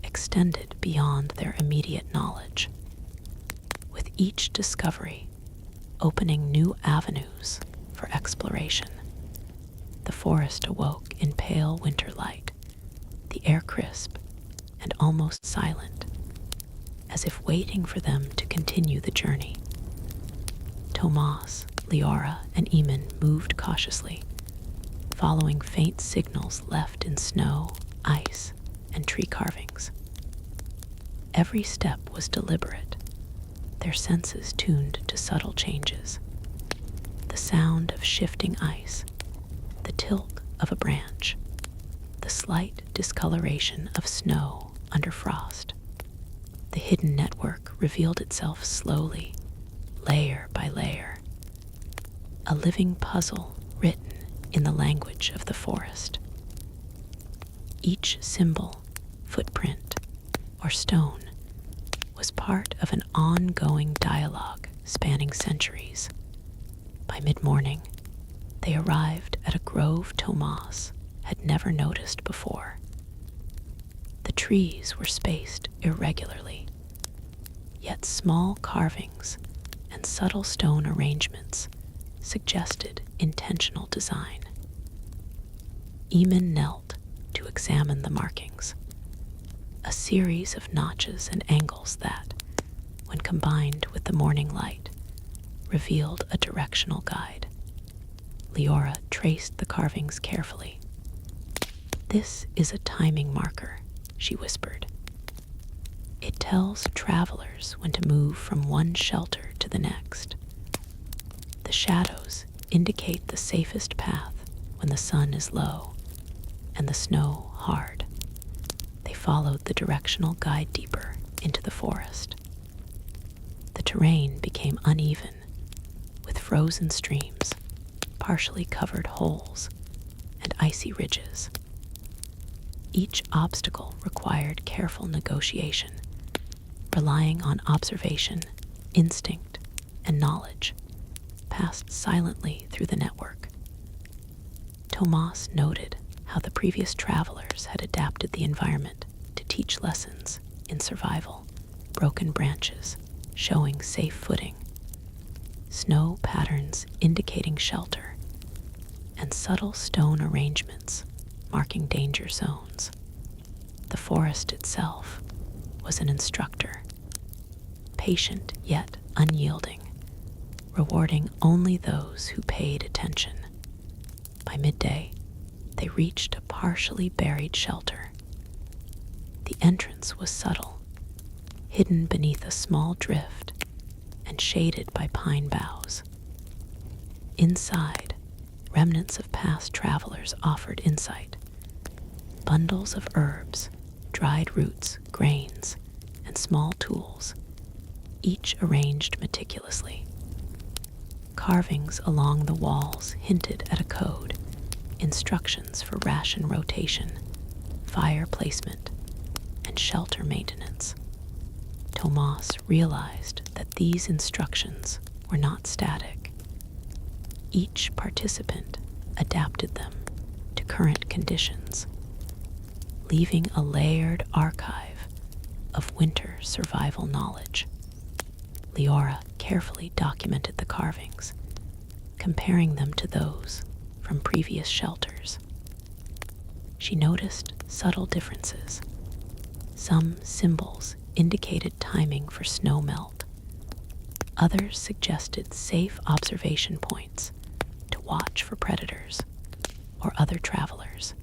extended beyond their immediate knowledge, with each discovery opening new avenues for exploration. The forest awoke in pale winter light, the air crisp and almost silent, as if waiting for them to continue the journey. Tomas, Liora, and Eamon moved cautiously, following faint signals left in snow, ice, and tree carvings. Every step was deliberate, their senses tuned to subtle changes. The sound of shifting ice, the tilt of a branch, the slight discoloration of snow under frost. The hidden network revealed itself slowly, layer by layer, a living puzzle written in the language of the forest. Each symbol, footprint, or stone was part of an ongoing dialogue spanning centuries. By mid-morning, they arrived at a grove Tomas had never noticed before. The trees were spaced irregularly, yet small carvings and subtle stone arrangements suggested intentional design. Eamon knelt to examine the markings, a series of notches and angles that, when combined with the morning light, revealed a directional guide. Liora traced the carvings carefully. "This is a timing marker," she whispered. "It tells travelers when to move from one shelter to the next. The shadows indicate the safest path when the sun is low and the snow hard." They followed the directional guide deeper into the forest. The terrain became uneven, with frozen streams, partially covered holes, and icy ridges. Each obstacle required careful negotiation, relying on observation, instinct, and knowledge, passed silently through the network. Tomas noted how the previous travelers had adapted the environment to teach lessons in survival, broken branches showing safe footing, snow patterns indicating shelter, and subtle stone arrangements marking danger zones. The forest itself was an instructor, patient yet unyielding, rewarding only those who paid attention. By midday, they reached a partially buried shelter. The entrance was subtle, hidden beneath a small drift and shaded by pine boughs. Inside, remnants of past travelers offered insight. Bundles of herbs, dried roots, grains, and small tools, each arranged meticulously. Carvings along the walls hinted at a code, instructions for ration rotation, fire placement, and shelter maintenance. Tomas realized that these instructions were not static. Each participant adapted them to current conditions, leaving a layered archive of winter survival knowledge. Liora carefully documented the carvings, comparing them to those from previous shelters. She noticed subtle differences. Some symbols indicated timing for snow melt. Others suggested safe observation points to watch for predators or other travelers.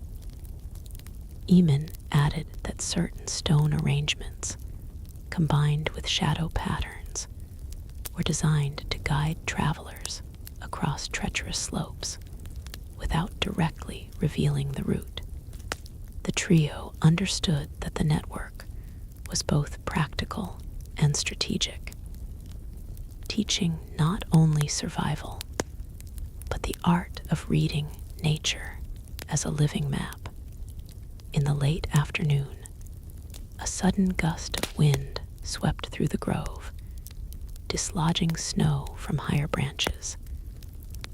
Eamon added that certain stone arrangements, combined with shadow patterns, were designed to guide travelers across treacherous slopes without directly revealing the route. The trio understood that the network was both practical and strategic, teaching not only survival, but the art of reading nature as a living map. In the late afternoon, a sudden gust of wind swept through the grove, dislodging snow from higher branches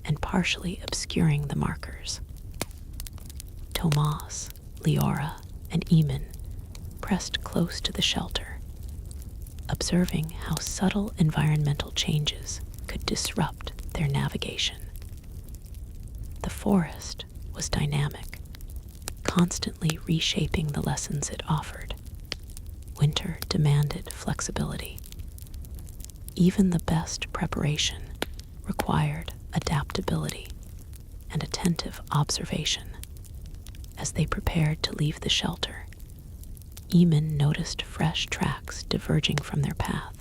and partially obscuring the markers. Tomas, Liora, and Eamon pressed close to the shelter, observing how subtle environmental changes could disrupt their navigation. The forest was dynamic, constantly reshaping the lessons it offered. Winter demanded flexibility. Even the best preparation required adaptability and attentive observation. As they prepared to leave the shelter, Eamon noticed fresh tracks diverging from their path,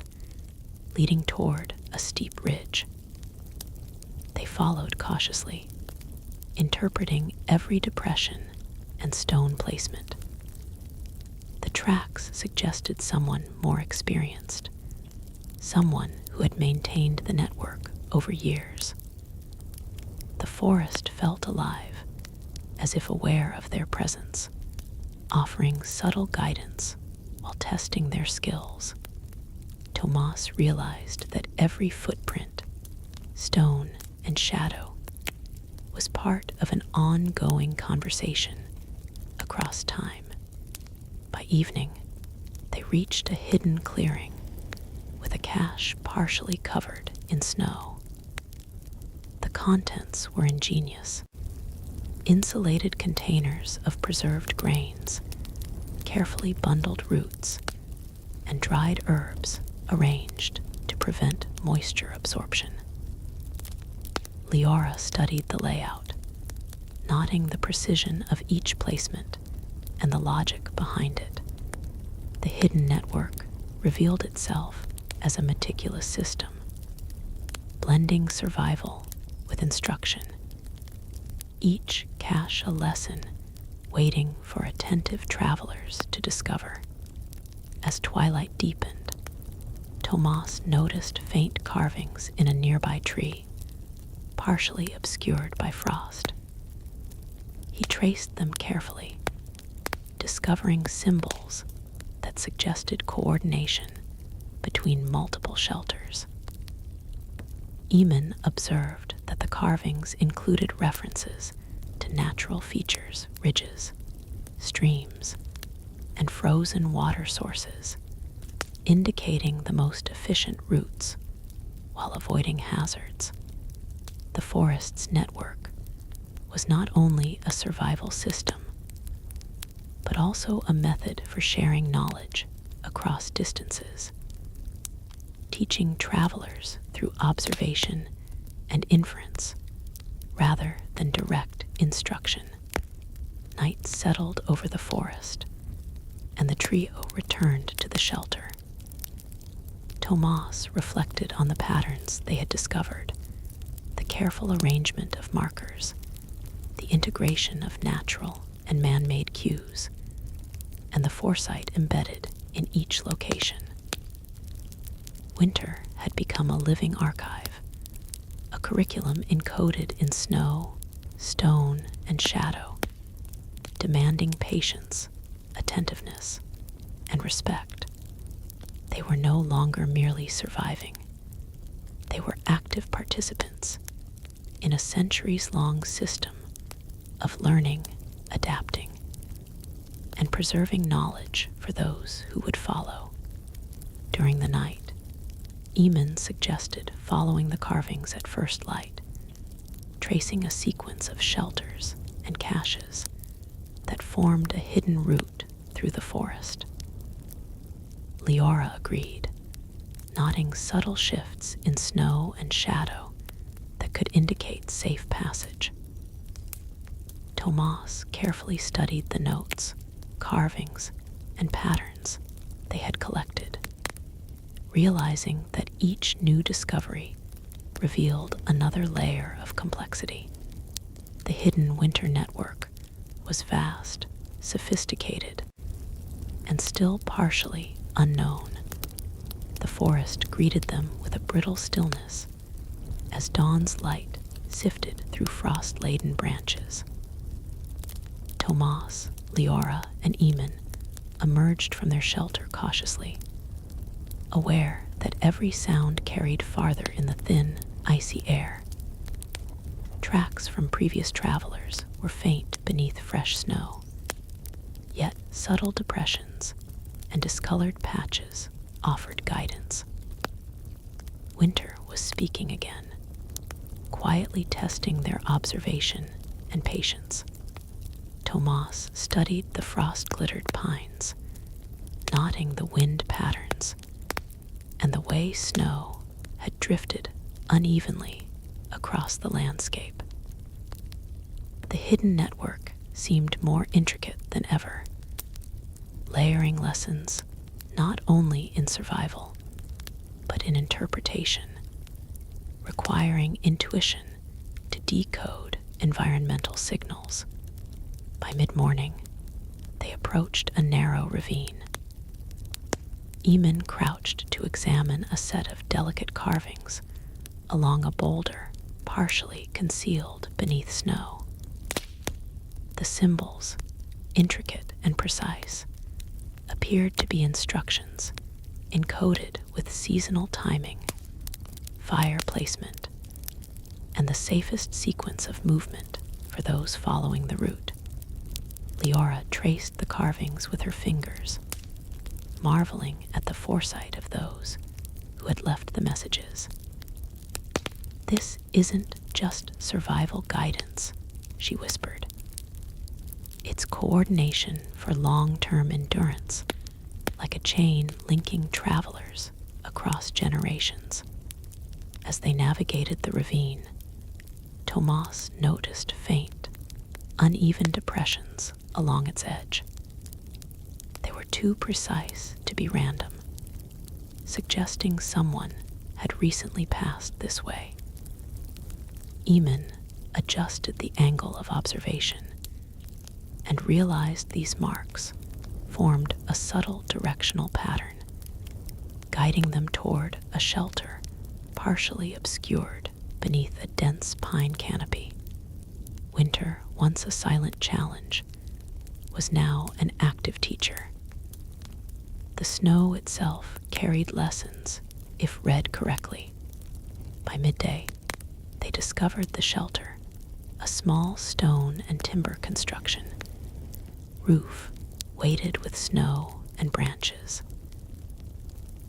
leading toward a steep ridge. They followed cautiously, interpreting every depression and stone placement. The tracks suggested someone more experienced, someone who had maintained the network over years. The forest felt alive, as if aware of their presence, offering subtle guidance while testing their skills. Tomas realized that every footprint, stone, and shadow was part of an ongoing conversation across time. By evening, they reached a hidden clearing with a cache partially covered in snow. The contents were ingenious. Insulated containers of preserved grains, carefully bundled roots, and dried herbs arranged to prevent moisture absorption. Liora studied the layout, noting the precision of each placement and the logic behind it. The hidden network revealed itself as a meticulous system, blending survival with instruction, each cache a lesson waiting for attentive travelers to discover. As twilight deepened, Tomas noticed faint carvings in a nearby tree, partially obscured by frost. He traced them carefully, discovering symbols that suggested coordination between multiple shelters. Eamon observed that the carvings included references to natural features, ridges, streams, and frozen water sources, indicating the most efficient routes while avoiding hazards. The forest's network was not only a survival system, but but also a method for sharing knowledge across distances, teaching travelers through observation and inference rather than direct instruction. Night settled over the forest, and the trio returned to the shelter. Tomas reflected on the patterns they had discovered, the careful arrangement of markers, the integration of natural and man-made cues, and the foresight embedded in each location. Winter had become a living archive, a curriculum encoded in snow, stone, and shadow, demanding patience, attentiveness, and respect. They were no longer merely surviving. They were active participants in a centuries-long system of learning, adapting, and preserving knowledge for those who would follow. During the night, Eamon suggested following the carvings at first light, tracing a sequence of shelters and caches that formed a hidden route through the forest. Liora agreed, nodding subtle shifts in snow and shadow that could indicate safe passage. Tomas carefully studied the notes, carvings, and patterns they had collected, realizing that each new discovery revealed another layer of complexity. The hidden winter network was vast, sophisticated, and still partially unknown. The forest greeted them with a brittle stillness as dawn's light sifted through frost-laden branches. Tomas, Liora, and Eamon emerged from their shelter cautiously, aware that every sound carried farther in the thin, icy air. Tracks from previous travelers were faint beneath fresh snow, yet subtle depressions and discolored patches offered guidance. Winter was speaking again, quietly testing their observation and patience. Tomas studied the frost-glittered pines, noting the wind patterns and the way snow had drifted unevenly across the landscape. The hidden network seemed more intricate than ever, layering lessons not only in survival, but in interpretation, requiring intuition to decode environmental signals. By mid-morning, they approached a narrow ravine. Eamon crouched to examine a set of delicate carvings along a boulder partially concealed beneath snow. The symbols, intricate and precise, appeared to be instructions encoded with seasonal timing, fire placement, and the safest sequence of movement for those following the route. Liora traced the carvings with her fingers, marveling at the foresight of those who had left the messages. "This isn't just survival guidance," she whispered. "It's coordination for long-term endurance, like a chain linking travelers across generations." As they navigated the ravine, Tomas noticed faint, uneven depressions along its edge. They were too precise to be random, suggesting someone had recently passed this way. Eamon adjusted the angle of observation and realized these marks formed a subtle directional pattern, guiding them toward a shelter partially obscured beneath a dense pine canopy. Winter, once a silent challenge, was now an active teacher. The snow itself carried lessons if read correctly. By midday, they discovered the shelter, a small stone and timber construction, roof weighted with snow and branches.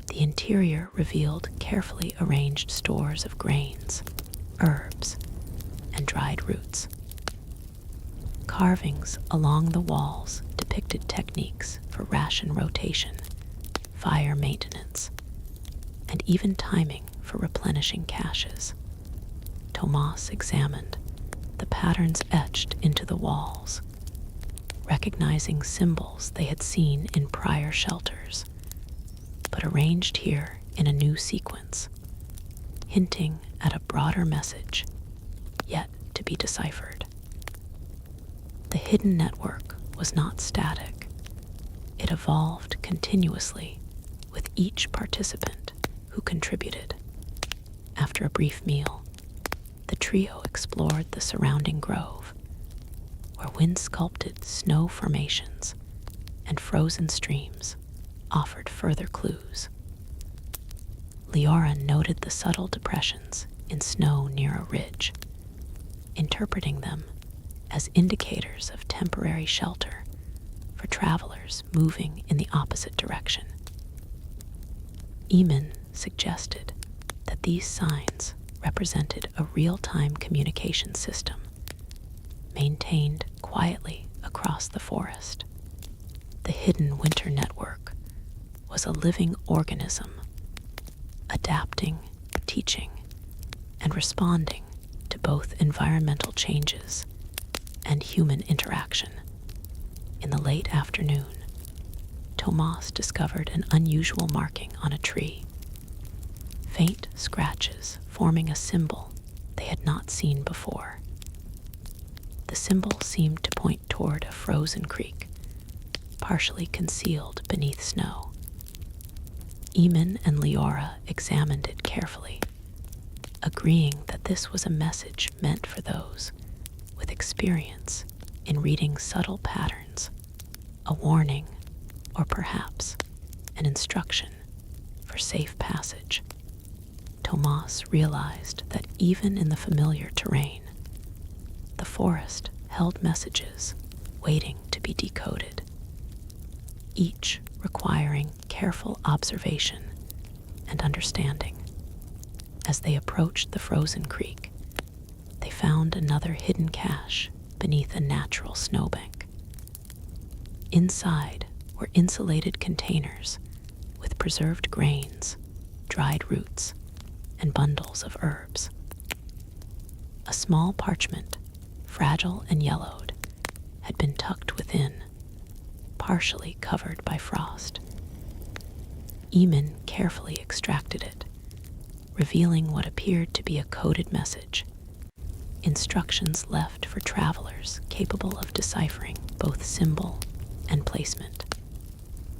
The interior revealed carefully arranged stores of grains, herbs, and dried roots. Carvings along the walls depicted depicted techniques for ration rotation, fire maintenance, and even timing for replenishing caches. Tomas examined the patterns etched into the walls, recognizing symbols they had seen in prior shelters, but arranged here in a new sequence, hinting at a broader message yet to be deciphered. The hidden network was not static. It evolved continuously with each participant who contributed. After a brief meal, the trio explored the surrounding grove, where wind-sculpted snow formations and frozen streams offered further clues. Liora noted the subtle depressions in snow near a ridge, interpreting them as indicators of temporary shelter for travelers moving in the opposite direction. Eamon suggested that these signs represented a real-time communication system maintained quietly across the forest. The hidden winter network was a living organism, adapting, teaching, and responding to both environmental changes and human interaction. In the late afternoon, Tomas discovered an unusual marking on a tree. Faint scratches forming a symbol they had not seen before. The symbol seemed to point toward a frozen creek, partially concealed beneath snow. Eamon and Liora examined it carefully, agreeing that this was a message meant for those with experience in reading subtle patterns, a warning, or perhaps an instruction for safe passage. Tomas realized that even in the familiar terrain, the forest held messages waiting to be decoded, each requiring careful observation and understanding. As they approached the frozen creek, they found another hidden cache beneath a natural snowbank. Inside were insulated containers with preserved grains, dried roots, and bundles of herbs. A small parchment, fragile and yellowed, had been tucked within, partially covered by frost. Eamon carefully extracted it, revealing what appeared to be a coded message, instructions left for travelers capable of deciphering both symbol and placement.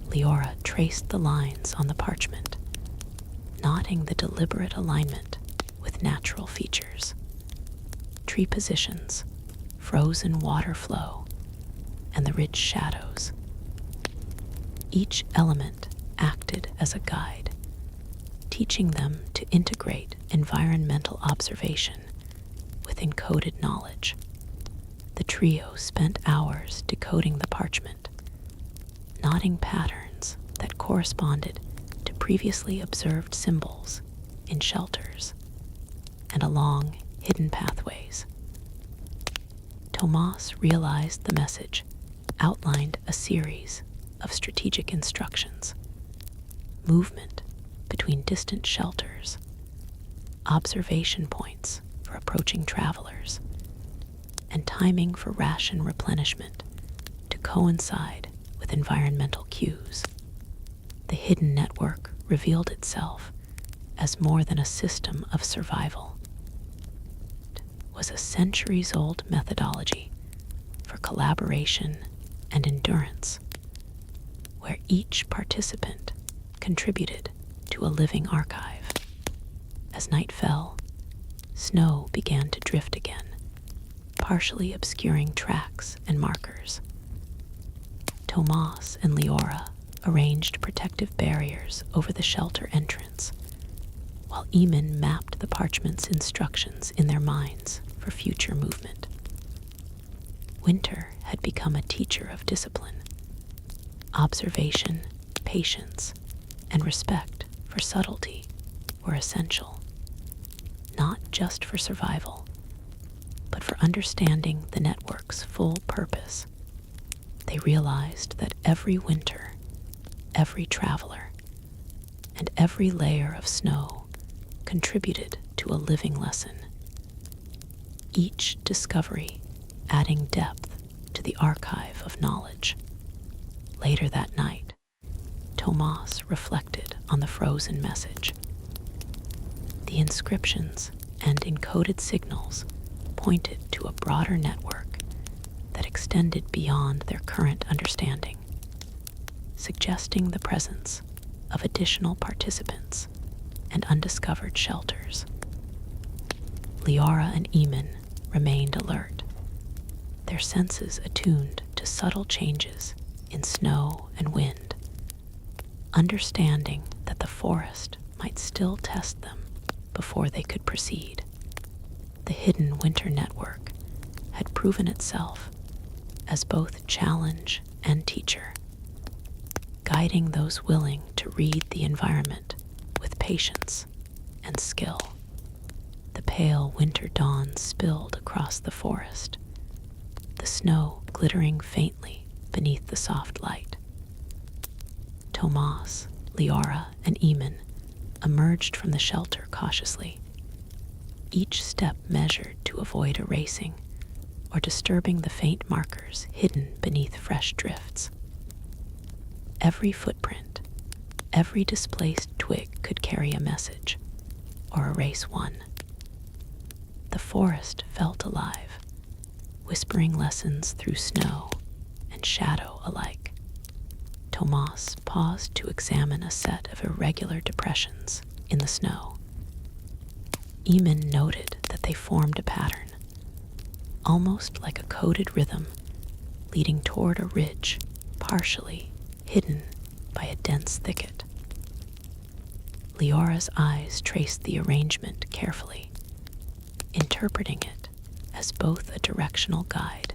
Liora traced the lines on the parchment, noting the deliberate alignment with natural features. Tree positions, frozen water flow, and the ridge shadows. Each element acted as a guide, teaching them to integrate environmental observation with encoded knowledge. The trio spent hours decoding the parchment, noting patterns that corresponded to previously observed symbols in shelters and along hidden pathways. Tomas realized the message outlined a series of strategic instructions: movement between distant shelters, observation points for approaching travelers, and timing for ration replenishment to coincide with environmental cues. The hidden network revealed itself as more than a system of survival. It was a centuries-old methodology for collaboration and endurance, where each participant contributed to a living archive. As night fell, snow began to drift again, partially obscuring tracks and markers. Tomas and Liora arranged protective barriers over the shelter entrance, while Eamon mapped the parchment's instructions in their minds for future movement. Winter had become a teacher of discipline. Observation, patience, and respect for subtlety were essential, not just for survival, but for understanding the network's full purpose. They realized that every winter, every traveler, and every layer of snow contributed to a living lesson, each discovery adding depth to the archive of knowledge. Later that night, Tomas reflected on the frozen message. The inscriptions and encoded signals pointed to a broader network that extended beyond their current understanding, suggesting the presence of additional participants and undiscovered shelters. Liora and Eamon remained alert, their senses attuned to subtle changes in snow and wind, understanding that the forest might still test them before they could proceed. The hidden winter network had proven itself as both challenge and teacher, guiding those willing to read the environment with patience and skill. The pale winter dawn spilled across the forest, the snow glittering faintly beneath the soft light. Tomas, Liora, and Eamon emerged from the shelter cautiously, each step measured to avoid erasing or disturbing the faint markers hidden beneath fresh drifts. Every footprint, every displaced twig could carry a message or erase one. The forest felt alive, whispering lessons through snow and shadow alike. Tomas paused to examine a set of irregular depressions in the snow. Eamon noted that they formed a pattern, almost like a coded rhythm, leading toward a ridge partially hidden by a dense thicket. Liora's eyes traced the arrangement carefully, interpreting it as both a directional guide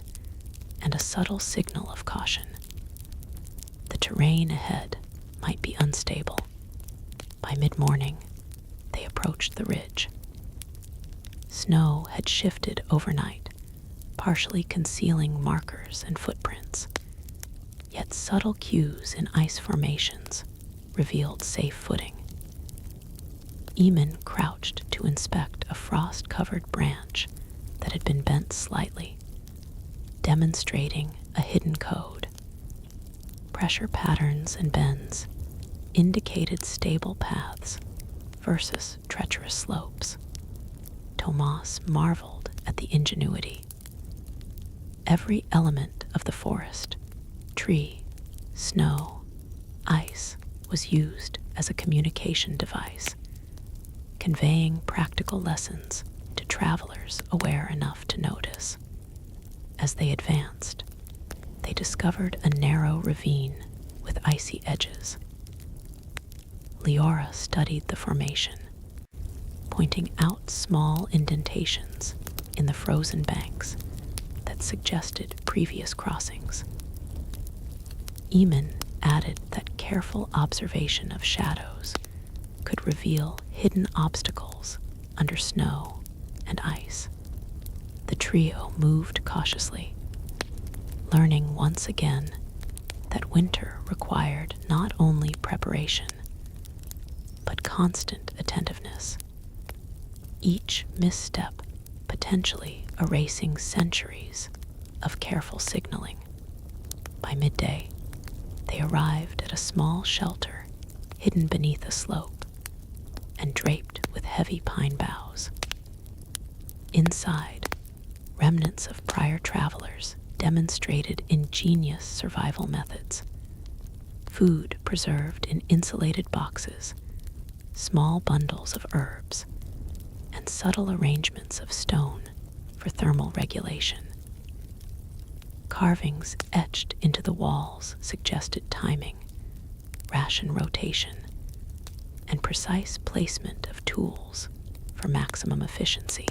and a subtle signal of caution. The terrain ahead might be unstable. By mid-morning, they approached the ridge. Snow had shifted overnight, partially concealing markers and footprints, yet subtle cues in ice formations revealed safe footing. Eamon crouched to inspect a frost-covered branch that had been bent slightly, demonstrating a hidden code. Pressure patterns and bends indicated stable paths versus treacherous slopes. Tomas marveled at the ingenuity. Every element of the forest, tree, snow, ice, was used as a communication device, conveying practical lessons to travelers aware enough to notice. As they advanced, they discovered a narrow ravine with icy edges. Liora studied the formation, pointing out small indentations in the frozen banks that suggested previous crossings. Eamon added that careful observation of shadows could reveal hidden obstacles under snow and ice. The trio moved cautiously, learning once again that winter required not only preparation, but constant attentiveness, each misstep potentially erasing centuries of careful signaling. By midday, they arrived at a small shelter hidden beneath a slope and draped with heavy pine boughs. Inside, remnants of prior travelers demonstrated ingenious survival methods. Food preserved in insulated boxes, small bundles of herbs, and subtle arrangements of stone for thermal regulation. Carvings etched into the walls suggested timing, ration rotation, and precise placement of tools for maximum efficiency.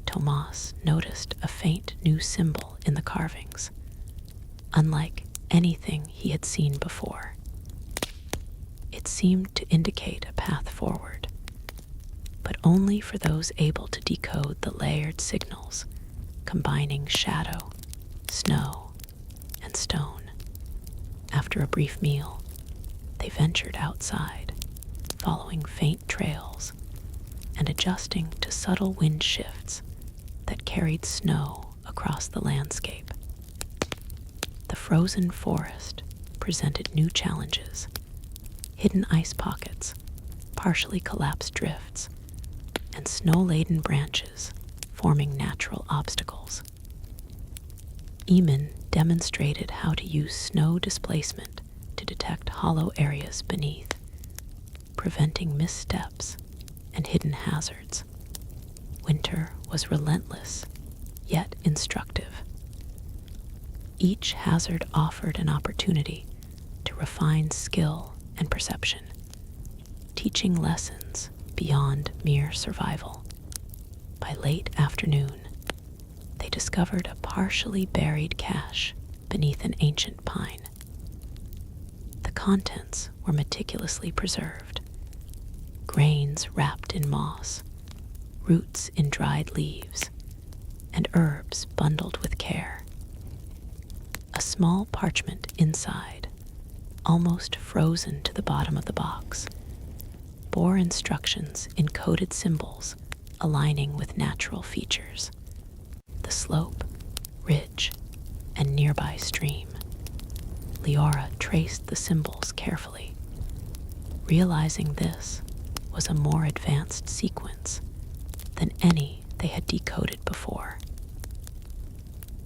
Tomas noticed a faint new symbol in the carvings, unlike anything he had seen before. It seemed to indicate a path forward, but only for those able to decode the layered signals combining shadow, snow, and and stone. After a brief meal, they ventured outside, following faint trails and adjusting to subtle wind shifts that carried snow across the landscape. The frozen forest presented new challenges: hidden ice pockets, partially collapsed drifts, and snow-laden branches forming natural obstacles. Eamon demonstrated how to use snow displacement to detect hollow areas beneath, preventing missteps and hidden hazards. Winter was relentless, yet instructive. Each hazard offered an opportunity to refine skill and perception, teaching lessons beyond mere survival. By late afternoon, they discovered a partially buried cache beneath an ancient pine. The contents were meticulously preserved: grains wrapped in moss, roots in dried leaves, and herbs bundled with care. A small parchment inside, almost frozen to the bottom of the box, bore instructions in coded symbols aligning with natural features: the slope, ridge, and nearby stream. Liora traced the symbols carefully, realizing this was a more advanced sequence than any they had decoded before.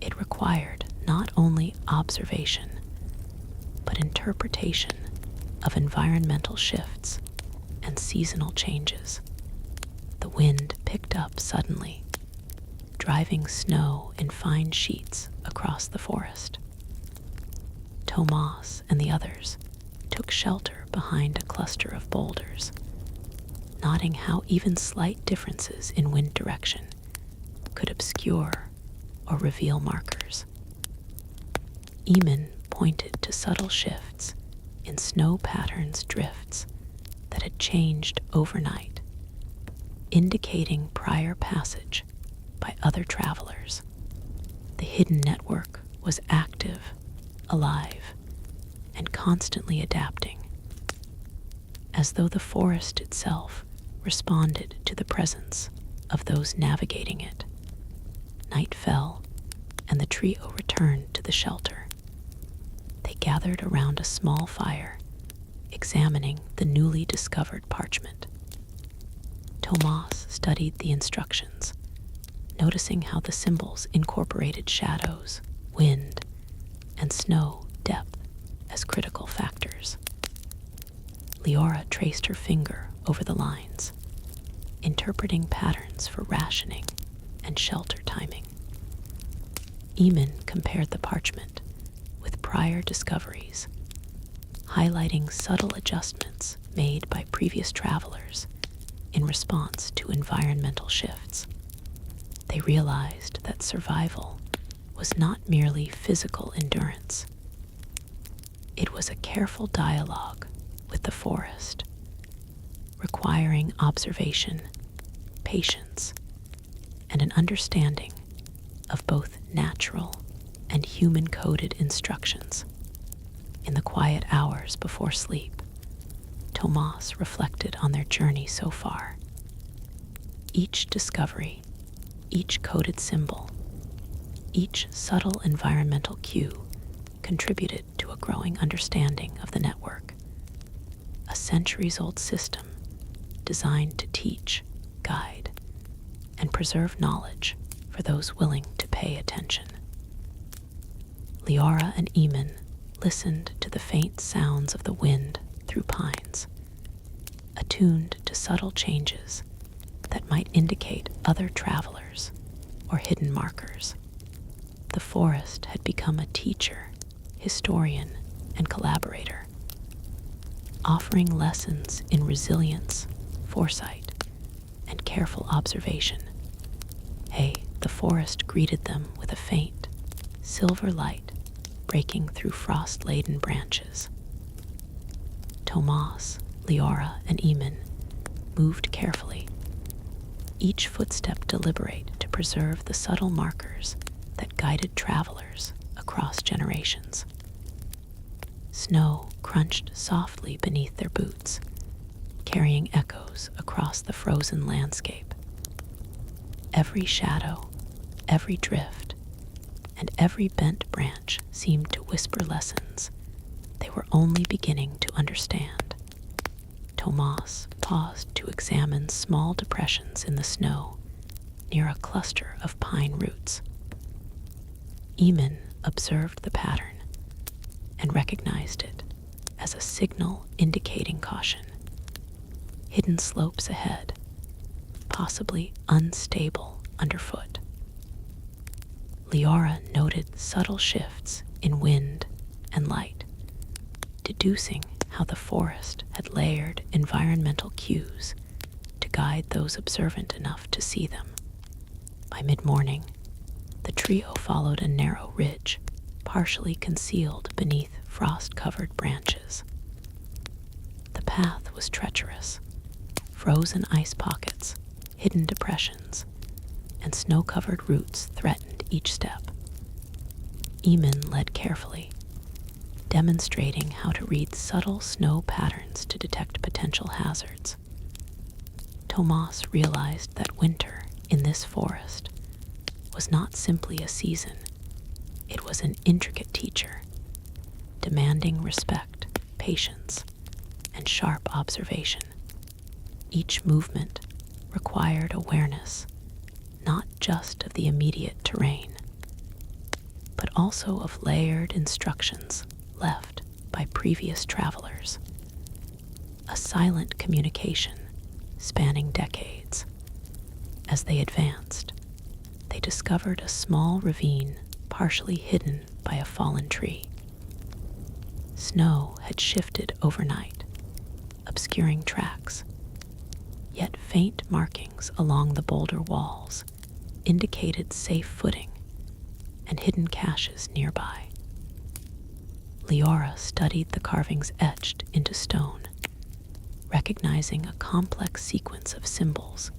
It required not only observation, but interpretation of environmental shifts and seasonal changes. The wind picked up suddenly, driving snow in fine sheets across the forest. Tomas and the others took shelter behind a cluster of boulders, noting how even slight differences in wind direction could obscure or reveal markers. Eamon pointed to subtle shifts in snow patterns drifts that had changed overnight, indicating prior passage by other travelers. The hidden network was active, alive, and constantly adapting, as though the forest itself responded to the presence of those navigating it. Night fell, and the trio returned to the shelter. They gathered around a small fire, examining the newly discovered parchment. Tomas studied the instructions, noticing how the symbols incorporated shadows, wind, and snow depth as critical factors. Liora traced her finger over the lines, interpreting patterns for rationing and shelter timing. Eamon compared the parchment with prior discoveries, highlighting subtle adjustments made by previous travelers in response to environmental shifts. They realized that survival was not merely physical endurance. It was a careful dialogue with the forest, requiring observation, patience, and an understanding of both natural and human-coded instructions. In the quiet hours before sleep, Tomas reflected on their journey so far. Each discovery, each coded symbol, each subtle environmental cue contributed to a growing understanding of the network, a centuries-old system designed to teach, guide, and preserve knowledge for those willing to pay attention. Liora and Eamon listened to the faint sounds of the wind through pines, attuned to subtle changes that might indicate other travelers or hidden markers. The forest had become a teacher, historian, and collaborator, offering lessons in resilience, foresight, and careful observation. The forest greeted them with a faint, silver light breaking through frost-laden branches. Tomas, Liora, and Eamon moved carefully, each footstep deliberate to preserve the subtle markers that guided travelers across generations. Snow crunched softly beneath their boots, carrying echoes across the frozen landscape. Every shadow, every drift, and every bent branch seemed to whisper lessons they were only beginning to understand. Tomas paused to examine small depressions in the snow near a cluster of pine roots. Eamon observed the pattern and recognized it as a signal indicating caution. Hidden slopes ahead, possibly unstable underfoot. Liora noted subtle shifts in wind and light, deducing how the forest had layered environmental cues to guide those observant enough to see them. By mid-morning, the trio followed a narrow ridge, partially concealed beneath frost-covered branches. The path was treacherous. Frozen ice pockets, hidden depressions, and snow-covered roots threatened each step. Eamon led carefully, demonstrating how to read subtle snow patterns to detect potential hazards. Tomas realized that winter in this forest was not simply a season, it was an intricate teacher, demanding respect, patience, and sharp observation. Each movement required awareness, not just of the immediate terrain, but also of layered instructions left by previous travelers. A silent communication spanning decades. As they advanced, they discovered a small ravine partially hidden by a fallen tree. Snow had shifted overnight, obscuring tracks, yet faint markings along the boulder walls indicated safe footing and hidden caches nearby. Liora studied the carvings etched into stone, recognizing a complex sequence of symbols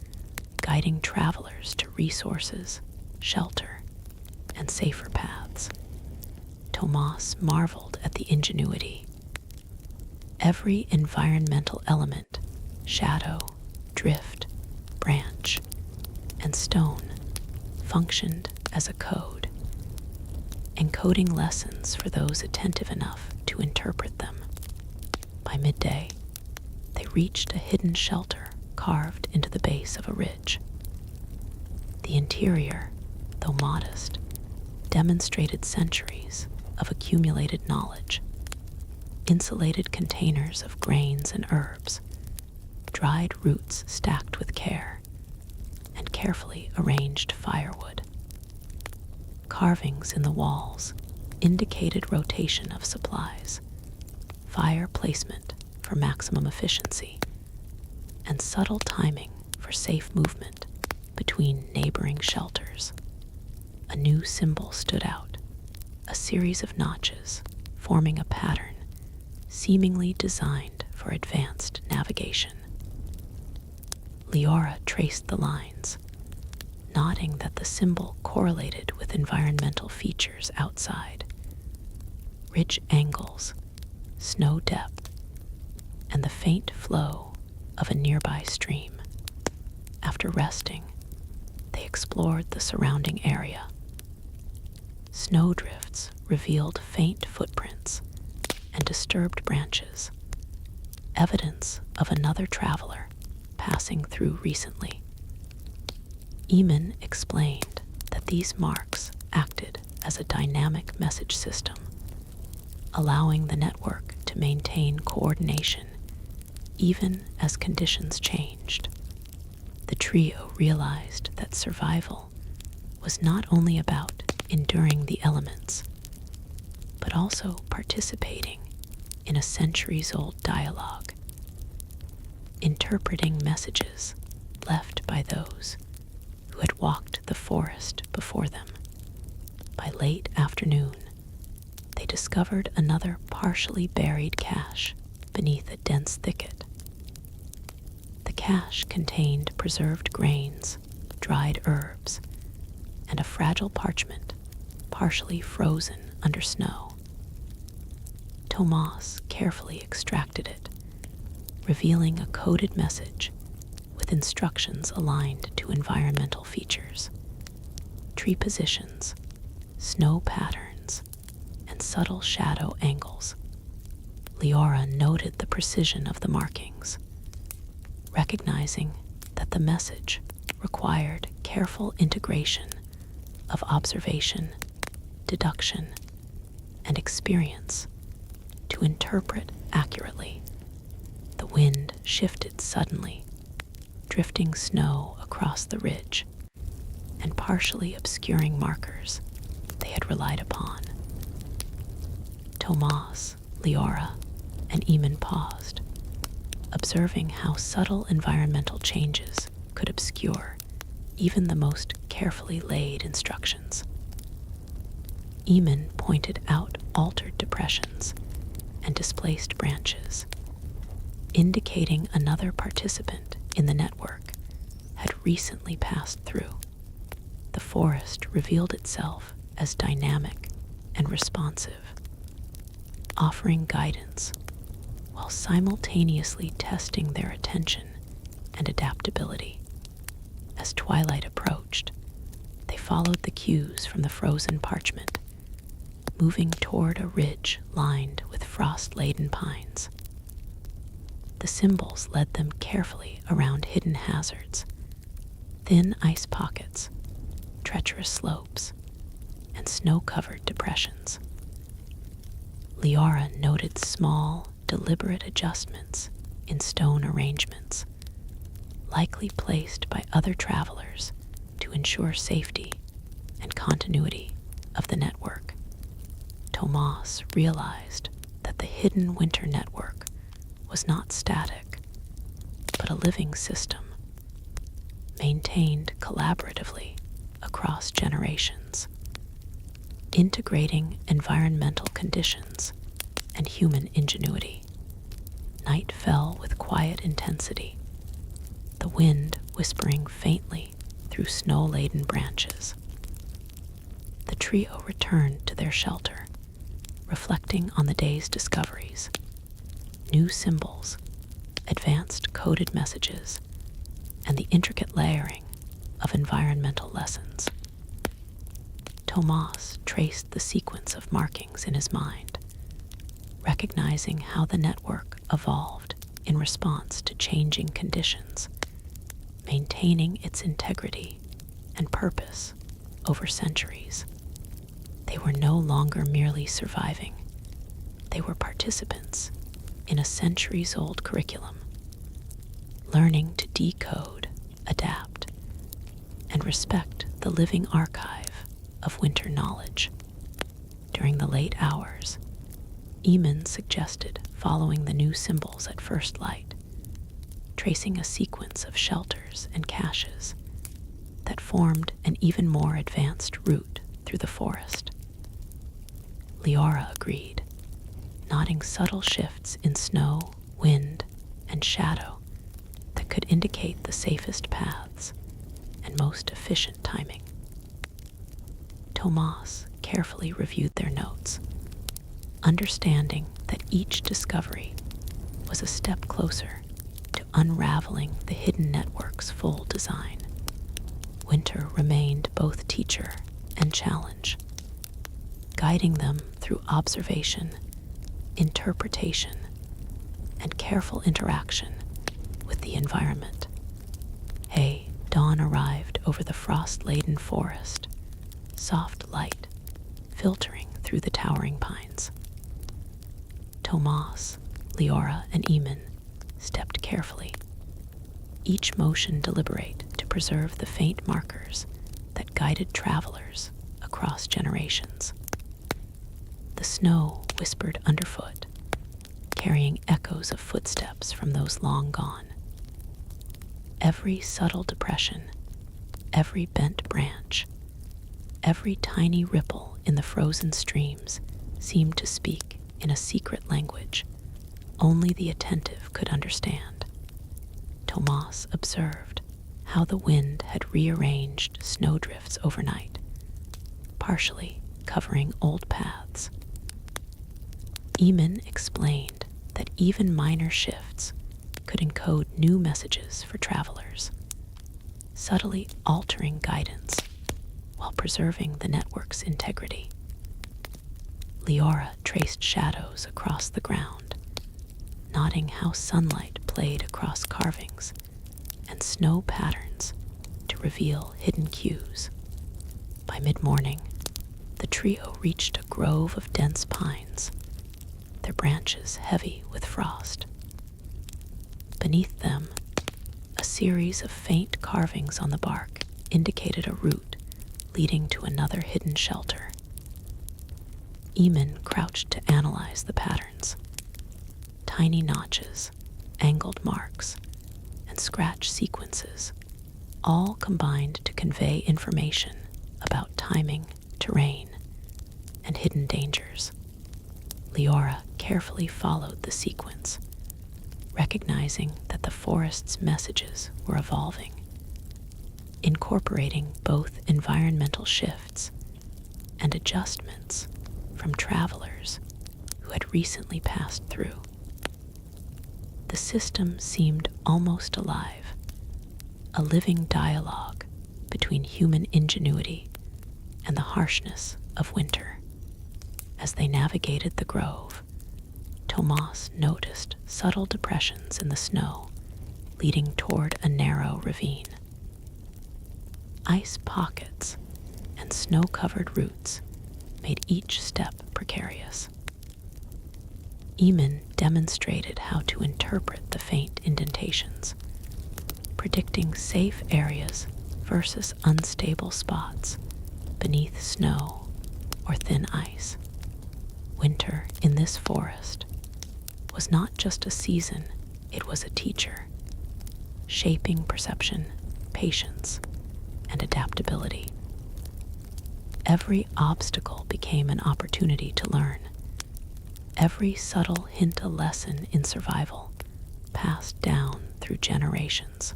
guiding travelers to resources, shelter, and safer paths. Tomas marveled at the ingenuity. Every environmental element, shadow, drift, branch, and stone, functioned as a code, encoding lessons for those attentive enough to interpret them. By midday, they reached a hidden shelter carved into the base of a ridge. The interior, though modest, demonstrated centuries of accumulated knowledge. Insulated containers of grains and herbs, dried roots stacked with care, and carefully arranged firewood. Carvings in the walls indicated rotation of supplies, fire placement for maximum efficiency, and subtle timing for safe movement between neighboring shelters. A new symbol stood out, a series of notches forming a pattern seemingly designed for advanced navigation. Liora traced the lines, nodding that the symbol correlated with environmental features outside. Ridge angles, snow depth, and the faint flow of a nearby stream. After resting, they explored the surrounding area. Snowdrifts revealed faint footprints and disturbed branches, evidence of another traveler passing through recently. Eamon explained that these marks acted as a dynamic message system, allowing the network to maintain coordination even as conditions changed. The trio realized that survival was not only about enduring the elements, but also participating in a centuries-old dialogue, interpreting messages left by those who had walked the forest before them. By late afternoon, they discovered another partially buried cache beneath a dense thicket. The cache contained preserved grains, dried herbs, and a fragile parchment partially frozen under snow. Tomas carefully extracted it, revealing a coded message with instructions aligned to environmental features, tree positions, snow patterns, and subtle shadow angles. Liora noted the precision of the markings, recognizing that the message required careful integration of observation, deduction, and experience to interpret accurately. The wind shifted suddenly, drifting snow across the ridge and partially obscuring markers they had relied upon. Tomas, Liora, and Eamon paused, observing how subtle environmental changes could obscure even the most carefully laid instructions. Eamon pointed out altered depressions and displaced branches, indicating another participant in the network had recently passed through. The forest revealed itself as dynamic and responsive, offering guidance while simultaneously testing their attention and adaptability. As twilight approached, they followed the cues from the frozen parchment, moving toward a ridge lined with frost-laden pines. The symbols led them carefully around hidden hazards, thin ice pockets, treacherous slopes, and snow-covered depressions. Liora noted small, deliberate adjustments in stone arrangements, likely placed by other travelers to ensure safety and continuity of the network. Tomas realized that the hidden winter network was not static, but a living system, maintained collaboratively across generations, integrating environmental conditions and human ingenuity. Night fell with quiet intensity, the wind whispering faintly through snow-laden branches. The trio returned to their shelter, reflecting on the day's discoveries. New symbols, advanced coded messages, and the intricate layering of environmental lessons. Tomas traced the sequence of markings in his mind, recognizing how the network evolved in response to changing conditions, maintaining its integrity and purpose over centuries. They were no longer merely surviving. They were participants in a centuries-old curriculum, learning to decode, adapt, and respect the living archive of winter knowledge. During the late hours, Eamon suggested following the new symbols at first light, tracing a sequence of shelters and caches that formed an even more advanced route through the forest. Liora agreed, nodding subtle shifts in snow, wind, and shadow that could indicate the safest paths and most efficient timing. Tomas carefully reviewed their notes, understanding that each discovery was a step closer to unraveling the hidden network's full design. Winter remained both teacher and challenge, guiding them through observation, interpretation, and careful interaction with the environment. Dawn arrived over the frost-laden forest, soft light filtering through the towering pines. Tomas, Liora, and Eamon stepped carefully, each motion deliberate to preserve the faint markers that guided travelers across generations. The snow whispered underfoot, carrying echoes of footsteps from those long gone. Every subtle depression, every bent branch, every tiny ripple in the frozen streams seemed to speak in a secret language only the attentive could understand. Tomas observed how the wind had rearranged snowdrifts overnight, partially covering old paths. Eamon explained that even minor shifts could encode new messages for travelers, subtly altering guidance while preserving the network's integrity. Liora traced shadows across the ground, noting how sunlight played across carvings and snow patterns to reveal hidden cues. By mid-morning, the trio reached a grove of dense pines, their branches heavy with frost. Beneath them, a series of faint carvings on the bark indicated a route leading to another hidden shelter. Eamon crouched to analyze the patterns. Tiny notches, angled marks, and scratch sequences all combined to convey information about timing, terrain, and hidden dangers. Liora carefully followed the sequence, recognizing that the forest's messages were evolving, incorporating both environmental shifts and adjustments from travelers who had recently passed through. The system seemed almost alive, a living dialogue between human ingenuity and the harshness of winter. As they navigated the grove, Tomas noticed subtle depressions in the snow leading toward a narrow ravine. Ice pockets and snow-covered roots made each step precarious. Eamon demonstrated how to interpret the faint indentations, predicting safe areas versus unstable spots beneath snow or thin ice. Winter in this forest was not just a season, it was a teacher, shaping perception, patience, and adaptability. Every obstacle became an opportunity to learn, every subtle hint a lesson in survival, passed down through generations.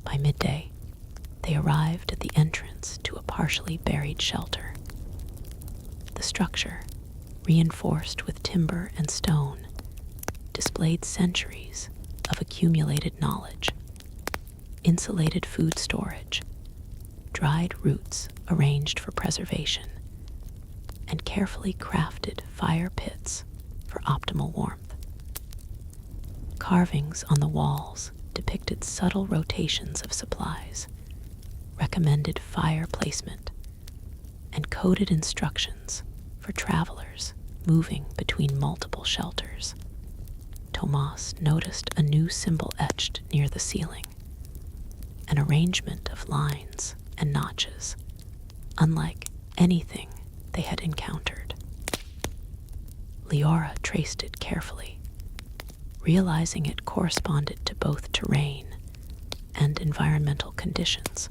By midday, they arrived at the entrance to a partially buried shelter. The structure, reinforced with timber and stone, displayed centuries of accumulated knowledge, insulated food storage, dried roots arranged for preservation, and carefully crafted fire pits for optimal warmth. Carvings on the walls depicted subtle rotations of supplies, recommended fire placement, and coded instructions for travelers moving between multiple shelters. Tomas noticed a new symbol etched near the ceiling, an arrangement of lines and notches, unlike anything they had encountered. Liora traced it carefully, realizing it corresponded to both terrain and environmental conditions,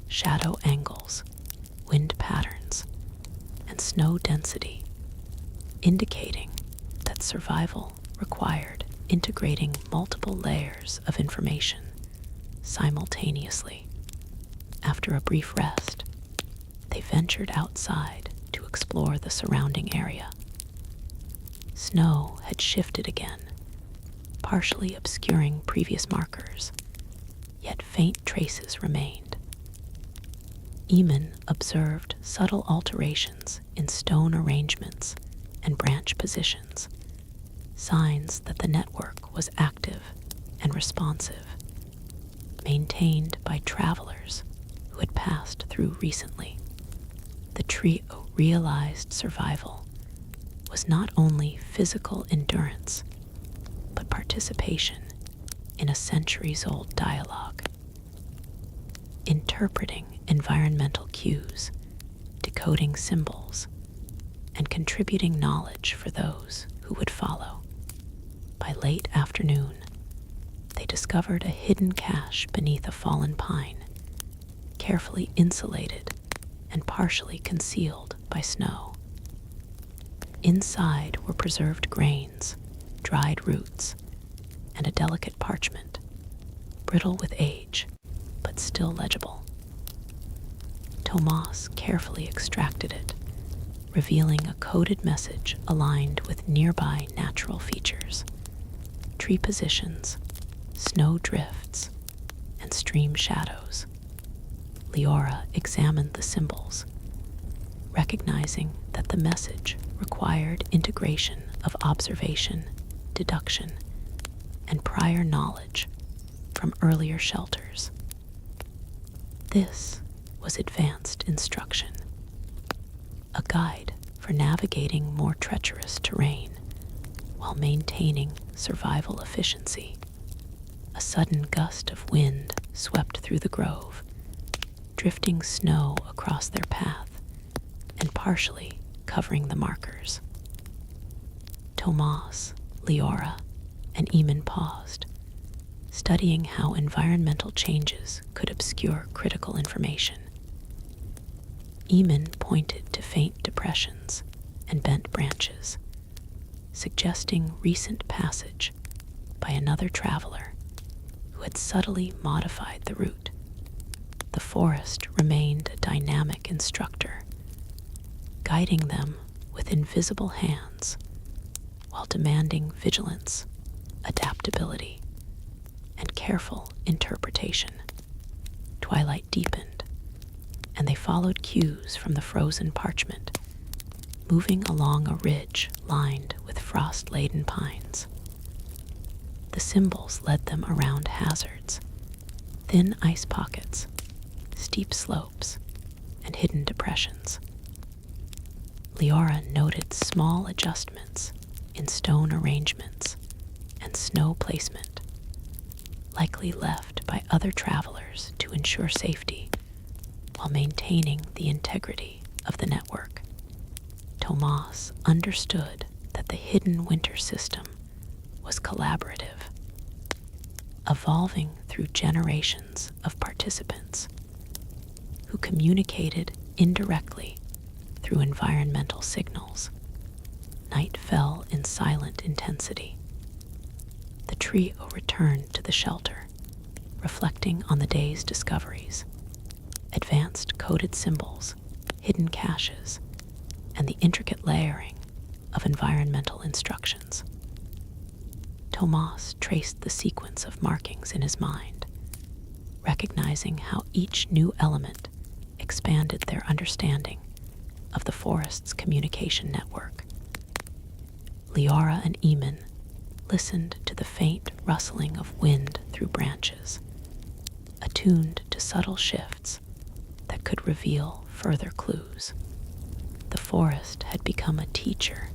shadow angles, wind patterns, and snow density, indicating that survival required integrating multiple layers of information simultaneously. After a brief rest, they ventured outside to explore the surrounding area. Snow had shifted again, partially obscuring previous markers, yet faint traces remained. Eamon observed subtle alterations in stone arrangements and branch positions, signs that the network was active and responsive, maintained by travelers who had passed through recently. The trio realized survival was not only physical endurance, but participation in a centuries-old dialogue, interpreting environmental cues, decoding symbols, and contributing knowledge for those who would follow. By late afternoon, they discovered a hidden cache beneath a fallen pine, carefully insulated and partially concealed by snow. Inside were preserved grains, dried roots, and a delicate parchment, brittle with age, but still legible. Tomas carefully extracted it, revealing a coded message aligned with nearby natural features, tree positions, snow drifts, and stream shadows. Liora examined the symbols, recognizing that the message required integration of observation, deduction, and prior knowledge from earlier shelters. This was advanced instruction, a guide for navigating more treacherous terrain while maintaining survival efficiency. A sudden gust of wind swept through the grove, drifting snow across their path and partially covering the markers. Tomas, Liora, and Eamon paused, studying how environmental changes could obscure critical information. Eamon pointed to faint depressions and bent branches, suggesting recent passage by another traveler who had subtly modified the route. The forest remained a dynamic instructor, guiding them with invisible hands while demanding vigilance, adaptability, and careful interpretation. Twilight deepened, and they followed cues from the frozen parchment, moving along a ridge lined with frost-laden pines. The symbols led them around hazards, thin ice pockets, steep slopes, and hidden depressions. Liora noted small adjustments in stone arrangements and snow placement, likely left by other travelers to ensure safety while maintaining the integrity of the network. Tomas understood that the hidden winter system was collaborative, evolving through generations of participants who communicated indirectly through environmental signals. Night fell in silent intensity. The trio returned to the shelter, reflecting on the day's discoveries: advanced coded symbols, hidden caches, and the intricate layering of environmental instructions. Tomas traced the sequence of markings in his mind, recognizing how each new element expanded their understanding of the forest's communication network. Liora and Eamon listened to the faint rustling of wind through branches, attuned to subtle shifts that could reveal further clues. The forest had become a teacher,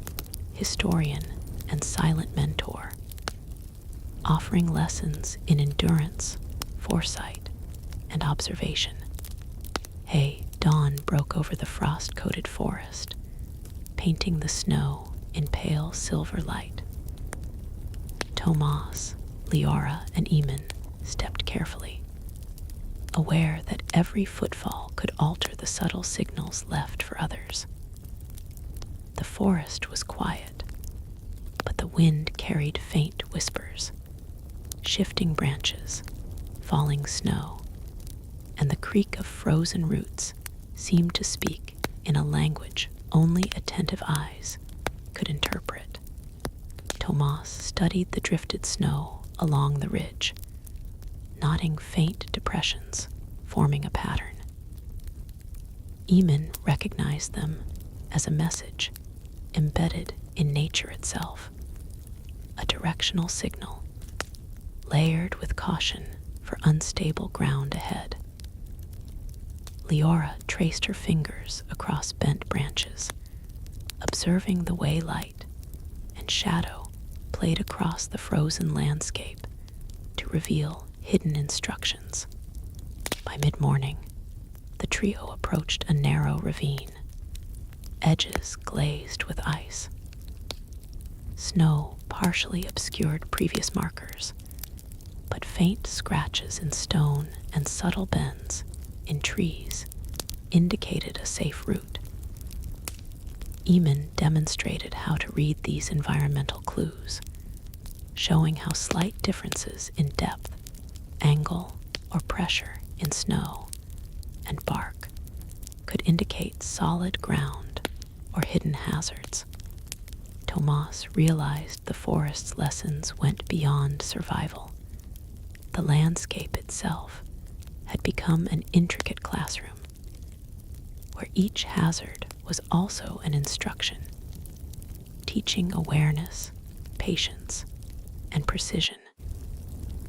historian, and silent mentor, offering lessons in endurance, foresight, and observation. Dawn broke over the frost-coated forest, painting the snow in pale silver light. Tomas, Liora, and Eamon stepped carefully, aware that every footfall could alter the subtle signals left for others. The forest was quiet, but the wind carried faint whispers, shifting branches, falling snow, and the creak of frozen roots seemed to speak in a language only attentive eyes could interpret. Tomas studied the drifted snow along the ridge, noting faint depressions forming a pattern. Eamon recognized them as a message embedded in nature itself, a directional signal layered with caution for unstable ground ahead. Liora traced her fingers across bent branches, observing the way light and shadow played across the frozen landscape to reveal hidden instructions. By mid-morning, the trio approached a narrow ravine, edges glazed with ice. Snow partially obscured previous markers, but faint scratches in stone and subtle bends in trees indicated a safe route. Eamon demonstrated how to read these environmental clues, showing how slight differences in depth, angle, or pressure in snow and bark could indicate solid ground or hidden hazards. Tomas realized the forest's lessons went beyond survival. The landscape itself had become an intricate classroom, where each hazard was also an instruction, teaching awareness, patience, and precision.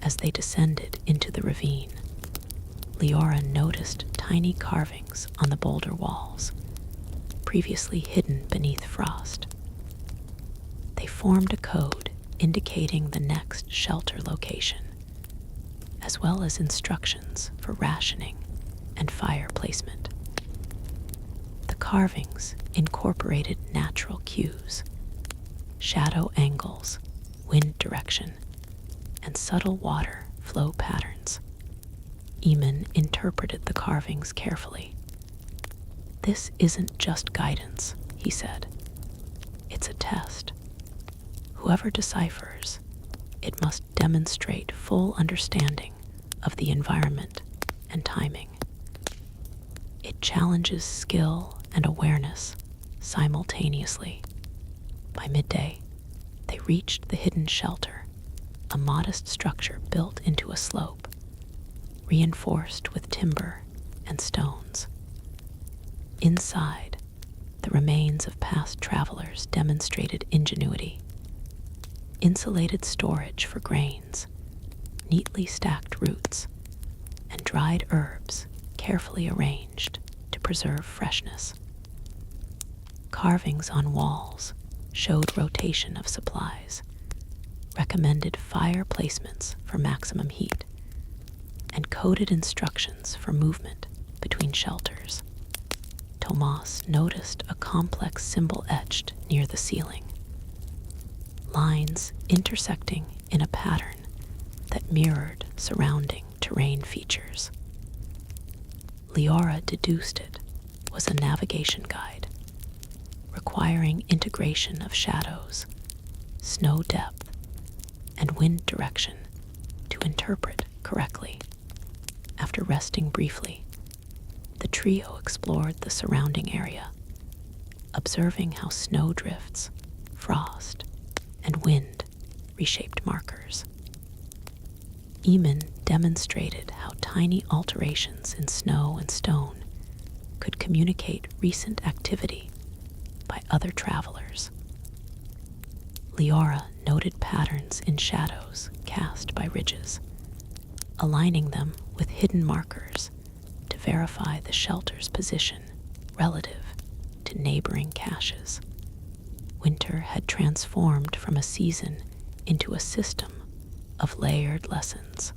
As they descended into the ravine, Liora noticed tiny carvings on the boulder walls, previously hidden beneath frost. They formed a code indicating the next shelter location, as well as instructions for rationing and fire placement. The carvings incorporated natural cues, shadow angles, wind direction, and subtle water flow patterns. Eamon interpreted the carvings carefully. "This isn't just guidance," he said. "It's a test. Whoever deciphers, it must demonstrate full understanding of the environment and timing. It challenges skill and awareness simultaneously." By midday, they reached the hidden shelter, a modest structure built into a slope, reinforced with timber and stones. Inside, the remains of past travelers demonstrated ingenuity. Insulated storage for grains, neatly stacked roots, and dried herbs carefully arranged to preserve freshness. Carvings on walls showed rotation of supplies, recommended fire placements for maximum heat, and coded instructions for movement between shelters. Tomas noticed a complex symbol etched near the ceiling, lines intersecting in a pattern that mirrored surrounding terrain features. Liora deduced it was a navigation guide, requiring integration of shadows, snow depth, and wind direction to interpret correctly. After resting briefly, the trio explored the surrounding area, observing how snowdrifts, frost, and wind reshaped markers. Eamon demonstrated how tiny alterations in snow and stone could communicate recent activity by other travelers. Liora noted patterns in shadows cast by ridges, aligning them with hidden markers to verify the shelter's position relative to neighboring caches. Winter had transformed from a season into a system of layered lessons.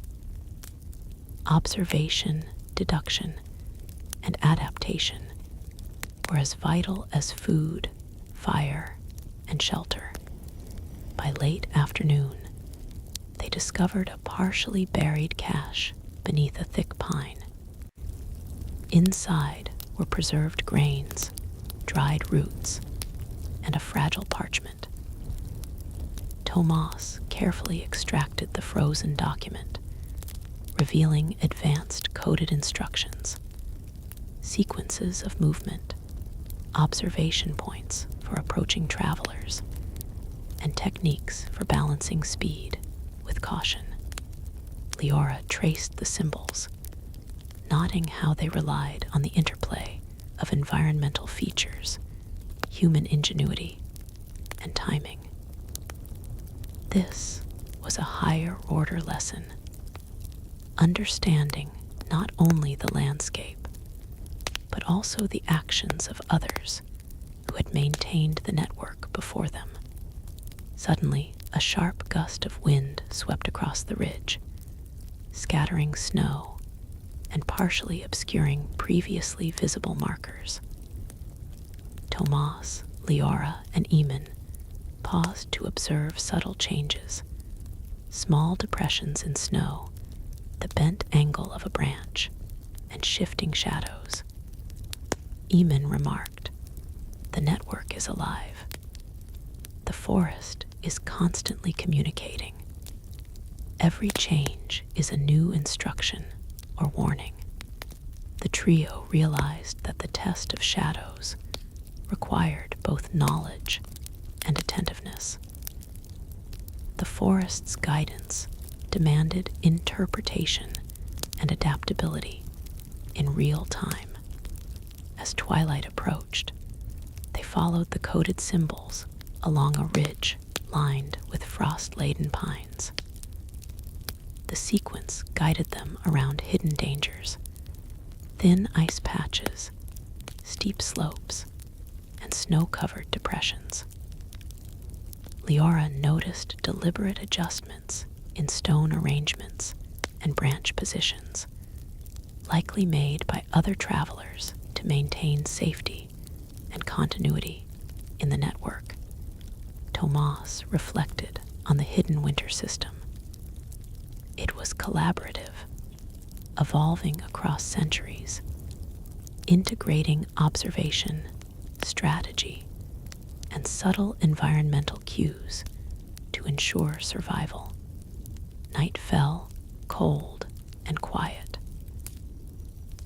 Observation, deduction, and adaptation were as vital as food, fire, and shelter. By late afternoon, they discovered a partially buried cache beneath a thick pine. Inside were preserved grains, dried roots, and a fragile parchment. Tomas carefully extracted the frozen document, revealing advanced coded instructions, sequences of movement, observation points for approaching travelers, and techniques for balancing speed with caution. Liora traced the symbols, noting how they relied on the interplay of environmental features, human ingenuity, and timing. This was a higher order lesson, understanding not only the landscape, but also the actions of others who had maintained the network before them. Suddenly, a sharp gust of wind swept across the ridge, scattering snow and partially obscuring previously visible markers. Tomas, Liora, and Eamon paused to observe subtle changes, small depressions in snow, the bent angle of a branch, and shifting shadows. Eamon remarked, "The network is alive. The forest is constantly communicating. Every change is a new instruction or warning." The trio realized that the test of shadows required both knowledge and attentiveness. The forest's guidance demanded interpretation and adaptability in real time. As twilight approached, they followed the coded symbols along a ridge lined with frost-laden pines. The sequence guided them around hidden dangers, thin ice patches, steep slopes, and snow-covered depressions. Liora noticed deliberate adjustments in stone arrangements and branch positions, likely made by other travelers to maintain safety and continuity in the network. Tomas reflected on the hidden winter system. It was collaborative, evolving across centuries, integrating observation, strategy, and subtle environmental cues to ensure survival. Night fell, cold and quiet.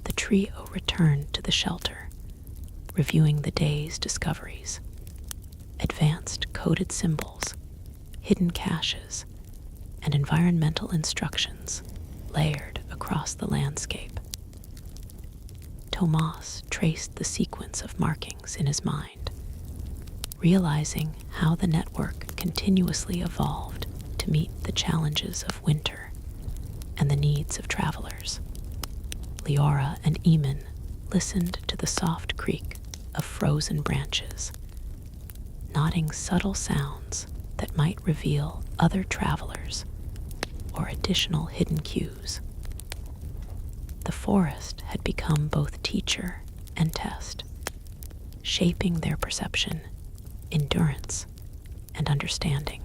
The trio returned to the shelter, reviewing the day's discoveries. Advanced coded symbols, hidden caches, and environmental instructions layered across the landscape. Tomas traced the sequence of markings in his mind, realizing how the network continuously evolved to meet the challenges of winter and the needs of travelers. Liora and Eamon listened to the soft creak of frozen branches, nodding subtle sounds that might reveal other travelers or additional hidden cues. The forest had become both teacher and test, shaping their perception, endurance, and understanding.